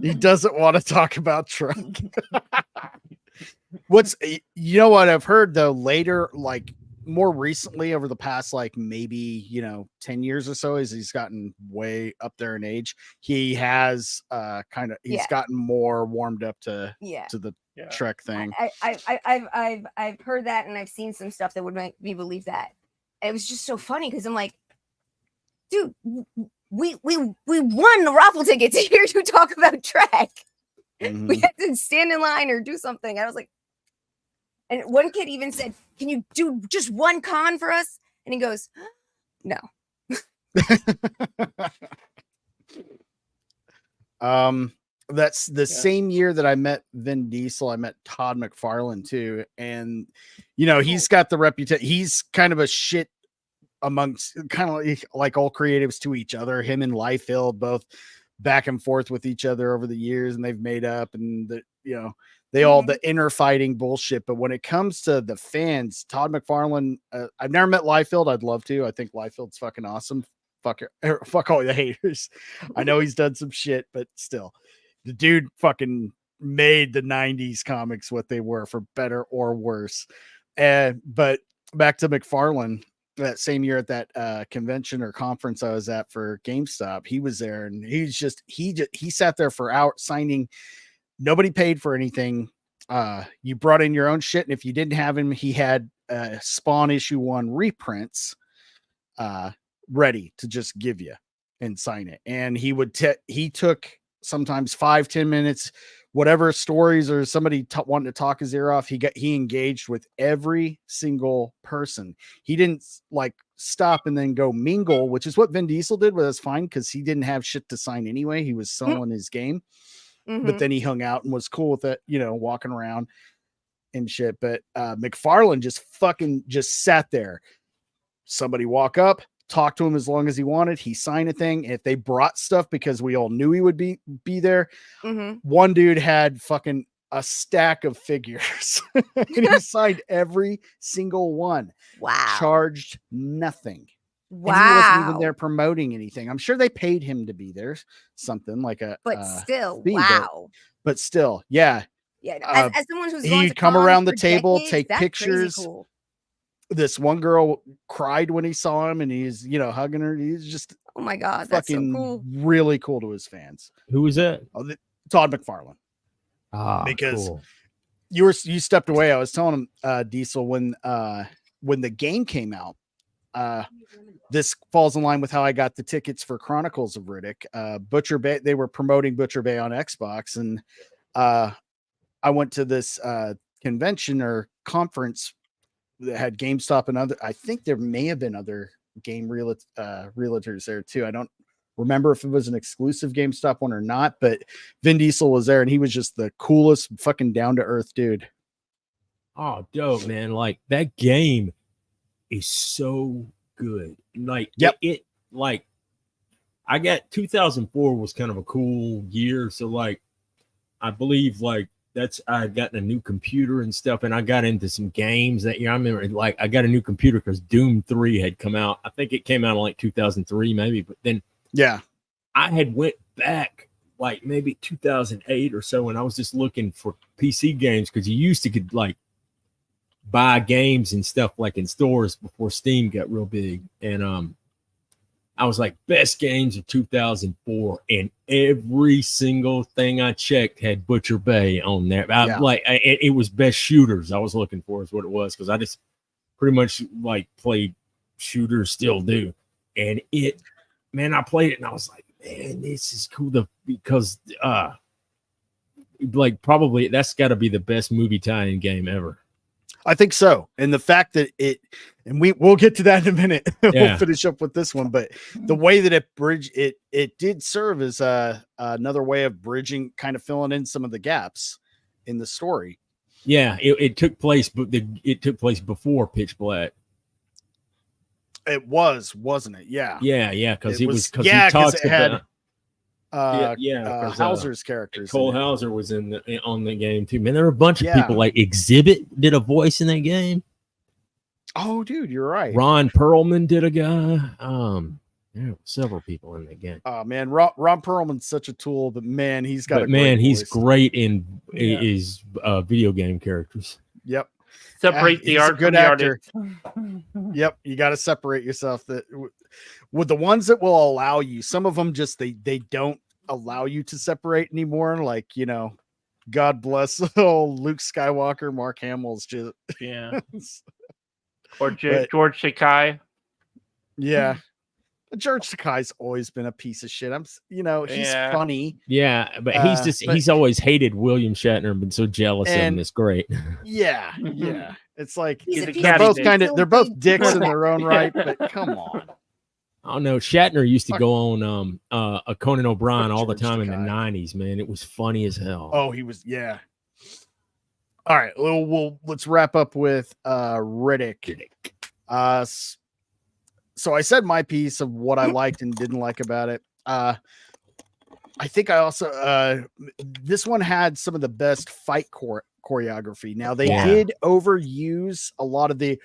He doesn't want to talk about Trek. You know what I've heard though, later, like more recently over the past, like maybe, 10 years or so, as he's gotten way up there in age, he has gotten more warmed up to the Trek thing. I've heard that, and I've seen some stuff that would make me believe that. And it was just so funny because I'm like, dude, we won the raffle ticket to hear you talk about Trek. We had to stand in line or do something. I was like, and one kid even said, can you do just one con for us? And he goes, no. That's the same year that I met Vin Diesel. I met Todd McFarlane too. And, he's got the reputation. He's kind of a shit amongst kind of like all creatives to each other. Him and Liefeld both back and forth with each other over the years, and they've made up, and they all the inner fighting bullshit. But when it comes to the fans, Todd McFarlane, I've never met Liefeld. I'd love to. I think Liefeld's fucking awesome. Fuck all the haters. I know he's done some shit, but still, the dude fucking made the 90s comics what they were, for better or worse. But back to McFarlane, that same year at that convention or conference I was at for GameStop, he was there, and he sat there for hours signing. Nobody paid for anything. You brought in your own shit, and if you didn't have him, he had Spawn issue 1 reprints ready to just give you and sign it. And he took sometimes 5-10 minutes, whatever stories or somebody wanted to talk his ear off. He engaged with every single person. He didn't like stop and then go mingle, which is what Vin Diesel did, but that's fine because he didn't have shit to sign anyway. He was selling his game. But then he hung out and was cool with it, walking around. and shit. But McFarlane just sat there. Somebody walk up, talk to him as long as he wanted. He signed a thing. If they brought stuff because we all knew he would be there, one dude had fucking a stack of figures and he signed every single one. Wow. Charged nothing. Wow. And he wasn't even there promoting anything. I'm sure they paid him to be there, something like a but still, fee, wow. But still, yeah. Yeah, as someone who's he'd come around the table, decades, take that's pictures. crazy cool. This one girl cried when he saw him, and he's hugging her. He's just oh my god, that's so fucking cool. really cool to his fans. Who was that? Todd McFarlane. Because cool. you stepped away. I was telling him, Diesel, when the game came out. This falls in line with how I got the tickets for Chronicles of Riddick. Butcher Bay, they were promoting Butcher Bay on Xbox, and I went to this convention or conference that had GameStop and other. I think there may have been other game realtors there too. I don't remember if it was an exclusive GameStop one or not, but Vin Diesel was there, and he was just the coolest fucking down to earth dude. Oh, dope, man! Like that game is so good. Like it like I got 2004 was kind of a cool year, so like I believe like I had gotten a new computer and stuff, and I got into some games that year. I remember like I got a new computer because Doom 3 had come out. I think it came out in like 2003 maybe, but then I had went back like maybe 2008 or so, and I was just looking for PC games because you used to could like buy games and stuff like in stores before Steam got real big. And I was like, best games of 2004, and every single thing I checked had Butcher Bay on there. It was best shooters I was looking for is what it was, because I just pretty much like played shooters, still do. And I played it and I was like, man, this is cool because like probably that's got to be the best movie tie-in game ever. I think so. And the fact that and we'll get to that in a minute. We'll finish up with this one, but the way that it did serve as another way of bridging, kind of filling in some of the gaps in the story. Yeah, it took place, but it took place before Pitch Black. It wasn't it? Yeah. Yeah, because he had because Hauser's characters. Cole Hauser was on the game too. Man, there were a bunch of people. Like Exhibit did a voice in that game. Oh, dude, you're right. Ron Perlman did a guy. There were several people in that game. Oh man, Ron Perlman's such a tool, but man, he's great in his video game characters. Yep. Separate the art from the artist. Yep, you got to separate yourself. That with the ones that will allow you, some of them just they don't allow you to separate anymore. Like, God bless Luke Skywalker, Mark Hamill's just or George Takei. Yeah. George Takei's always been a piece of shit. He's funny. Yeah, but he's always hated William Shatner and been so jealous of him. It's great. Yeah. It's like they're both dicks in their own right, but come on. Oh no, Shatner used to go on a Conan O'Brien all the time in the 90s, man. It was funny as hell. Oh, he was, yeah. All right, let's wrap up with Riddick. So I said my piece of what I liked and didn't like about it. I think I also this one had some of the best fight choreography. Now they did overuse a lot of the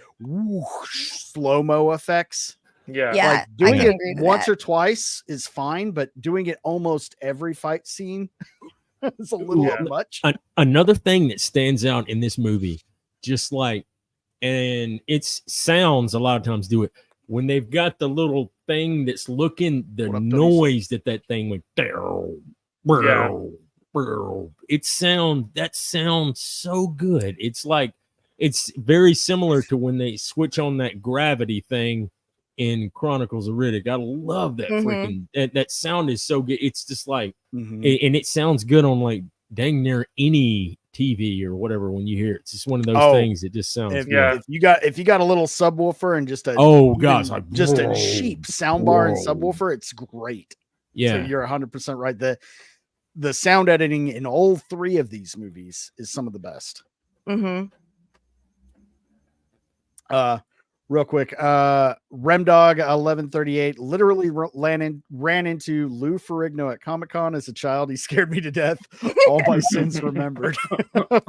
slow-mo effects. Yeah, like doing it once or twice is fine, but doing it almost every fight scene is a little much. Another thing that stands out in this movie, just like, and it's sounds a lot of times do it. When they've got the little thing that's looking, the noise that thing went, that sounds so good. It's like, it's very similar to when they switch on that gravity thing in Chronicles of Riddick. I love that freaking, that sound is so good. It's just like, and it sounds good on like dang near any TV or whatever when you hear it. It's just one of those things that just sounds good. If you got a little subwoofer and just a a cheap soundbar and subwoofer, it's great. Yeah, so you're 100% right. The sound editing in all three of these movies is some of the best. Mm-hmm. Real quick, Remdog 1138 literally ran into Lou Ferrigno at Comic-Con as a child. He scared me to death. All my sins remembered.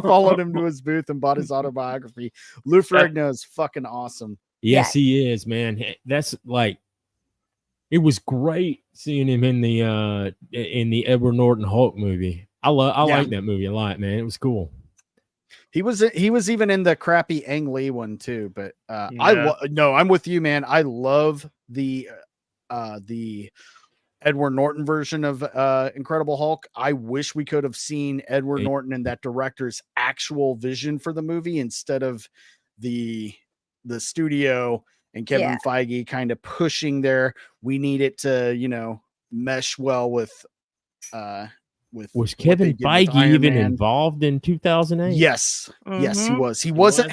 Followed him to his booth and bought his autobiography. Lou Ferrigno is fucking awesome. Yes, he is, man. That's like, it was great seeing him in the Edward Norton Hulk movie. I like that movie a lot, man. It was cool. He was even in the crappy Ang Lee one too, but I'm with you, man. I love the Edward Norton version of Incredible Hulk. I wish we could have seen Edward Norton and that director's actual vision for the movie instead of the studio and Kevin Feige kind of pushing there. We need it to, mesh well with was Kevin Feige even involved in 2008? Yes. Mm-hmm. Yes, he was. He wasn't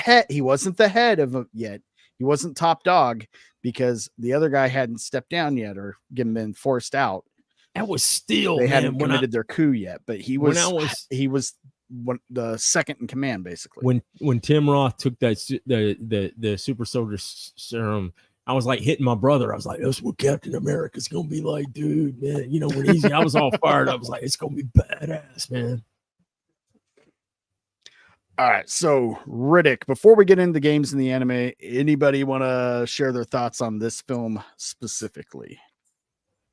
the head of it yet. He wasn't top dog because the other guy hadn't stepped down yet or been forced out. That was still, they hadn't committed their coup yet, but he was the second in command basically. When Tim Roth took that the super soldier serum, I was like hitting my brother. I was like, that's what Captain America's gonna be like, dude, man. When I was all fired, I was like, it's gonna be badass, man. All right, so Riddick, before we get into the games and the anime, anybody want to share their thoughts on this film specifically?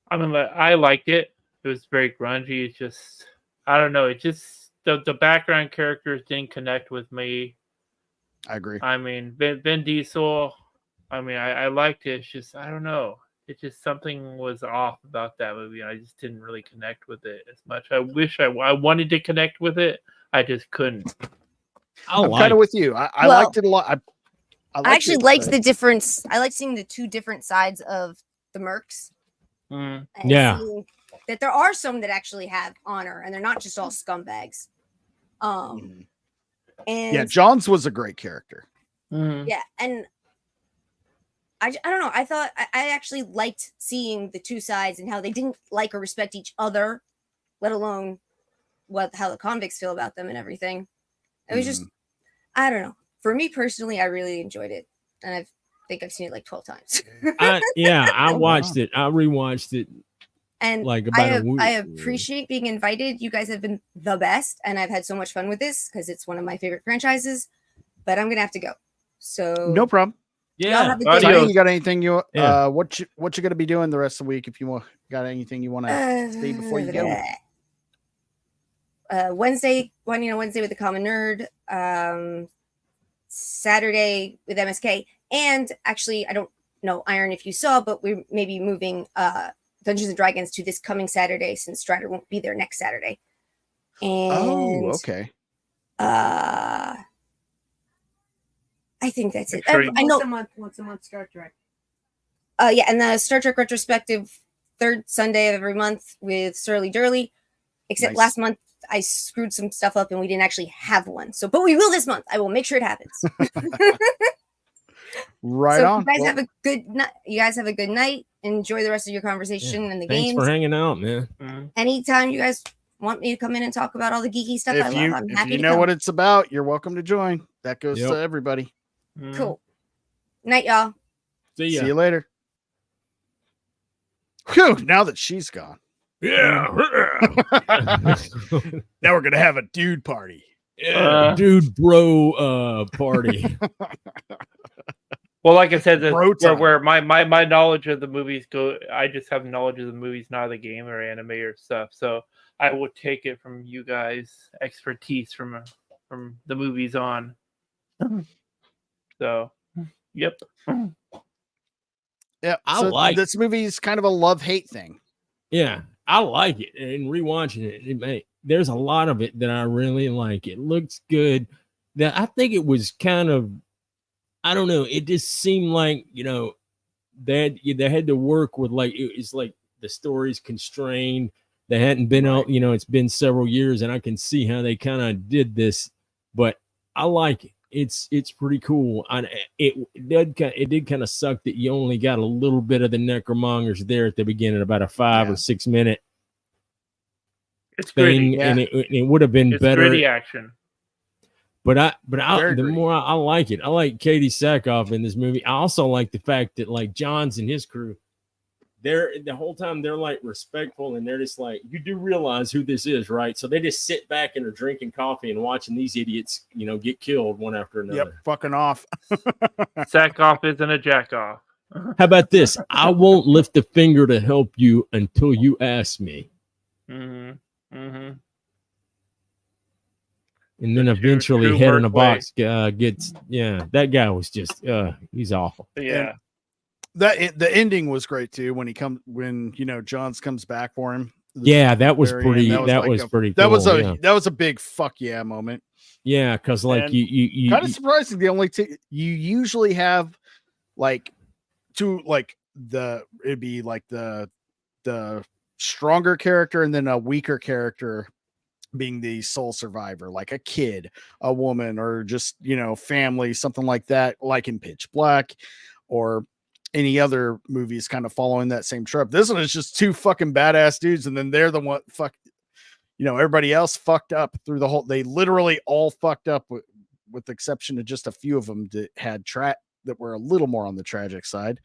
I mean, I liked it. It was very grungy. It's just, I don't know. It just, the background characters didn't connect with me. I agree. I mean, Vin Diesel, I mean, I liked it. It's just, I don't know. It's just something was off about that movie. I just didn't really connect with it as much. I wish I wanted to connect with it. I just couldn't. I'm kind of with you. I liked it a lot. I actually liked the difference. I liked seeing the two different sides of the mercs. Mm. Yeah. That there are some that actually have honor and they're not just all scumbags. And yeah, Johns was a great character. Mm. Yeah, and I don't know. I thought I actually liked seeing the two sides and how they didn't like or respect each other, let alone how the convicts feel about them and everything. It was just, I don't know. For me personally, I really enjoyed it, and I think I've seen it like 12 times. I watched it. I rewatched it, and like about a week. I appreciate being invited. You guys have been the best, and I've had so much fun with this because it's one of my favorite franchises. But I'm gonna have to go. So no problem. Yeah. Tiny, you got anything you what you gonna be doing the rest of the week? If you got anything you want to say before you go. Wednesday with the Common Nerd, Saturday with MSK, and actually, I don't know, Iron, if you saw, but we may be moving Dungeons and Dragons to this coming Saturday since Strider won't be there next Saturday. And okay. I think that's it. Sure. I know Once a month Star Trek. Yeah, and the Star Trek retrospective, third Sunday of every month with Surly Durly. Except last month I screwed some stuff up and we didn't actually have one. But we will this month. I will make sure it happens. Right on. You guys have a good night. You guys have a good night. Enjoy the rest of your conversation and the games. Thanks for hanging out, man. Anytime you guys want me to come in and talk about all the geeky stuff I love, I'm happy to know come. what it's about, you're welcome to join. That goes to everybody. Cool. Night, y'all. See ya. See you later. Whew, now that she's gone. Yeah. Now we're gonna have a dude party. Dude bro party. Well, like I said, Bro time. where my knowledge of the movies go, I just have knowledge of the movies, not the game or anime or stuff. So I will take it from you guys' expertise from the movies on. So, yep. Yeah, I like this movie is kind of a love-hate thing. Yeah, I like it, and rewatching it, there's a lot of it that I really like. It looks good. That I think it was kind of, I don't know. It just seemed like they had to work with it's like the story's constrained. They hadn't been out. It's been several years, and I can see how they kind of did this. But I like it. It's pretty cool. It did kind of suck that you only got a little bit of the Necromongers there at the beginning, about a 5 or 6 minute it's thing, gritty, and it would have been better. Gritty action. But Very the gritty. more I like it, I like Katie Sackhoff in this movie. I also like the fact that like Johns and his crew, they're the whole time they're like respectful and they're just like, you do realize who this is, right? So they just sit back and are drinking coffee and watching these idiots, you know, get killed one after another. Yep, fucking off. Sack off isn't a jack off. How about this? I won't lift a finger to help you until you ask me. Mm-hmm. Mm-hmm. And then eventually true head in a wordplay. box gets, yeah, that guy was just, he's awful. Yeah. The ending was great too when you know Johns comes back for him. Yeah, that was very pretty, end. that was pretty That cool. was yeah. that was a big fuck yeah moment. Yeah, because like And you kind of surprising. The only you usually have like it'd be like the stronger character and then a weaker character being the sole survivor, like a kid, a woman, or just, you know, family, something like that, like in Pitch Black or any other movies kind of following that same trope. This one is just two fucking badass dudes, and then they're the one you know, everybody else fucked up through the whole, they literally all fucked up with the exception of just a few of them that had that were a little more on the tragic side.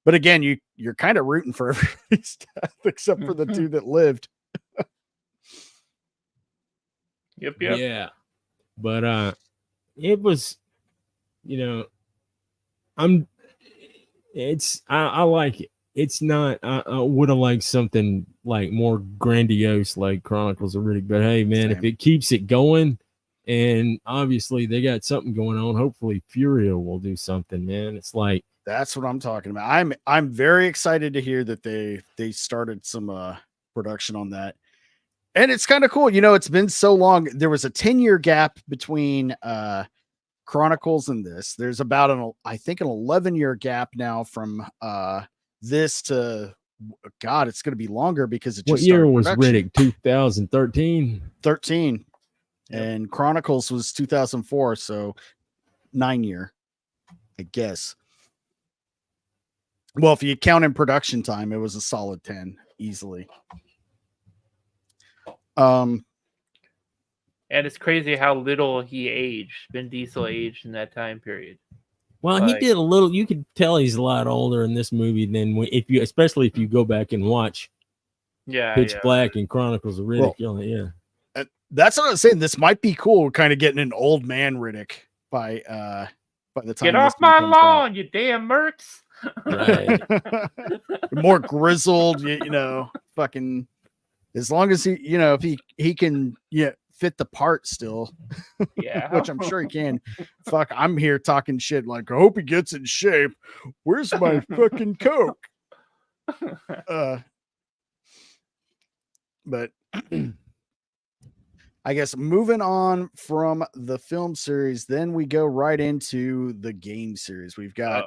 But again, you're kind of rooting for everybody's death except for the two that lived. Yep. yeah. But it was, you know, I like it. It's not, I would have liked something like more grandiose like Chronicles of Riddick, but hey man, if it keeps it going, and obviously they got something going on, hopefully Furia will do something, man. It's like, that's what I'm talking about. I'm very excited to hear that they started some production on that. And it's kind of cool. You know, it's been so long. There was a 10-year gap between Chronicles and this. There's about I think an 11-year gap now from this to God, it's going to be longer because it just what year started was production. Riddick? 2013. 13. And Chronicles was 2004, so 9-year, I guess. Well, if you count in production time, it was a solid 10 easily. And it's crazy how little he aged. Vin Diesel aged in that time period. Well, he did a little. You could tell he's a lot older in this movie than especially if you go back and watch, Pitch Black and Chronicles of Riddick. Well, that's what I was saying. This might be cool. We're kind of getting an old man Riddick by the time. Get off my lawn, you damn mercs! Right. More grizzled, you know, fucking. As long as he, you know, if he can, fit the part still, yeah, which I'm sure he can. Fuck, I'm here talking shit like, I hope he gets in shape. Where's my fucking Coke? But I guess moving on from the film series, then we go right into the game series. We've got,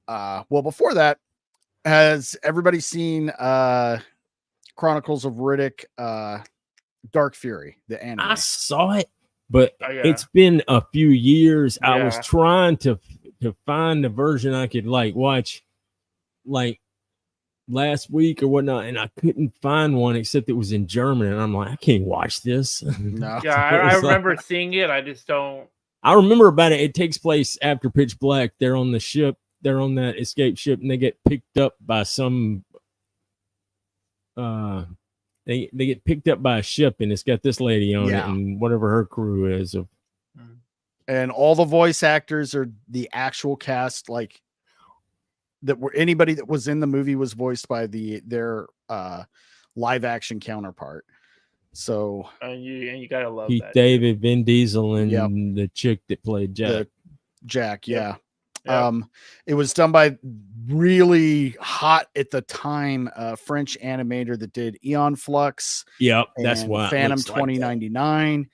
well, before that, has everybody seen Chronicles of Riddick, Dark Fury, the anime? I saw it, but it's been a few years. I was trying to find the version I could like watch like last week or whatnot, and I couldn't find one except it was in German, and I'm like, I can't watch this. No. Yeah, I remember seeing it. I just don't. I remember about it. It takes place after Pitch Black. They're on the ship. They're on that escape ship, and they get picked up by some. They get picked up by a ship, and it's got this lady on it, and whatever her crew is. And all the voice actors are the actual cast, like that were anybody that was in the movie was voiced by their live action counterpart. So and you gotta love Keith that. David, Vin Diesel, and the chick that played Jack. Jack, yeah. It was done by really hot at the time French animator that did Eon Flux. Yep, that's why Phantom 2099.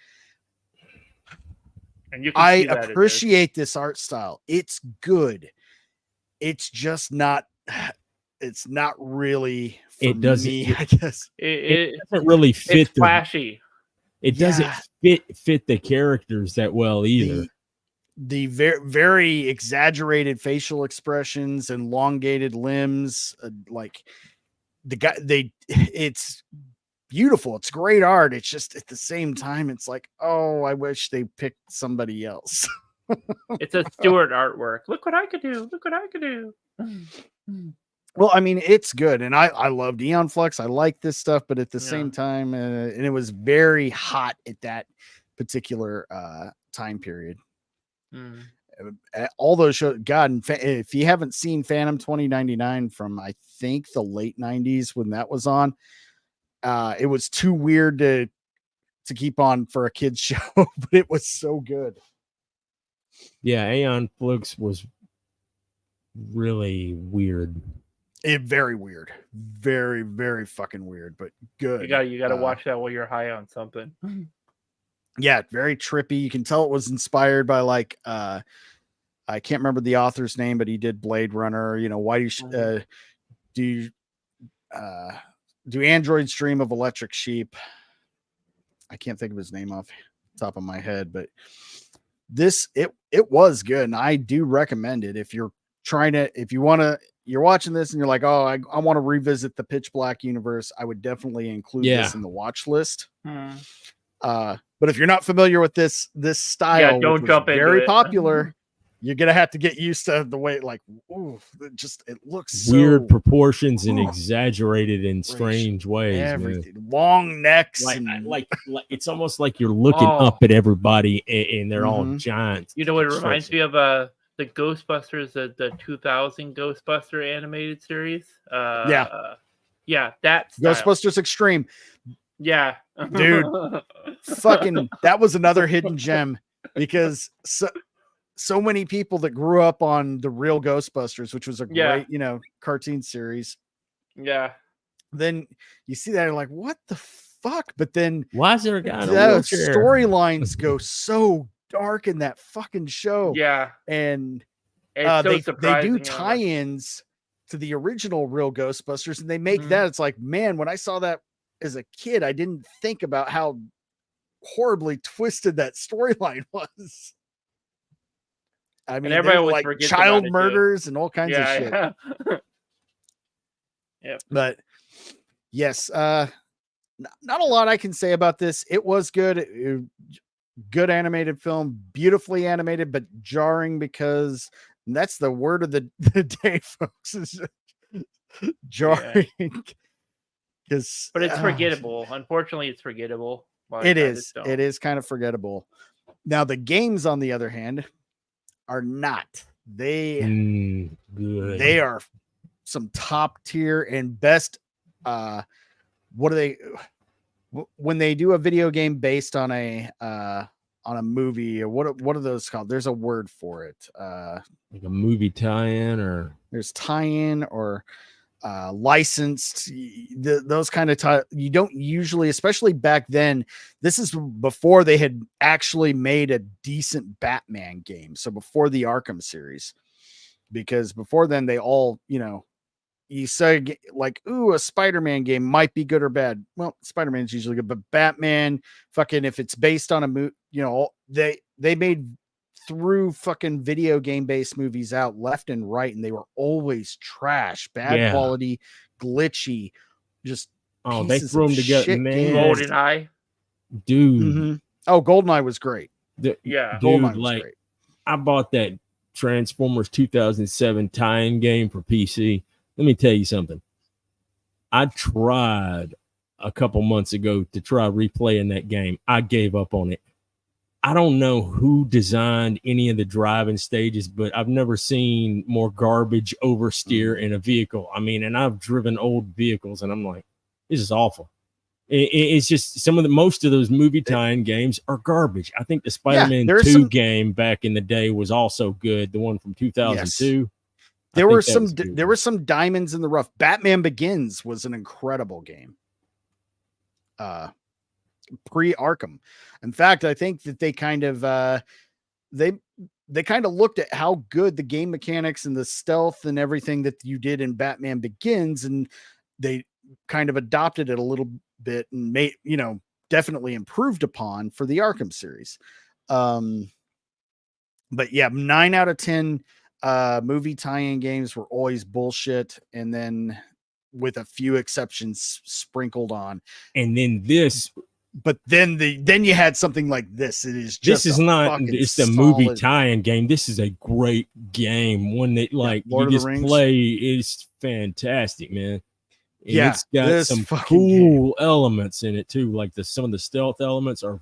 And you can I see that appreciate this art style. It's good. It's just not. It's not really. For It doesn't. Me, I guess it doesn't really fit. It's flashy. It doesn't fit the characters that well either. The very, very exaggerated facial expressions and elongated limbs, like the guy, it's beautiful. It's great art. It's just at the same time, it's like, oh, I wish they picked somebody else. It's a Stewart artwork. Look what I could do. Look what I could do. Well, I mean, it's good. And I loved Eon Flux. I like this stuff, but at the same time, and it was very hot at that particular time period. All those shows, God, and if you haven't seen Phantom 2099 from, I think, the late 90s when that was on, it was too weird to keep on for a kid's show, but it was so good. Yeah, Aeon Flux was really weird. Very weird. Very, very fucking weird, but good. You gotta watch that while you're high on something. Yeah, very trippy. You can tell it was inspired by like I can't remember the author's name, but he did Blade Runner. You know, why do androids dream of electric sheep? I can't think of his name off the top of my head, but it was good, and I do recommend it if you're you're watching this and you're like, oh, I want to revisit the Pitch Black universe. I would definitely include this in the watch list. But if you're not familiar with this style, don't jump into very it. popular. You're gonna have to get used to the way, like, ooh, it looks weird so, proportions and exaggerated in strange ways. everything, long necks, Like it's almost like you're looking up at everybody, and they're all giants. You know what it reminds me of? The Ghostbusters, the 2000 Ghostbuster animated series. Yeah, that style. Ghostbusters Extreme. Yeah, dude, fucking, that was another hidden gem, because so many people that grew up on the real Ghostbusters, which was a great, cartoon series. Yeah. Then you see that, you're like, what the fuck? But then why is there a guy? The storylines go so dark in that fucking show. Yeah. And it's so they do tie-ins to the original real Ghostbusters, and they make that. It's like, man, when I saw that as a kid, I didn't think about how horribly twisted that storyline was. I mean, everybody like child murders and all kinds of shit. Yeah. But yes, not a lot I can say about this. It was good. Good animated film, beautifully animated, but jarring, because that's the word of the day, folks, is jarring. But it's forgettable. Unfortunately, it's forgettable. It is. It is kind of forgettable. Now, the games, on the other hand, are not. They are some top tier and best. What are they? When they do a video game based on a movie, or what are those called? There's a word for it. Like a movie tie-in, or there's tie-in, or licensed. Those kind of you don't usually, especially back then. This is before they had actually made a decent Batman game. So before the Arkham series, because before then they all, you say like, ooh, a Spider-Man game might be good or bad. Well, Spider-Man's usually good, but Batman, fucking, if it's based on a movie, they made threw fucking video game based movies out left and right, and they were always trash, bad quality, glitchy, just they threw them together, man. GoldenEye, dude. Oh, GoldenEye was great. Dude, GoldenEye was great. I bought that Transformers 2007 tie-in game for PC. Let me tell you something. I tried a couple months ago to try replaying that game. I gave up on it. I don't know who designed any of the driving stages, but I've never seen more garbage oversteer in a vehicle. I mean, and I've driven old vehicles, and I'm like, this is awful. It's just most of those movie tie-in games are garbage. I think the Spider-Man 2 game back in the day was also good. The one from 2002. Yes. There were some diamonds in the rough. Batman Begins was an incredible game. Pre-Arkham. In fact, I think that they kind of they kind of looked at how good the game mechanics and the stealth and everything that you did in Batman Begins, and they kind of adopted it a little bit and made, definitely improved upon for the Arkham series. But yeah, 9 out of 10 movie tie-in games were always bullshit. And then with a few exceptions sprinkled on. And then this, but then you had something like this. It is just this is not it's the movie tie-in game. This is a great game. One that like Lord you of the just Rings. play is fantastic, man. And Yeah, it's got this some fucking cool elements in it too. Like some of the stealth elements are.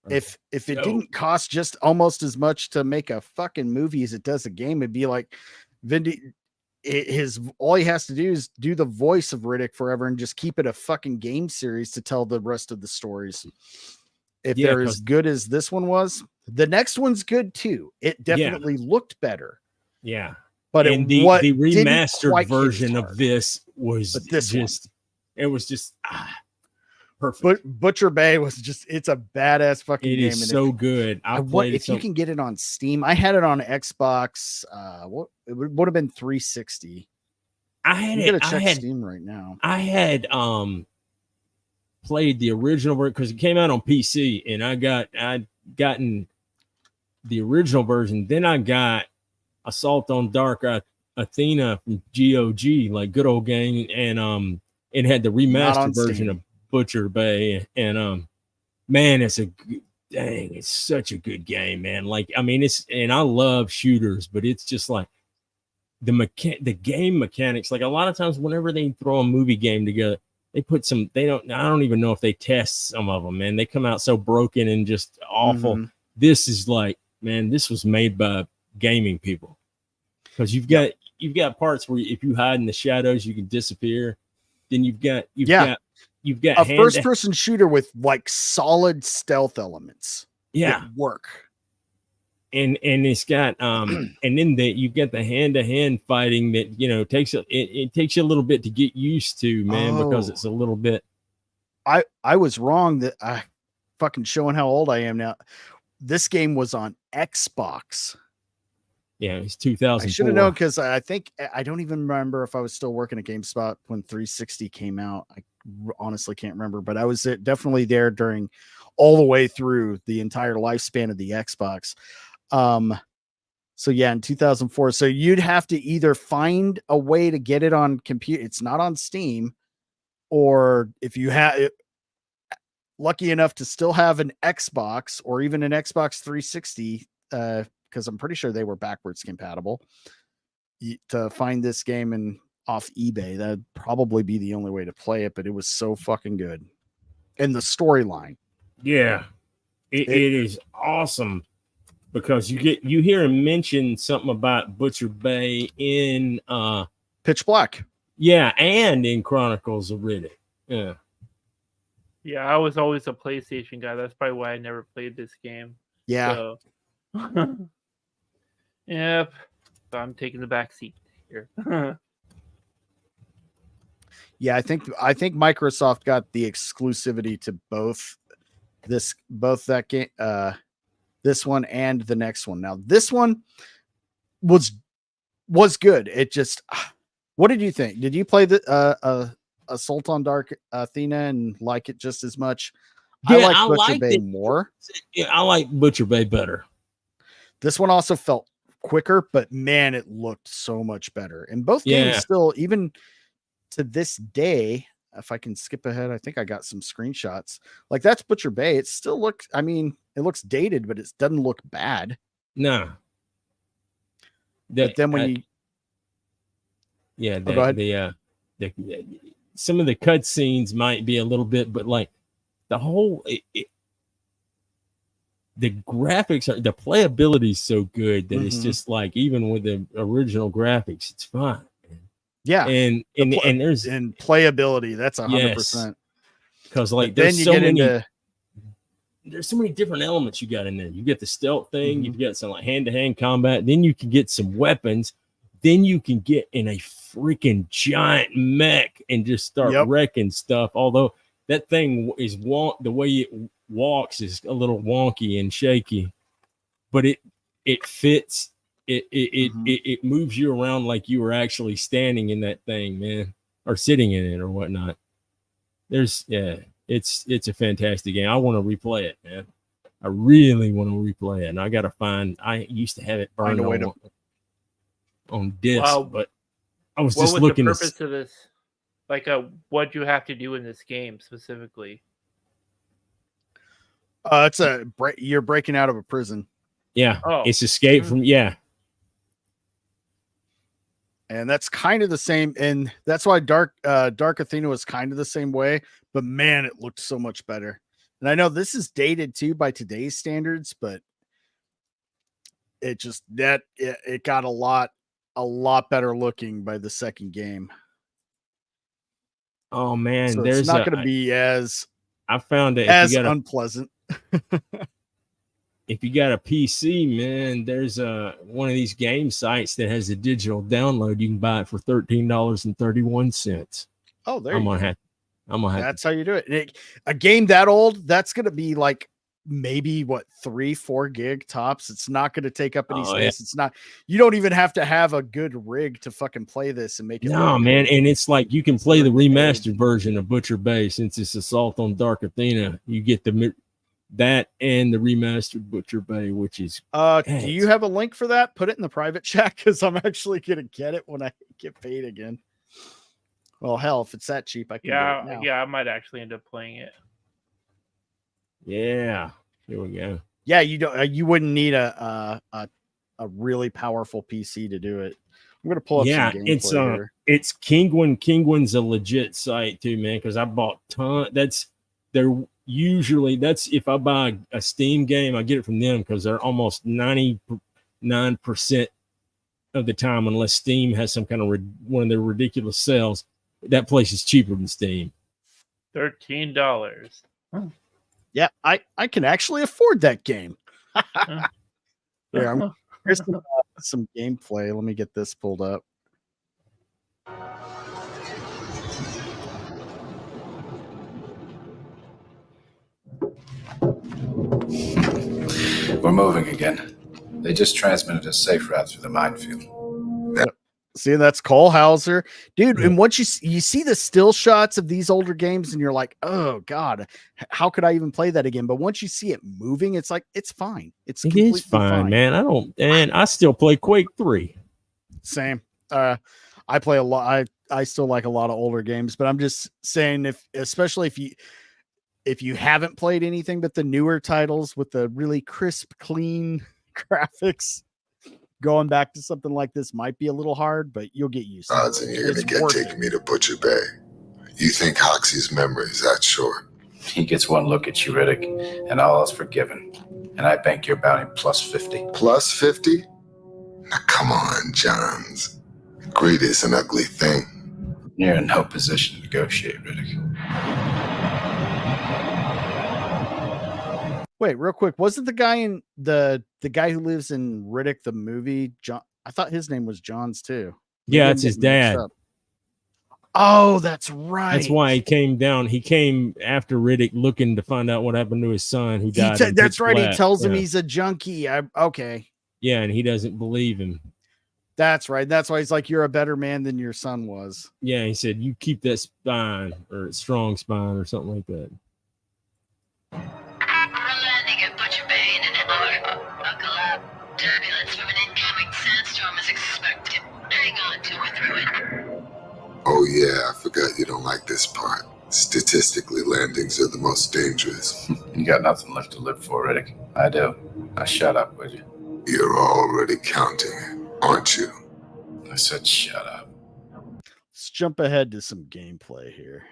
If it didn't cost just almost as much to make a fucking movie as it does a game, it'd be like all he has to do is do the voice of Riddick forever and just keep it a fucking game series to tell the rest of the stories. If they're as good as this one was, the next one's good too. It definitely looked better. Yeah. But and the remastered version of this was it was just perfect. But Butcher Bay was just, it's a badass fucking game. It is so good. If you can get it on Steam, I had it on Xbox. It would have been 360. I had Steam right now. I had played the original version because it came out on PC, and I'd gotten the original version. Then I got Assault on Dark Athena from GOG, like good old game, and it had the remastered version of Butcher Bay, and man, it's such a good game, man. Like, I mean, and I love shooters, but it's just like the game mechanics. Like a lot of times, whenever they throw a movie game together, they put I don't even know if they test some of them, man. They come out so broken and just awful. Mm-hmm. This is like, man, this was made by gaming people, because you've got parts where if you hide in the shadows, you can disappear. Then you've got a first-person shooter with like solid stealth elements. Yeah, that work. And it's got and then you've got the hand-to-hand fighting that it takes you a little bit to get used to, man, because it's a little bit. I was wrong that I fucking showing how old I am now. This game was on Xbox. Yeah, it's 2004. I should have known, because I don't even remember if I was still working at GameSpot when 360 came out. I honestly can't remember, but I was definitely there during all the way through the entire lifespan of the Xbox. So yeah, in 2004. So you'd have to either find a way to get it on computer. It's not on Steam, or if you have lucky enough to still have an Xbox or even an Xbox 360, because I'm pretty sure they were backwards compatible, to find this game and off eBay. That'd probably be the only way to play it, but it was so fucking good. And the storyline. Yeah, it is awesome, because you hear him mention something about Butcher Bay in Pitch Black. Yeah, and in Chronicles of Riddick. Yeah. Yeah, I was always a PlayStation guy. That's probably why I never played this game. Yeah. So. Yep. So I'm taking the back seat here. Yeah, I think Microsoft got the exclusivity to both that game, this one and the next one. Now, this one was good. It just, what did you think? Did you play the Assault on Dark Athena and like it just as much? Yeah, I like Butcher Bay more. Yeah, I like Butcher Bay better. This one also felt quicker, but man, it looked so much better. And both games still, even to this day, if I can skip ahead, I think I got some screenshots. Like, that's Butcher Bay. It still looks, I mean, it looks dated, but it doesn't look bad. No. But then when some of the cut scenes might be a little bit, but like the whole the graphics the playability is so good that it's just like, even with the original graphics, it's fine. Yeah, and there's playability, that's 100%. Because like then you get into there's so many different elements you got in there. You get the stealth thing, you've got some like hand-to-hand combat, then you can get some weapons, then you can get in a freaking giant mech and just start wrecking stuff. Although that thing is the way it walks is a little wonky and shaky, but it fits. It moves you around like you were actually standing in that thing, man, or sitting in it or whatnot. It's a fantastic game. I want to replay it, man. I really want to replay it, and I used to have it burned on disc, but I was What just was looking the to purpose of this? Like, what you have to do in this game specifically? It's you're breaking out of a prison. Yeah, Oh. it's escape from And that's kind of the same, and that's why Dark Athena was kind of the same way, but man, it looked so much better. And I know this is dated too by today's standards, but it just it got a lot better looking by the second game. Oh man, So there's it's not going to be as I found it as unpleasant. If you got a PC, man, there's one of these game sites that has a digital download. You can buy it for $13.31. Oh, there I'm you gonna go. have. I'm gonna have. That's how you do it. A game that old, that's gonna be like maybe 3-4 gig tops. It's not gonna take up any space. It's not. You don't even have to have a good rig to fucking play this and make it. No, man, and it's like you can play the remastered version of Butcher Bay since it's Assault on Dark Athena. You get that and the remastered Butcher Bay, which is do you have a link for that? Put it in the private chat because I'm actually gonna get it when I get paid again. Well, hell, if it's that cheap, I can get it now. Yeah, I might actually end up playing it. Yeah, here we go. Yeah, you wouldn't need a really powerful PC to do it. I'm gonna pull up some gameplay here. It's Kingwin. Kingwin's a legit site too, man, because I bought that's if I buy a Steam game, I get it from them because they're almost 99% of the time, unless Steam has some kind of one of their ridiculous sales, that place is cheaper than Steam. $13. Yeah, I can actually afford that game. Here, here's some gameplay. Let me get this pulled up. We're moving again. They just transmitted a safe route through the minefield. See, that's 𝐷𝐿, dude. And once you see the still shots of these older games, and you're like, oh god, how could I even play that again? But once you see it moving, it's like it's fine. It is fine, man. I still play Quake 3. Same. I play a lot. I still like a lot of older games, but I'm just saying, especially if you haven't played anything but the newer titles with the really crisp, clean graphics, going back to something like this might be a little hard, but you'll get used to it. Odds and you're gonna get taking me to Butcher Bay. You think 𝐿𝐼𝐶's memory is that short? He gets one look at you, Riddick, and all is forgiven. And I bank your bounty plus 50. Plus 50? Now come on, Johns. Greed is an ugly thing. You're in no position to negotiate, Riddick. Wait, real quick. Wasn't the guy in the guy who lives in Riddick the movie, John? I thought his name was Johns too. Yeah, it's his dad. Oh, that's right. That's why he came down. He came after Riddick looking to find out what happened to his son who died. That's right. He tells him he's a junkie. Okay. Yeah, and he doesn't believe him. That's right. That's why he's like, you're a better man than your son was. Yeah, he said, you keep that spine or strong spine or something like that. Landing at Butcher Bay in an hour. Buckle up. Turbulence from an incoming sandstorm is expected. Hang on till we're through it. Oh yeah, I forgot you don't like this part. Statistically, landings are the most dangerous. You got nothing left to live for, Riddick. I do. Now shut up, would you? You're already counting, aren't you? I said shut up. Let's jump ahead to some gameplay here.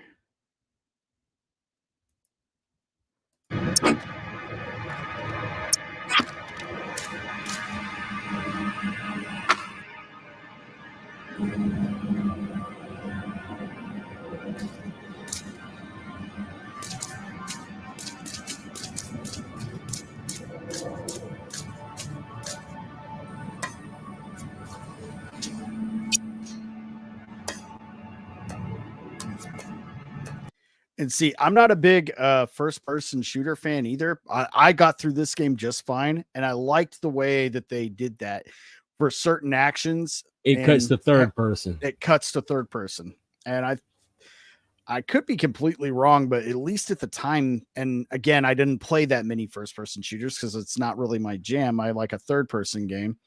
And see, I'm not a big first-person shooter fan either. I got through this game just fine, and I liked the way that they did that for certain actions. It cuts to third person. It cuts to third person, and I could be completely wrong, but at least at the time, and again, I didn't play that many first-person shooters because it's not really my jam. I like a third-person game.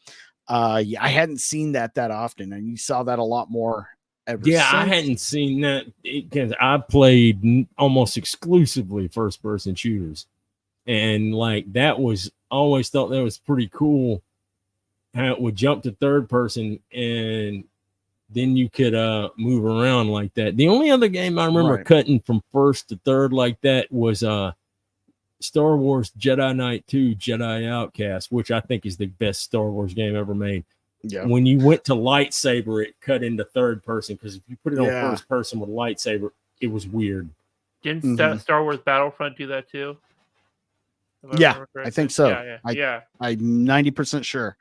Yeah, I hadn't seen that often, and you saw that a lot more ever Yeah, since. I hadn't seen that because I played almost exclusively first person shooters. And like that was always thought that was pretty cool how it would jump to third person and then you could move around like that. The only other game I remember cutting from first to third like that was Star Wars Jedi Knight 2 Jedi Outcast, which I think is the best Star Wars game ever made. Yeah. When you went to lightsaber, it cut into third person because if you put it on first person with lightsaber, it was weird. Didn't Star Wars Battlefront do that too? Yeah, I think so. Yeah. I'm 90% sure.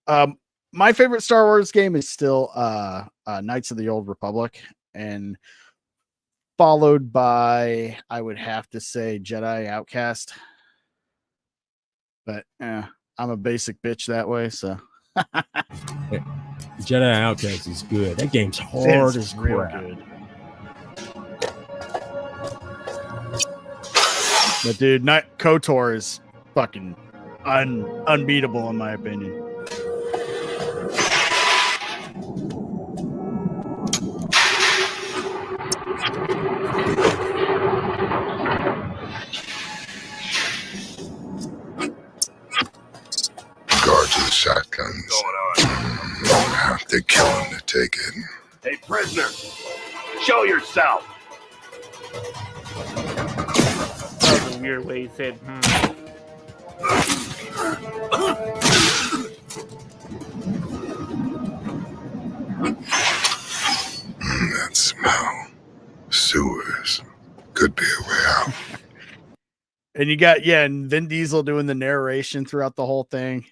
My favorite Star Wars game is still Knights of the Old Republic, and followed by, I would have to say, Jedi Outcast. But I'm a basic bitch that way, so. Jedi Outcast is good. That game's hard as crap. Good. But dude, KOTOR is fucking unbeatable in my opinion. Guards with shotguns. They're killing to take it. Hey, prisoner, show yourself. That was a weird way he said, That smell. Sewers. Could be a way out. And you got, and Vin Diesel doing the narration throughout the whole thing.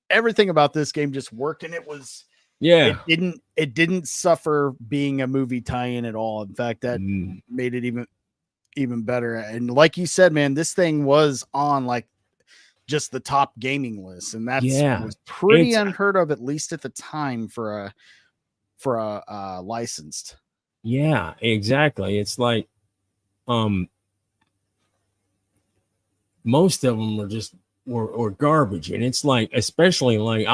Everything about this game just worked, and it was, it didn't suffer being a movie tie-in at all. In fact, that made it even better. And like you said, man, this thing was on like just the top gaming list, and that was pretty unheard of, at least at the time, for a licensed. Yeah, exactly. It's like most of them are just or garbage, and it's like, especially like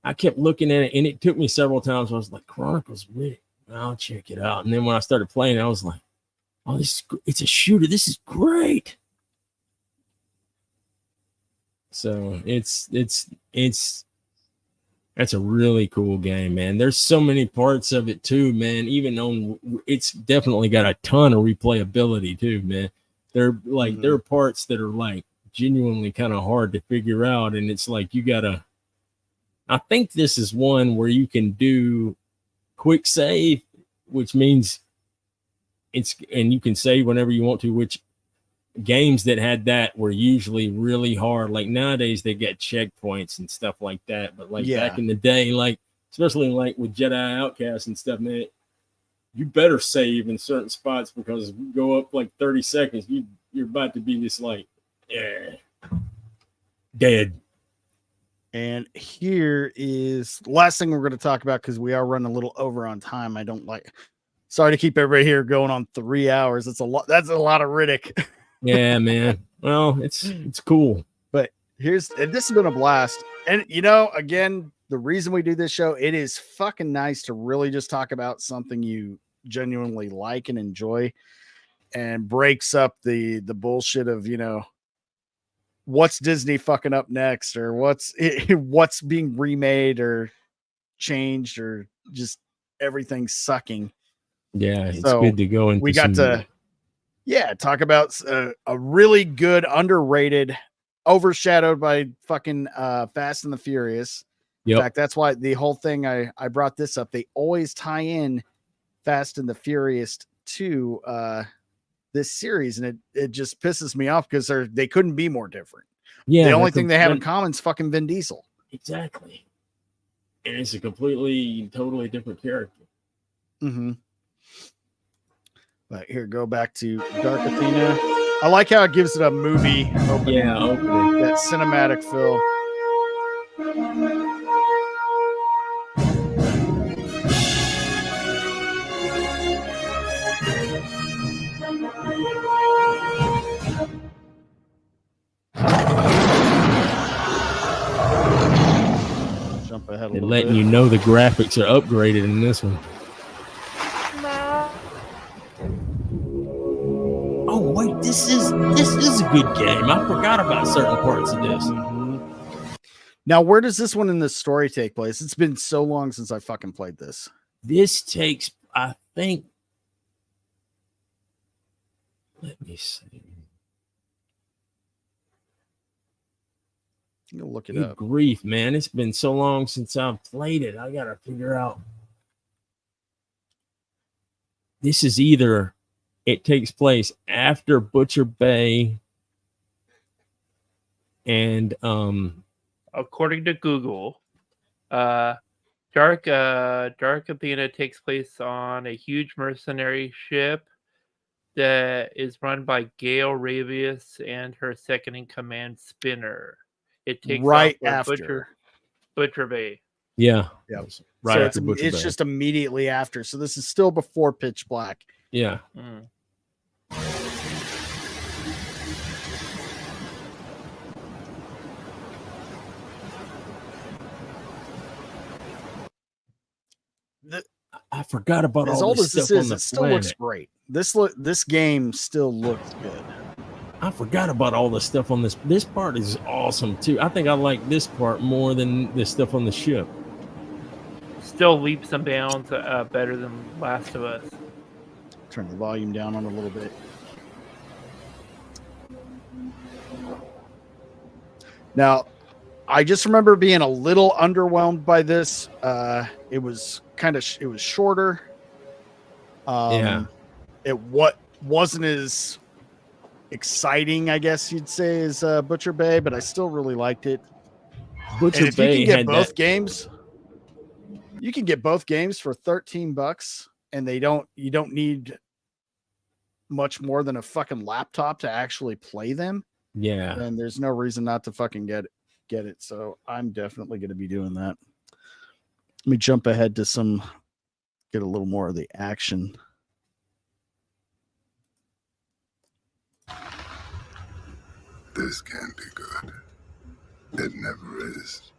I kept looking at it, and it took me several times. I was like, Chronicles of Riddick, I'll check it out. And then when I started playing, I was like, oh, it's a shooter. This is great. So it's that's a really cool game, man. There's so many parts of it too, man. Even on, it's definitely got a ton of replayability too, man. They're like there are parts that are like genuinely kind of hard to figure out, and it's like you gotta. I think this is one where you can do quick save, which means and you can save whenever you want to, which games that had that were usually really hard. Like nowadays they get checkpoints and stuff like that, but like back in the day, like especially like with Jedi Outcast and stuff, man, you better save in certain spots, because if you go up like 30 seconds, you're about to be just like dead. And here is the last thing we're going to talk about, because we are running a little over on time. Sorry to keep everybody here going on 3 hours. That's a lot of Riddick. Yeah, man. Well, it's cool. But this has been a blast. And again, the reason we do this show, it is fucking nice to really just talk about something you genuinely like and enjoy, and breaks up the bullshit of, what's Disney fucking up next, or what's being remade or changed, or just everything sucking. Yeah, it's good to go into. We got to talk about a really good, underrated, overshadowed by fucking Fast and the Furious. Yep. In fact, that's why the whole thing I brought this up. They always tie in Fast and the Furious to this series, and it just pisses me off, because they couldn't be more different. Yeah, the only thing they have in common is fucking Vin Diesel. Exactly. And it's a totally different character. Mm-hmm. But here, go back to Dark Athena. I like how it gives it a movie opening. Yeah, opening. That cinematic feel. a They're little letting bit. you know the graphics are upgraded in this one. Oh wait, this is a good game. I forgot about certain parts of this. Now, where does this one in the story take place? It's been so long since I fucking played this. This takes, I think. Let me see. You'll look it Good up. grief, man! It's been so long since I've played it. I gotta figure out. This is either it takes place after Butcher Bay and According to Google, Dark Athena takes place on a huge mercenary ship that is run by Gail Rabius and her second in command, Spinner. It takes Right off where after Butcher Bay. yeah, Yep. right So after Butcher it's Bay. just immediately after. So this is still before Pitch Black. Yeah. Mm. I forgot about As all old this as this stuff on is, the it still looks planet. great. This game still looks good. I forgot about all the stuff on this. This part is awesome too. I think I like this part more than the stuff on the ship. Still leaps and bounds better than Last of Us. Turn the volume down on a little bit. Now, I just remember being a little underwhelmed by this. It was it was shorter. Yeah. It wasn't as exciting, I guess you'd say, as Butcher Bay, but I still really liked it. Butcher And if Bay you can get had both that. games, you can get both games for $13, and you don't need much more than a fucking laptop to actually play them. Yeah. And there's no reason not to fucking get it. So I'm definitely going to be doing that. Let me jump ahead to get a little more of the action. This can be good. It never is.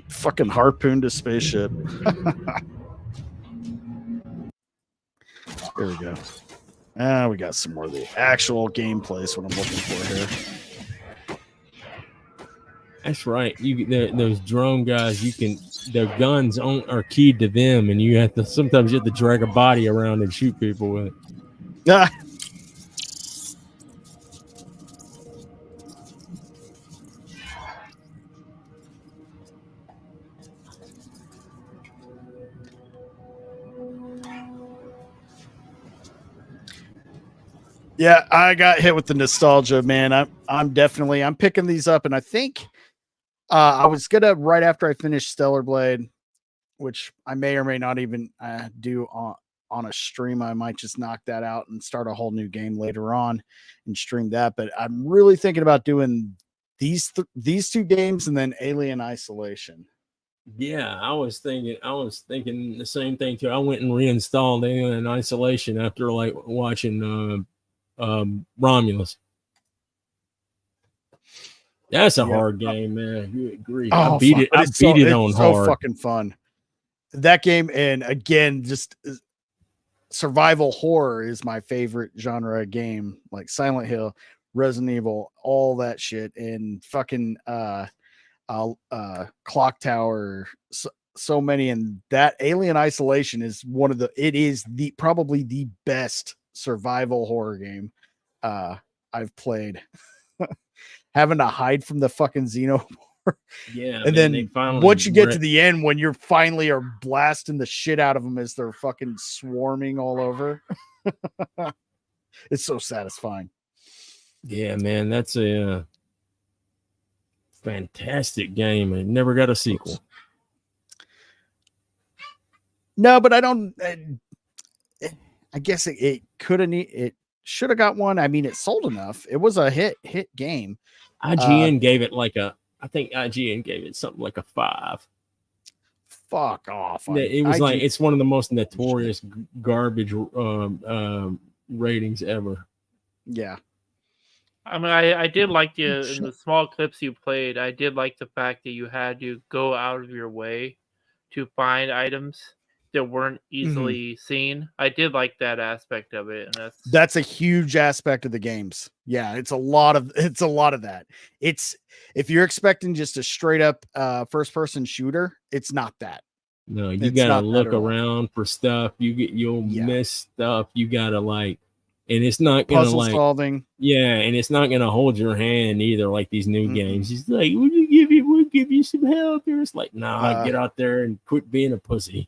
Fucking harpooned a spaceship. There we go. We got some more of the actual gameplay is what I'm looking for here. That's right. Those drone guys, their guns are keyed to them, and sometimes you have to drag a body around and shoot people with it. Ah. Yeah, I got hit with the nostalgia, man. I'm picking these up, and I think I was gonna, right after I finished Stellar Blade, which I may or may not even do on a stream. I might just knock that out and start a whole new game later on and stream that. But I'm really thinking about doing these two games and then Alien Isolation. Yeah, I was thinking the same thing too. I went and reinstalled Alien Isolation after watching Romulus. That's a hard game, man. Good grief. I beat it on so hard. Fucking fun. That game, and again, just survival horror is my favorite genre of game, like Silent Hill, Resident Evil, all that shit, and fucking Clock Tower, so many. And that Alien Isolation is probably the best survival horror game I've played. Having to hide from the fucking xenomorph. Yeah, and then once you get to the end, when you're finally are blasting the shit out of them as they're fucking swarming all over, it's so satisfying. Yeah, man, that's a fantastic game. It never got a sequel. No, but I don't. I guess it could have. should have got one. I mean, it sold enough. It was a hit game. IGN gave it like I think IGN gave it something like a 5. Fuck off. It was like, it's one of the most notorious garbage ratings ever. Yeah. I mean, I did like in the small clips you played, I did like the fact that you had to go out of your way to find items that weren't easily seen. I did like that aspect of it, and that's a huge aspect of the games. Yeah, it's a lot of that. It's, if you're expecting just a straight up first person shooter, it's not that. No, you gotta look around for stuff. You'll miss stuff. You gotta like, and it's not gonna puzzle solving. Yeah, and it's not gonna hold your hand either. Like these new games, he's like, we'll give you some help. And it's like, nah, get out there and quit being a pussy.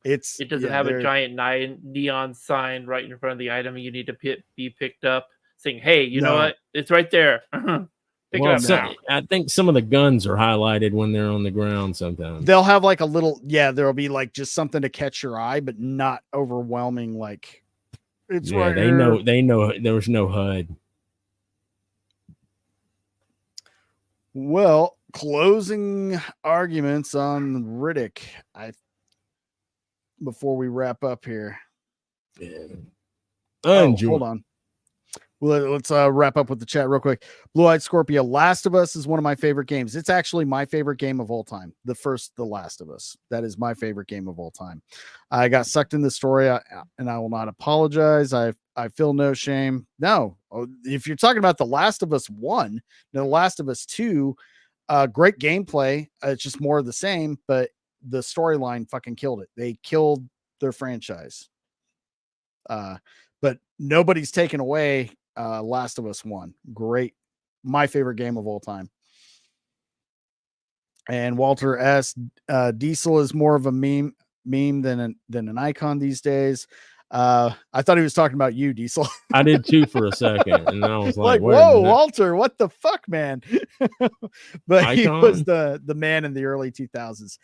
It doesn't have a giant neon sign right in front of the item you need to be picked up, saying, "Hey, you know what? It's right there. Pick it up now." I think some of the guns are highlighted when they're on the ground. Sometimes they'll have like a little, there'll be like just something to catch your eye, but not overwhelming. Like it's right. They know there's no HUD. Well, closing arguments on Riddick. Before we wrap up here. Hold on. Well, let's wrap up with the chat real quick. Blue-Eyed Scorpio, Last of Us is one of my favorite games. It's actually my favorite game of all time. The Last of Us. That is my favorite game of all time. I got sucked in the story, and I will not apologize. I feel no shame. No. If you're talking about The Last of Us 1, The Last of Us 2, great gameplay. It's just more of the same, but the storyline fucking killed it. They killed their franchise. But nobody's taken away Last of Us 1. Great. My favorite game of all time. And Walter S. Diesel is more of a meme than an icon these days. I thought he was talking about you, Diesel. I did too for a second, and I was like, whoa, Walter, what the fuck, man? But icon? He was the man in the early 2000s.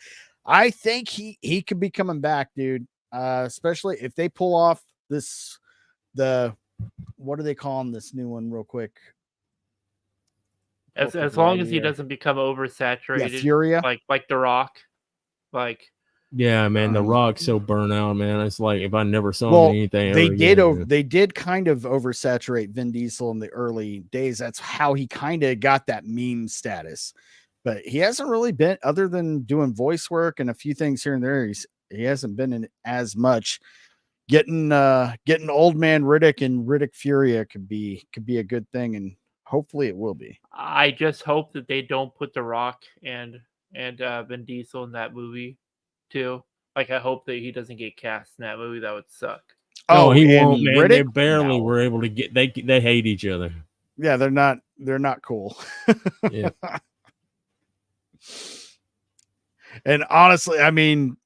I think he could be coming back, dude. Especially if they pull off what do they call him, this new one real quick? As long as he doesn't become oversaturated, Furia, like The Rock, yeah, man, The Rock's so burnt out, man. It's like if I never saw anything. They did kind of oversaturate Vin Diesel in the early days. That's how he kind of got that meme status. But he hasn't really been, other than doing voice work and a few things here and there. He hasn't been in as much. Getting old man Riddick and Riddick Furia could be a good thing, and hopefully it will be. I just hope that they don't put The Rock and Vin Diesel in that movie too. Like, I hope that he doesn't get cast in that movie. That would suck. Oh, he won't, man. Riddick? They barely were able to get. They hate each other. Yeah, they're not cool. Yeah. And honestly, I mean,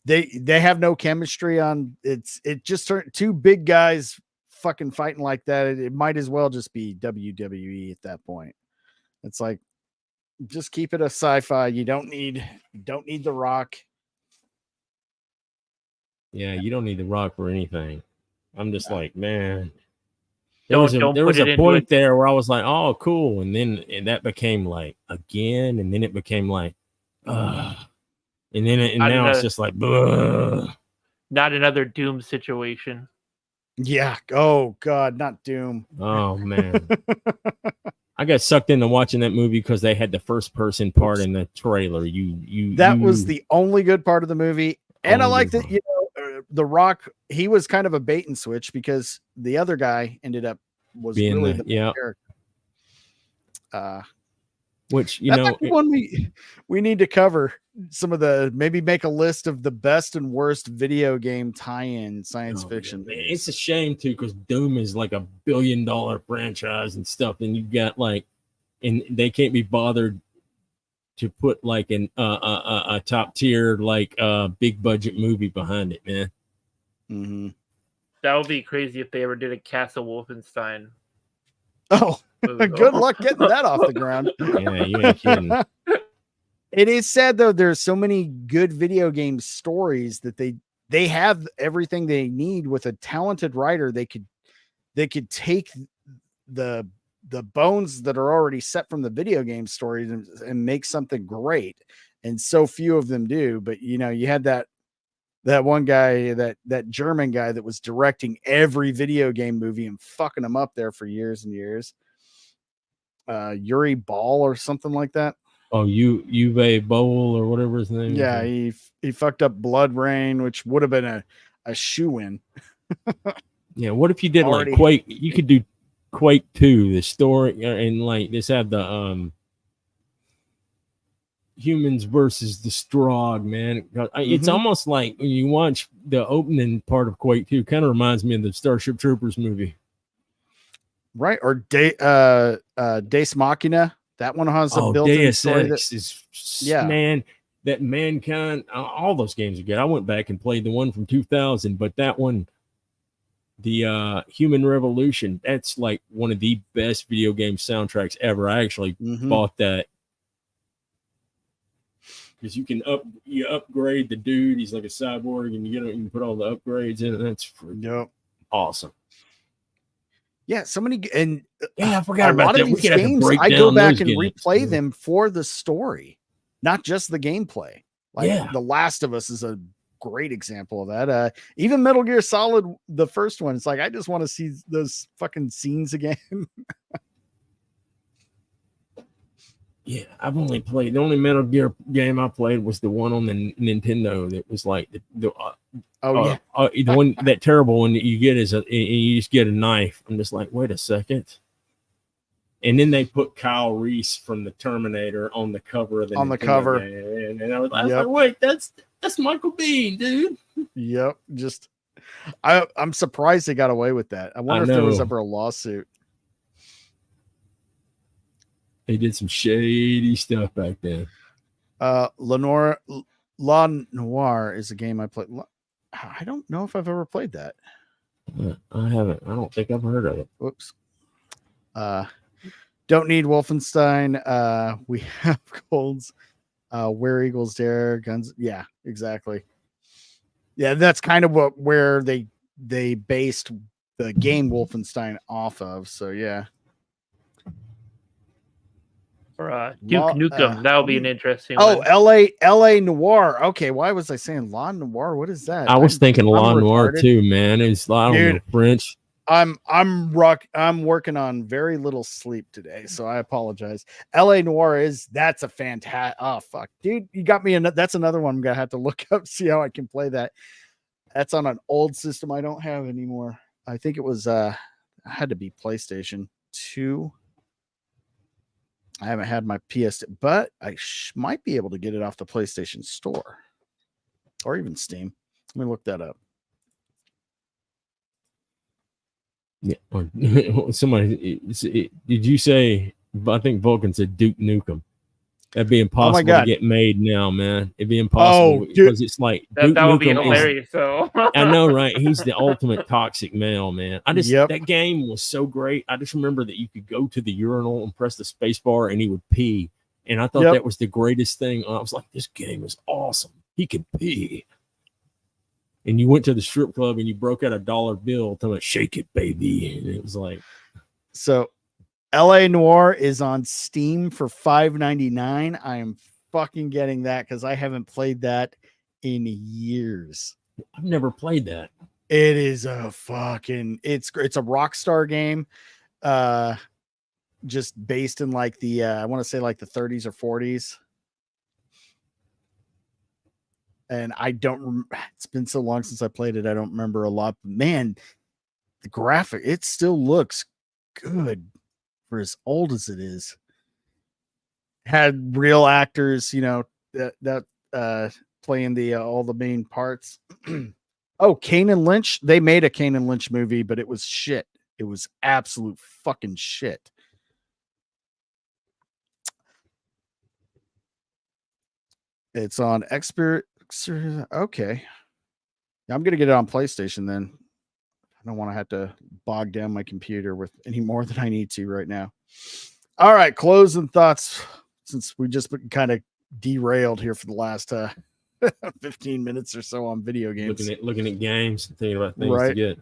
they have no chemistry on it just turned two big guys fucking fighting like that. It might as well just be WWE at that point. It's like, just keep it a sci-fi. You don't need The Rock. Yeah, you don't need The Rock for anything. I'm just like, man. There was a point there where I was like, oh, cool. And that became like, again. And then it became like, and now it's just like, not another Doom situation. Yeah. Oh, God, not Doom. Oh, man. I got sucked into watching that movie because they had the first person part in the trailer. That was the only good part of the movie. And I like that, The Rock, he was kind of a bait and switch because the other guy ended up being really the character. Which one we need to cover some of maybe make a list of the best and worst video game tie-in science fiction. Man, it's a shame too, because Doom is like $1 billion franchise and stuff, and you got and they can't be bothered to put like a top tier big budget movie behind it, man. Mm-hmm. That would be crazy if they ever did a Castle Wolfenstein. Oh, good luck getting that off the ground. Yeah, you ain't kidding. It is sad though. There's so many good video game stories that they have everything they need with a talented writer. They could they could take the bones that are already set from the video game stories and make something great. And so few of them do. But you know, you had that one guy, that German guy that was directing every video game movie and fucking them up there for years and years. Yuri Ball or something like that. Oh, Uwe Boll or whatever his name Yeah, is. he fucked up Blood Rain, which would have been a shoe-in. Yeah, what if you did Already. like Quake? You could do Quake 2, the story, and like this have the humans versus the Strogg, man. It's almost like when you watch the opening part of Quake 2, kind of reminds me of the Starship Troopers movie. Right, or Deus Machina. That one has a built-in Deus story. Ex is man. That Mankind, all those games are good. I went back and played the one from 2000, but that one, the Human Revolution, that's like one of the best video game soundtracks ever. I actually bought that because you can upgrade the dude. He's like a cyborg, and you can put all the upgrades in it. That's awesome. Yeah, so many, and I forgot about lot that. of these games. I go back and replay them for the story, not just the gameplay. Like The Last of Us is a great example of that. Even Metal Gear Solid, the first one, it's like I just want to see those fucking scenes again. Yeah, I've only played the only Metal Gear game I played was the one on the Nintendo that was like the one, that terrible one that you get is you just get a knife. I'm just like, wait a second. And then they put Kyle Reese from the Terminator on the cover of the cover. Game. And I was like, wait, that's Michael Biehn, dude. Yep. Just I'm surprised they got away with that. I wonder if there was ever a lawsuit. They did some shady stuff back then. La Noire is a game I played. I don't know if I've ever played that. I haven't. I don't think I've heard of it. Whoops. Don't need Wolfenstein. We have Golds. Where Eagles Dare, Guns. Yeah, exactly. Yeah, that's kind of where they based the game Wolfenstein off of. So yeah. Or Duke Nukem, that would be an interesting one. LA Noire. Okay, why was I saying La Noire? What is that? I was thinking La Noire too, man. It's I don't know French. I'm working on very little sleep today, so I apologize. LA Noire that's a fantastic. Oh fuck, dude, you got me. That's another one I'm gonna have to look up, see how I can play that. That's on an old system I don't have anymore. I think it was had to be PlayStation 2. I haven't had my PS, but I might be able to get it off the PlayStation Store or even Steam. Let me look that up. Yeah. Somebody, did you say, I think Vulcan said Duke Nukem. That'd be impossible to get made now, man. It'd be impossible because it's like that would be hilarious. So I know, right? He's the ultimate toxic male, man. That game was so great. I just remember that you could go to the urinal and press the space bar and he would pee. And I thought that was the greatest thing. I was like, this game is awesome. He could pee. And you went to the strip club and you broke out $1 bill, telling shake it, baby. And it was like, so LA Noire is on Steam for $5.99. I am fucking getting that because I haven't played that in years. I've never played that. It is a fucking it's a Rockstar game, just based in like the I want to say like the 30s or 40s. And I don't. It's been so long since I played it. I don't remember a lot. But man, the graphic, it still looks good for as old as it is. Had real actors, you know, that playing the all the main parts. Oh, Kane and Lynch. They made a Kane and Lynch movie, but it was shit. It was absolute fucking shit. It's on Expert. Okay. I'm gonna get it on PlayStation then. I don't want to have to bog down my computer with any more than I need to right now. All right, closing thoughts, since we just been kind of derailed here for the last 15 minutes or so on video games. Looking at games and thinking about things to get.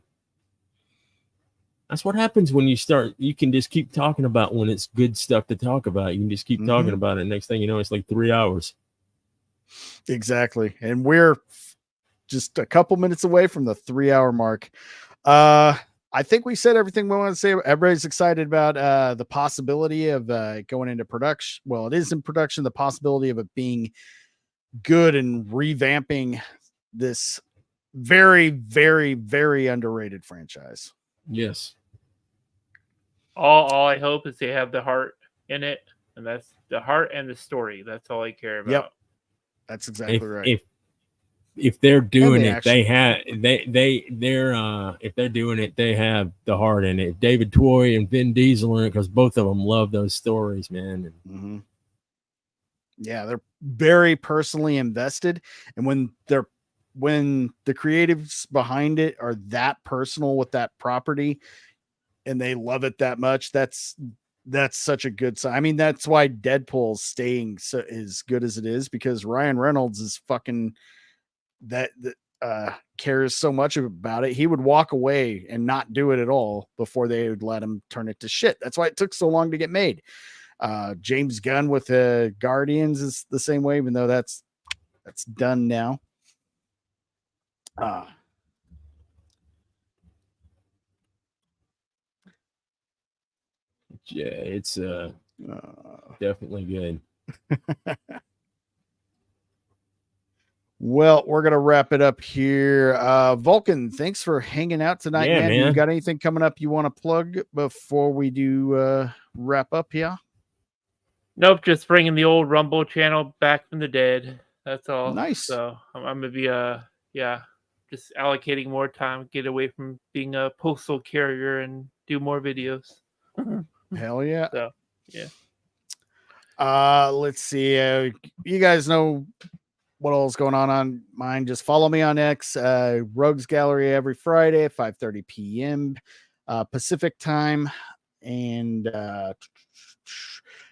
That's what happens when you start. You can just keep talking about when it's good stuff to talk about. You can just keep talking about it. Next thing you know, it's like 3 hours. Exactly. And we're just a couple minutes away from the 3-hour mark. I think we said everything we want to say. Everybody's excited about the possibility of going into production. Well, it is in production. The possibility of it being good and revamping this very, very, very underrated franchise. Yes. All I hope is they have the heart in it, and that's the heart and the story. That's all I care about. Yep. That's exactly right. If they're doing it, action. if they're doing it, they have the heart in it. David Toy and Vin Diesel in it, because both of them love those stories, man. Yeah, they're very personally invested, and when the creatives behind it are that personal with that property, and they love it that much, that's such a good sign. I mean, that's why Deadpool's staying so as good as it is, because Ryan Reynolds is fucking cares so much about it. He would walk away and not do it at all before they would let him turn it to shit. That's why it took so long to get made. James Gunn with Guardians is the same way, even though that's done now. Yeah, it's definitely good. Well, we're gonna wrap it up here. Vulcan, thanks for hanging out tonight, Yeah, man. man. You got anything coming up you want to plug before we do wrap up here? Nope, just bringing the old Rumble channel back from the dead. That's all. Nice. So I'm gonna be just allocating more time, get away from being a postal carrier, and do more videos. Hell yeah. So yeah. Let's see. You guys know what all's going on mine. Just follow me on X, Rogues Gallery, every Friday at 5:30 p.m. Pacific time. And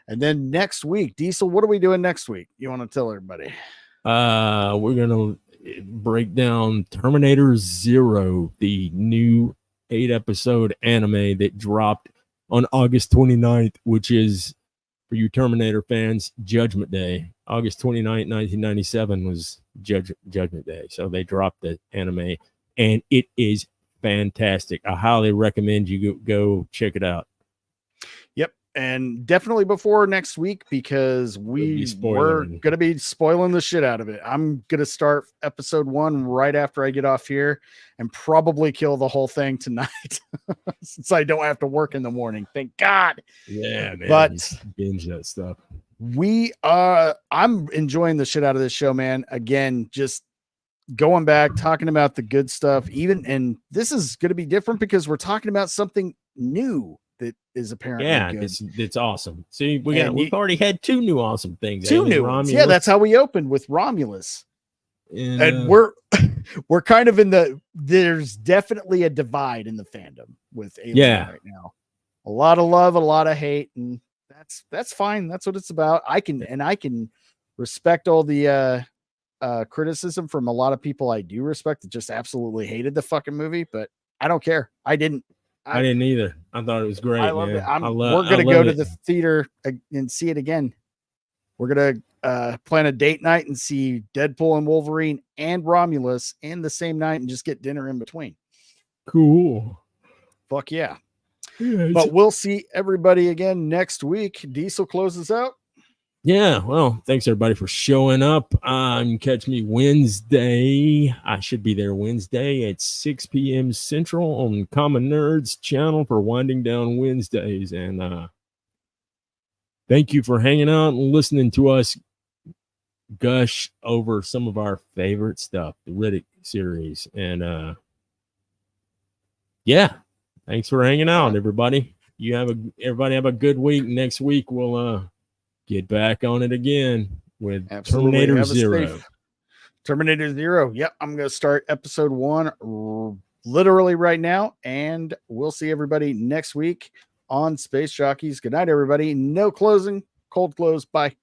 then next week, Diesel, what are we doing next week? You want to tell everybody? We're gonna break down Terminator Zero, the new 8-episode anime that dropped on August 29th, which is, for you Terminator fans, Judgment Day. August 29th, 1997 was Judgment Day. So they dropped the anime, and it is fantastic. I highly recommend you go check it out. Yep. And definitely before next week, because we're going to be spoiling the shit out of it. I'm going to start episode 1 right after I get off here and probably kill the whole thing tonight since I don't have to work in the morning. Thank God. Yeah, man. But binge that stuff. I'm enjoying the shit out of this show, man. Again, just going back, talking about the good stuff, and this is going to be different because we're talking about something new that is apparently good. It's awesome. See, we've already had 2 new awesome things. 2 new ones. Yeah, that's how we opened, with Romulus. And we're kind of there's definitely a divide in the fandom with Alien right now. A lot of love, a lot of hate, and that's fine. That's what it's about. I can respect all the criticism from a lot of people I do respect that just absolutely hated the fucking movie, but I don't care. I didn't either. I thought it was great. I love man. it. We're gonna go to the theater and see it again. We're gonna plan a date night and see Deadpool and Wolverine and Romulus in the same night and just get dinner in between. Cool. Fuck yeah. But we'll see everybody again next week. Diesel closes out. Yeah, well, thanks everybody for showing up. You can catch me Wednesday. I should be there Wednesday at 6 p.m. Central on Common Nerds channel for Winding Down Wednesdays. And thank you for hanging out and listening to us gush over some of our favorite stuff, the Riddick series. And yeah, thanks for hanging out, everybody. Everybody have a good week. Next week we'll get back on it again with Terminator Zero. Terminator Zero. Yep, I'm going to start episode 1 literally right now, and we'll see everybody next week on Space Jockeys. Good night, everybody. No closing. Cold close. Bye.